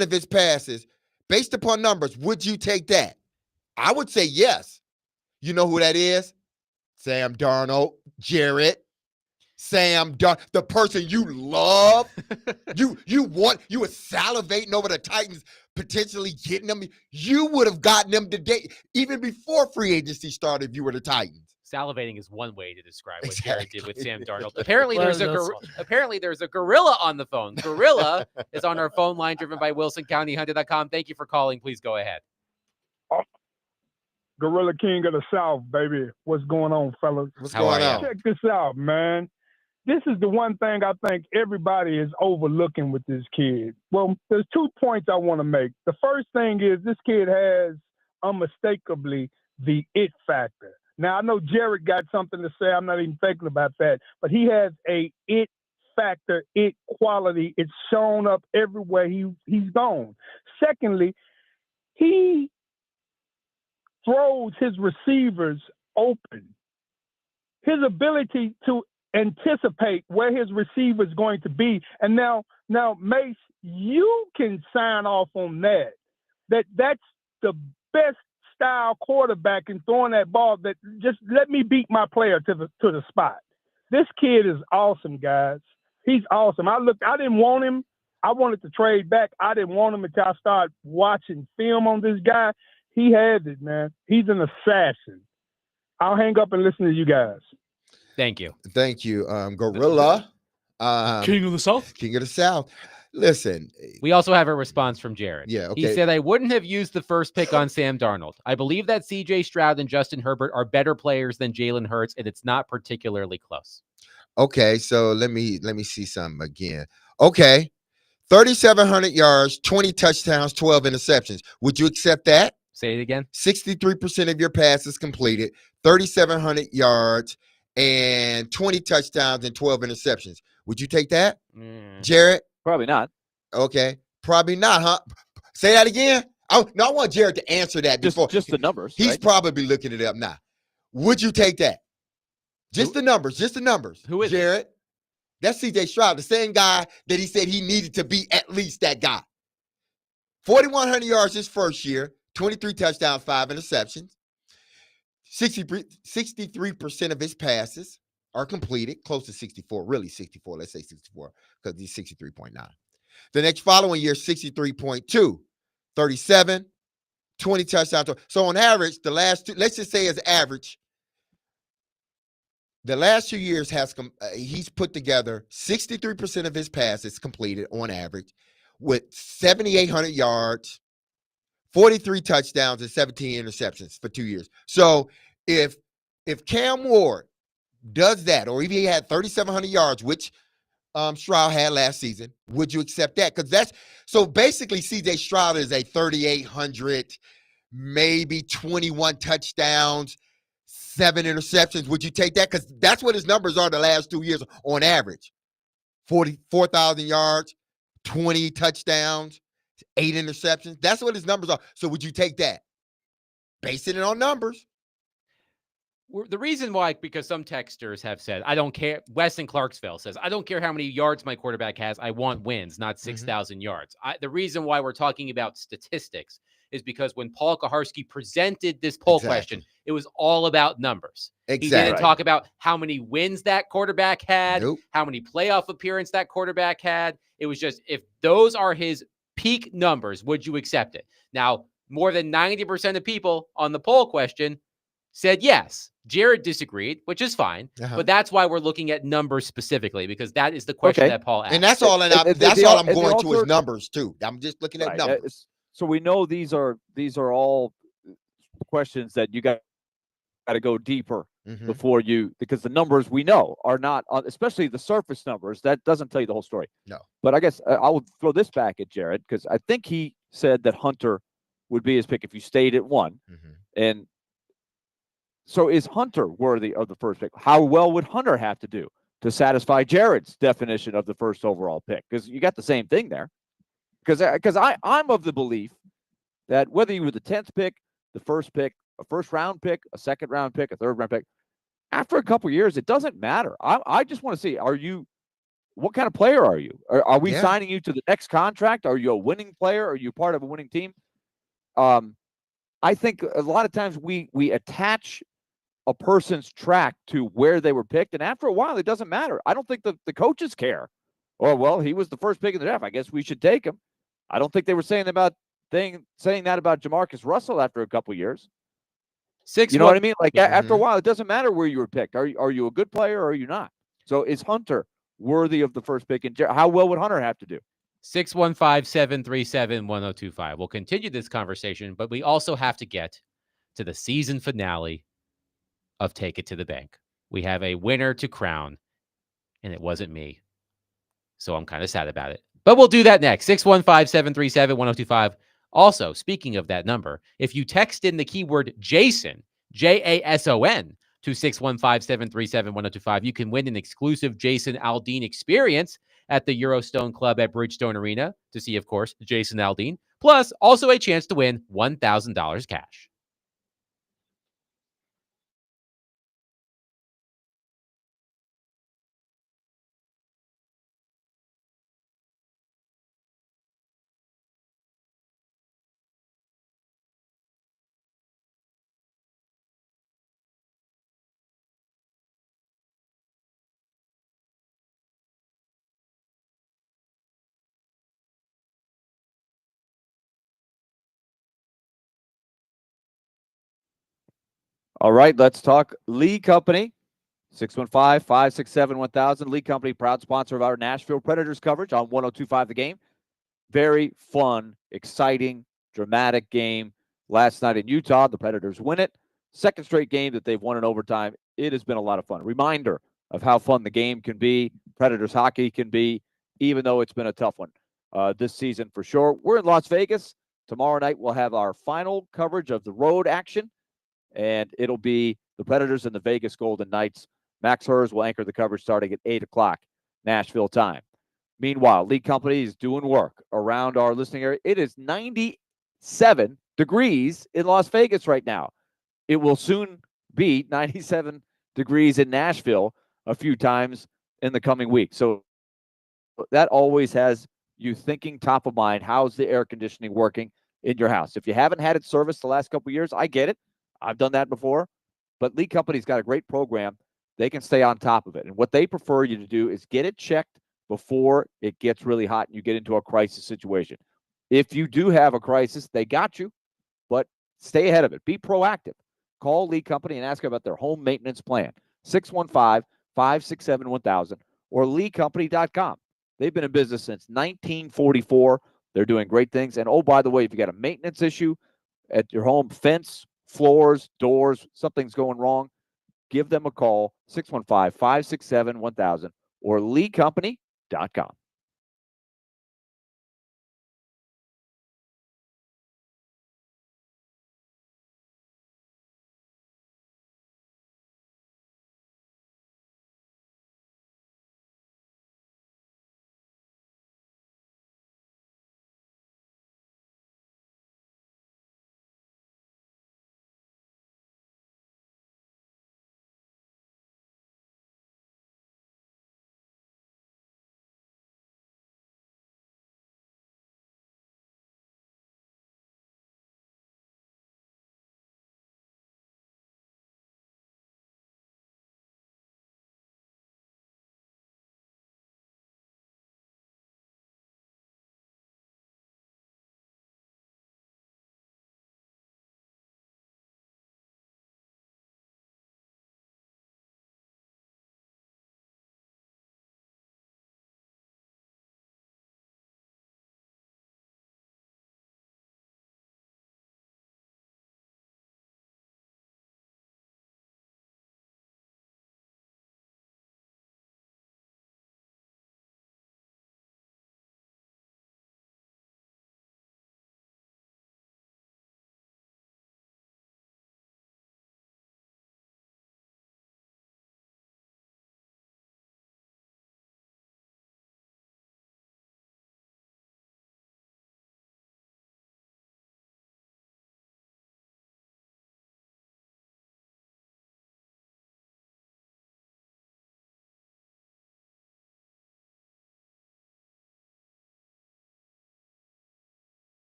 of his passes, based upon numbers, would you take that? I would say yes. You know who that is? Sam Darnold, Jared. Sam Darnold, the person you love. you were salivating over the Titans potentially getting them. You would have gotten them today, even before free agency started, if you were the Titans. Salivating is one way to describe what Exactly. Jared did with Sam Darnold. Apparently, Well, there's a that's apparently there's a gorilla on the phone. Gorilla is on our phone line, driven by WilsonCountyHunter.com. Thank you for calling. Please go ahead. Gorilla King of the South, baby. What's going on, fellas? What's How going are on? Check this out, man. This is the one thing I think everybody is overlooking with this kid. Well, there's 2 points I want to make. The first thing is this kid has unmistakably the it factor. Now, I know Jared got something to say. I'm not even thinking about that. But he has a it factor, it quality. It's shown up everywhere he's gone. Secondly, he throws his receivers open. His ability to anticipate where his receiver is going to be. And now, Mace, you can sign off on that. That's the best style quarterback in throwing that ball. That just let me beat my player to the spot. This kid is awesome, guys. He's awesome. I didn't want him. I wanted to trade back. I didn't want him until I started watching film on this guy. He has it, man. He's an assassin. I'll hang up and listen to you guys. Thank you. Thank you, Gorilla. King of the South. King of the South. Listen, We also have a response from Jared. Yeah, He okay. said, I wouldn't have used the first pick on Sam Darnold. I believe that CJ Stroud and Justin Herbert are better players than Jalen Hurts, and it's not particularly close. okay, so let me see something again. Okay, 3,700 yards, 20 touchdowns, 12 interceptions. Would you accept that? Say it again. 63% of your passes completed, 3,700 yards, and 20 touchdowns and 12 interceptions. Would you take that, Jared? Probably not. Okay, probably not, huh? Say that again. I want Jared to answer that before. Just the numbers. He's right? probably looking it up now. Would you take that? Just the numbers. Just the numbers. Who is it? Jared? That's CJ Stroud, the same guy that he said he needed to be at least that guy. 4,100 yards his first year, 23 touchdowns, 5 interceptions. 63% of his passes are completed, close to 64, really 64. Let's say 64 because he's 63.9. The next following year, 63.2, 37, 20 touchdowns. So on average, the last two, let's just say as average, the last 2 years he's put together 63% of his passes completed on average with 7,800 yards, 43 touchdowns, and 17 interceptions for 2 years. So if Cam Ward does that, or if he had 3,700 yards, which Stroud had last season, would you accept that? Because that's so basically CJ Stroud is a 3,800, maybe 21 touchdowns, 7 interceptions. Would you take that? Because that's what his numbers are the last 2 years on average. 4,000 yards, 20 touchdowns, 8 interceptions. That's what his numbers are. So would you take that? Basing it on numbers. The reason why, because some texters have said, I don't care. Wes in Clarksville says, I don't care how many yards my quarterback has. I want wins, not 6,000 yards. The reason why we're talking about statistics is because when Paul Kaharski presented this poll question, it was all about numbers. He didn't talk about how many wins that quarterback had, how many playoff appearances that quarterback had. It was just, if those are his peak numbers, would you accept it? Now, more than 90% of people on the poll question said yes. Jared disagreed, which is fine, but that's why we're looking at numbers specifically, because that is the question that Paul asked. And that's all. That's all I'm going to is numbers too. I'm just looking at numbers. So we know these are all questions that you got to go deeper before you, because the numbers we know are not, especially the surface numbers. That doesn't tell you the whole story. No. But I guess I will throw this back at Jared, because I think he said that Hunter would be his pick if you stayed at 1. And so is Hunter worthy of the first pick? How well would Hunter have to do to satisfy Jared's definition of the first overall pick? Because you got the same thing there. Because I'm of the belief that whether you were the 10th pick, the first pick, a first round pick, a second round pick, a third round pick, after a couple of years, it doesn't matter. I just want to see, what kind of player are you? Are we signing you to the next contract? Are you a winning player? Are you part of a winning team? I think a lot of times we attach a person's track to where they were picked, and after a while, it doesn't matter. I don't think the coaches care. Oh, well, he was the first pick in the draft. I guess we should take him. I don't think they were saying that about Jamarcus Russell after a couple of years. Six. You know what I mean? Like Yeah. after a while, it doesn't matter where you were picked. Are you a good player or are you not? So is Hunter worthy of the first pick? And how well would Hunter have to do? 615-737-1025. We'll continue this conversation, but we also have to get to the season finale of Take It to the Bank. We have a winner to crown, and it wasn't me. So I'm kind of sad about it. But we'll do that next. 615-737-1025. Also, speaking of that number, if you text in the keyword Jason, Jason, to 615-737-1025, you can win an exclusive Jason Aldean experience at the Eurostone Club at Bridgestone Arena to see, of course, Jason Aldean. Plus, also a chance to win $1,000 cash. All right, let's talk Lee Company. 615-567-1000. Lee Company, proud sponsor of our Nashville Predators coverage on 102.5 The Game. Very fun, exciting, dramatic game last night in Utah. The Predators win it. Second straight game that they've won in overtime. It has been a lot of fun. Reminder of how fun the game can be, Predators hockey can be, even though it's been a tough one this season for sure. We're in Las Vegas. Tomorrow night, we'll have our final coverage of the road action, and it'll be the Predators and the Vegas Golden Knights. Max Hers will anchor the coverage starting at 8 o'clock Nashville time. Meanwhile, Lee Company is doing work around our listening area. It is 97 degrees in Las Vegas right now. It will soon be 97 degrees in Nashville a few times in the coming week. So that always has you thinking top of mind, how's the air conditioning working in your house? If you haven't had it serviced the last couple of years, I get it. I've done that before. But Lee Company's got a great program. They can stay on top of it. And what they prefer you to do is get it checked before it gets really hot and you get into a crisis situation. If you do have a crisis, they got you, but stay ahead of it. Be proactive. Call Lee Company and ask about their home maintenance plan. 615-567-1000 or leecompany.com. They've been in business since 1944. They're doing great things. And oh, by the way, if you got a maintenance issue at your home, fence, floors, doors, something's going wrong, give them a call, 615-567-1000 or leecompany.com.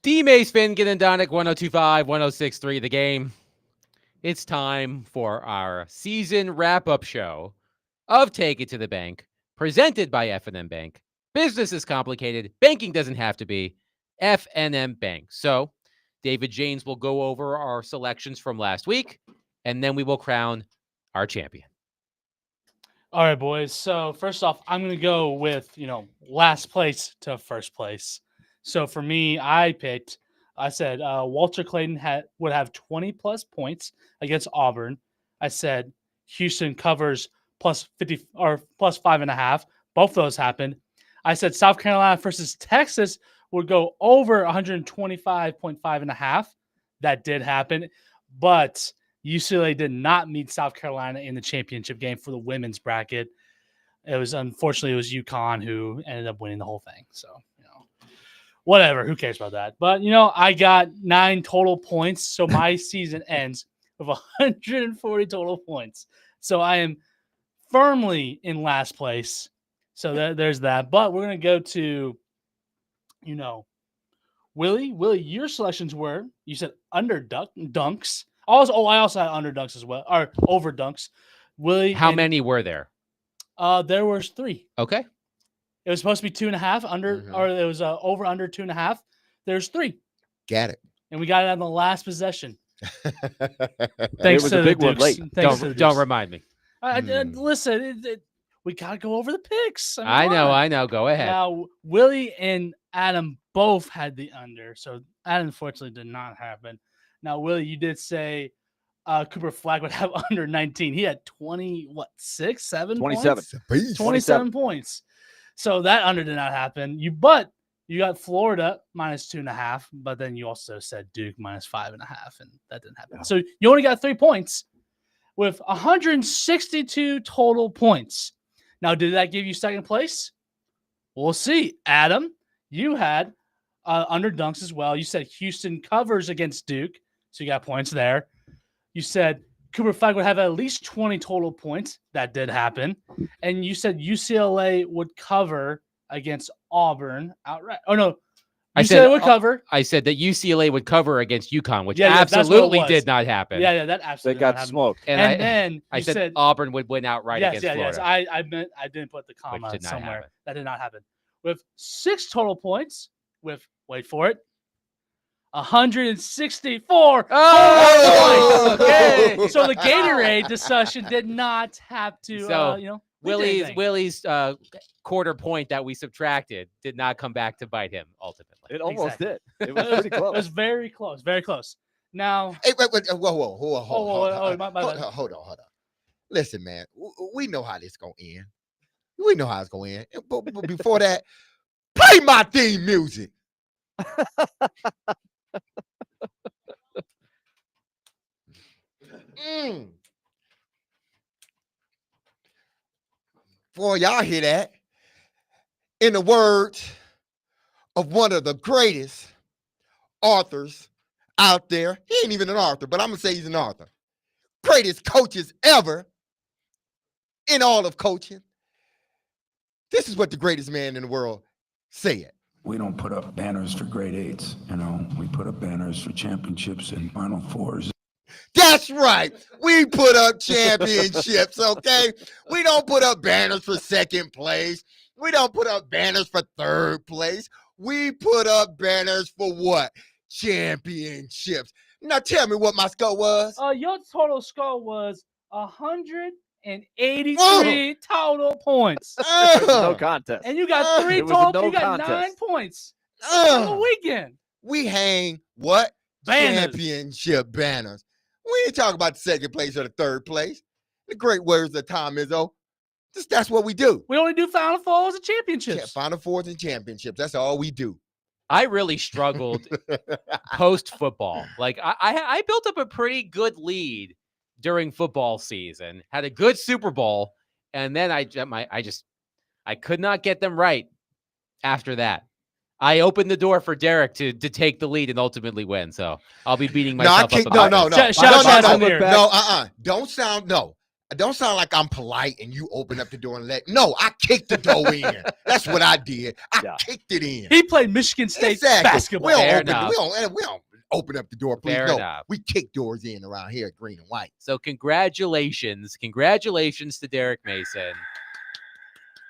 D-Mace, Finnegan, and Donick, 102.5, 106.3 The Game. It's time for our season wrap-up show of Take It to the Bank, presented by F&M Bank. Business is complicated. Banking doesn't have to be. F&M Bank. So, David James will go over our selections from last week, and then we will crown our champion. All right, boys. So first off, I'm going to go with, last place to first place. So for me, I said Walter Clayton would have 20 plus points against Auburn. I said Houston covers plus 50 or plus 5.5. Both of those happened. I said South Carolina versus Texas would go over 125.5.5. That did happen, but UCLA did not meet South Carolina in the championship game for the women's bracket. Unfortunately, it was UConn who ended up winning the whole thing. So, whatever. Who cares about that? But, I got 9 total points. So my season ends with 140 total points. So I am firmly in last place. So there's that. But we're going to go to, Willie. Willie, your selections were, you said under dunks. I also had under dunks as well, or over dunks. Willie, how many were there? There was 3. Okay. It was supposed to be 2.5 under, or it was over under 2.5. There's 3. Got it. And we got it on the last possession. Thanks to the big one late. Don't remind me. Listen, we gotta go over the picks. I know. Go ahead. Now, Willie and Adam both had the under, so that unfortunately did not happen. Now, Willie, you did say Cooper Flagg would have under 19. He had 27 points? 27 points. So that under did not happen. But you got Florida minus 2.5, but then you also said Duke minus 5.5, and that didn't happen. So you only got 3 points with 162 total points. Now, did that give you second place? We'll see. Adam, you had under dunks as well. You said Houston covers against Duke, so you got points there. You said Cooper Flagg would have at least 20 total points. That did happen. And you said UCLA would cover against Auburn outright. Oh, no. UCLA would cover. I said that UCLA would cover against UConn, which absolutely did not happen. Yeah, that absolutely They got smoked. And then I said Auburn would win outright against Florida. Yes. I didn't put the comma somewhere. Happen. That did not happen. With 6 total points, wait for it, 164 points. Okay. So the Gatorade discussion did not have to, Willie's quarter point that we subtracted did not come back to bite him ultimately. It almost did. It was pretty close. It was very close. Very close. Now, hey, wait, whoa, hold on. Listen, man, we know how this gonna end. We know how it's gonna end. But before that, play my theme music. Boy, y'all hear that? In the words of one of the greatest authors out there, he ain't even an author, but I'm gonna say he's an author. Greatest coaches ever in all of coaching. This is what the greatest man in the world said. We don't put up banners for grade 8s, we put up banners for championships and Final Fours. That's right. We put up championships, okay? We don't put up banners for second place. We don't put up banners for third place. We put up banners for what? Championships. Now tell me what my score was. Your total score was 183 total points. No contest. And you got 3 total. You got contest. 9 points on the weekend. We hang what? Banners. Championship banners. We ain't talking about the second place or the third place. The great words of Tom Izzo. That's what we do. We only do Final Fours and championships. Final Fours and championships. That's all we do. I really struggled post football. Like I built up a pretty good lead during football season, had a good Super Bowl, and then I could not get them right after that. I opened the door for Derek to take the lead and ultimately win. So I'll be beating myself up. No. Don't sound Don't sound like I'm polite and you open up the door and no, I kicked the door in. That's what I did. I kicked it in. He played Michigan State basketball. We don't open up the door, please. Fair No, enough. we kick doors in around here at Green and White. So congratulations to Derek Mason,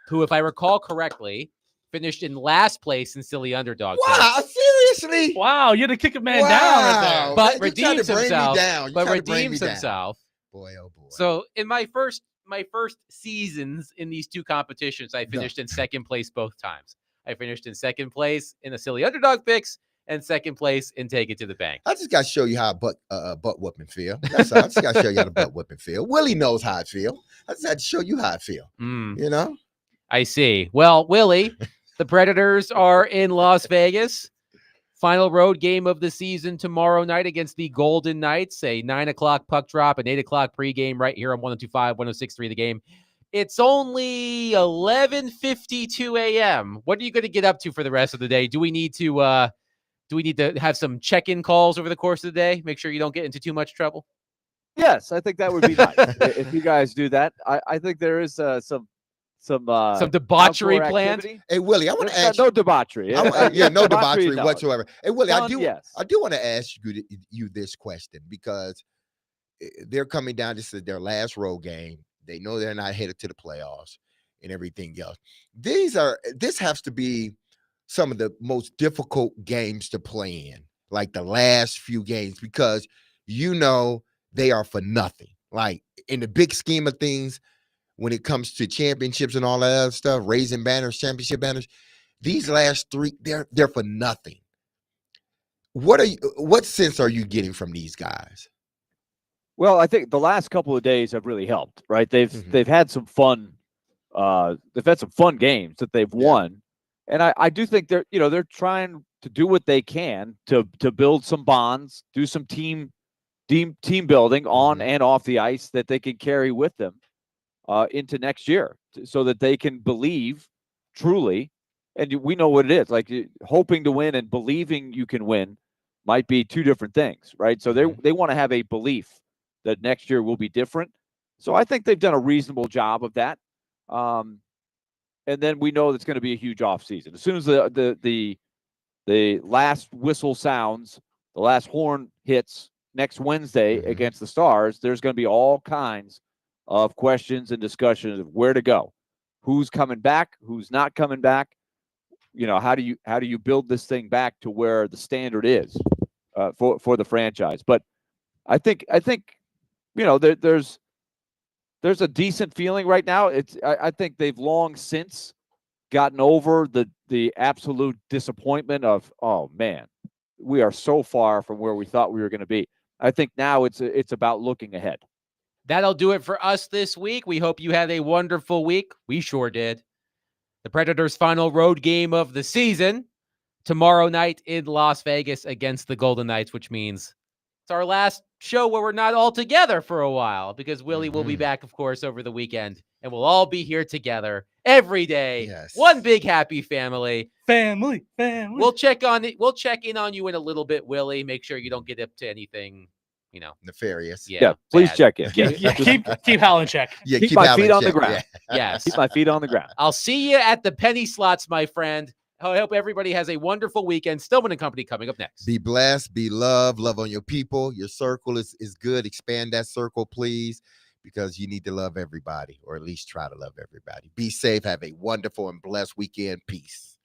who, if I recall correctly, finished in last place in Silly Underdog. Wow, seriously? Wow, you had to kick a man down right there. But man, you tried to redeems bring me himself. down. You But tried to bring me redeems down. himself. Boy, oh boy. So in my first seasons in these two competitions, I finished in second place both times. I finished in second place in the Silly Underdog picks and second place in Take It to the Bank. I just got to show you how a butt whooping feel. That's all. I just got to show you how the butt whooping feel. Willie knows how I feel. I just had to show you how I feel. You know? I see. Well, Willie, the Predators are in Las Vegas. Final road game of the season tomorrow night against the Golden Knights. A 9 o'clock puck drop, an 8 o'clock pregame right here on 102.5, 106.3 The Game. It's only 11:52 a.m. What are you going to get up to for the rest of the day? Do we need to have some check-in calls over the course of the day? Make sure you don't get into too much trouble. Yes, I think that would be nice if you guys do that. I think there is some debauchery outdoor planned. activity. Hey, Willie, I want to ask no debauchery. no debauchery no. whatsoever. Hey, Willie, I Fun, do yes. want to ask you this question because they're coming down. This is their last road game. They know they're not headed to the playoffs and everything else. This has to be some of the most difficult games to play in, like the last few games, because they are for nothing. Like in the big scheme of things, when it comes to championships and all that other stuff, raising banners, championship banners, these last three, they're for nothing. What sense are you getting from these guys? Well, I think the last couple of days have really helped, right? They've had some fun. They've had some fun games that they've won, and I do think they're trying to do what they can to build some bonds, do some team building on and off the ice that they can carry with them into next year, so that they can believe truly. And we know what it is. Like hoping to win and believing you can win might be two different things, right? So they want to have a belief that next year will be different. So I think they've done a reasonable job of that. And then we know it's going to be a huge offseason. As soon as the last whistle sounds, the last horn hits next Wednesday against the Stars, there's going to be all kinds of questions and discussions of where to go, who's coming back, who's not coming back. How do you build this thing back to where the standard is for the franchise? But I think there's a decent feeling right now. I think they've long since gotten over the absolute disappointment of, oh man, we are so far from where we thought we were going to be. I think now it's about looking ahead. That'll do it for us this week. We hope you had a wonderful week. We sure did. The Predators' final road game of the season tomorrow night in Las Vegas against the Golden Knights, which means it's our last show where we're not all together for a while, because Willie will be back, of course, over the weekend, and we'll all be here together every day. Yes. One big happy family. Family. We'll check in on you in a little bit, Willie. Make sure you don't get up to anything, nefarious. Yeah, please bad. check in. Keep Hal in check. Yeah, keep keep my Hal in feet on the check, ground. Yes. Keep my feet on the ground. I'll see you at the penny slots, my friend. I hope everybody has a wonderful weekend. Stillman and Company coming up next. Be blessed, be loved, love on your people. Your circle is good. Expand that circle, please, because you need to love everybody, or at least try to love everybody. Be safe. Have a wonderful and blessed weekend. Peace.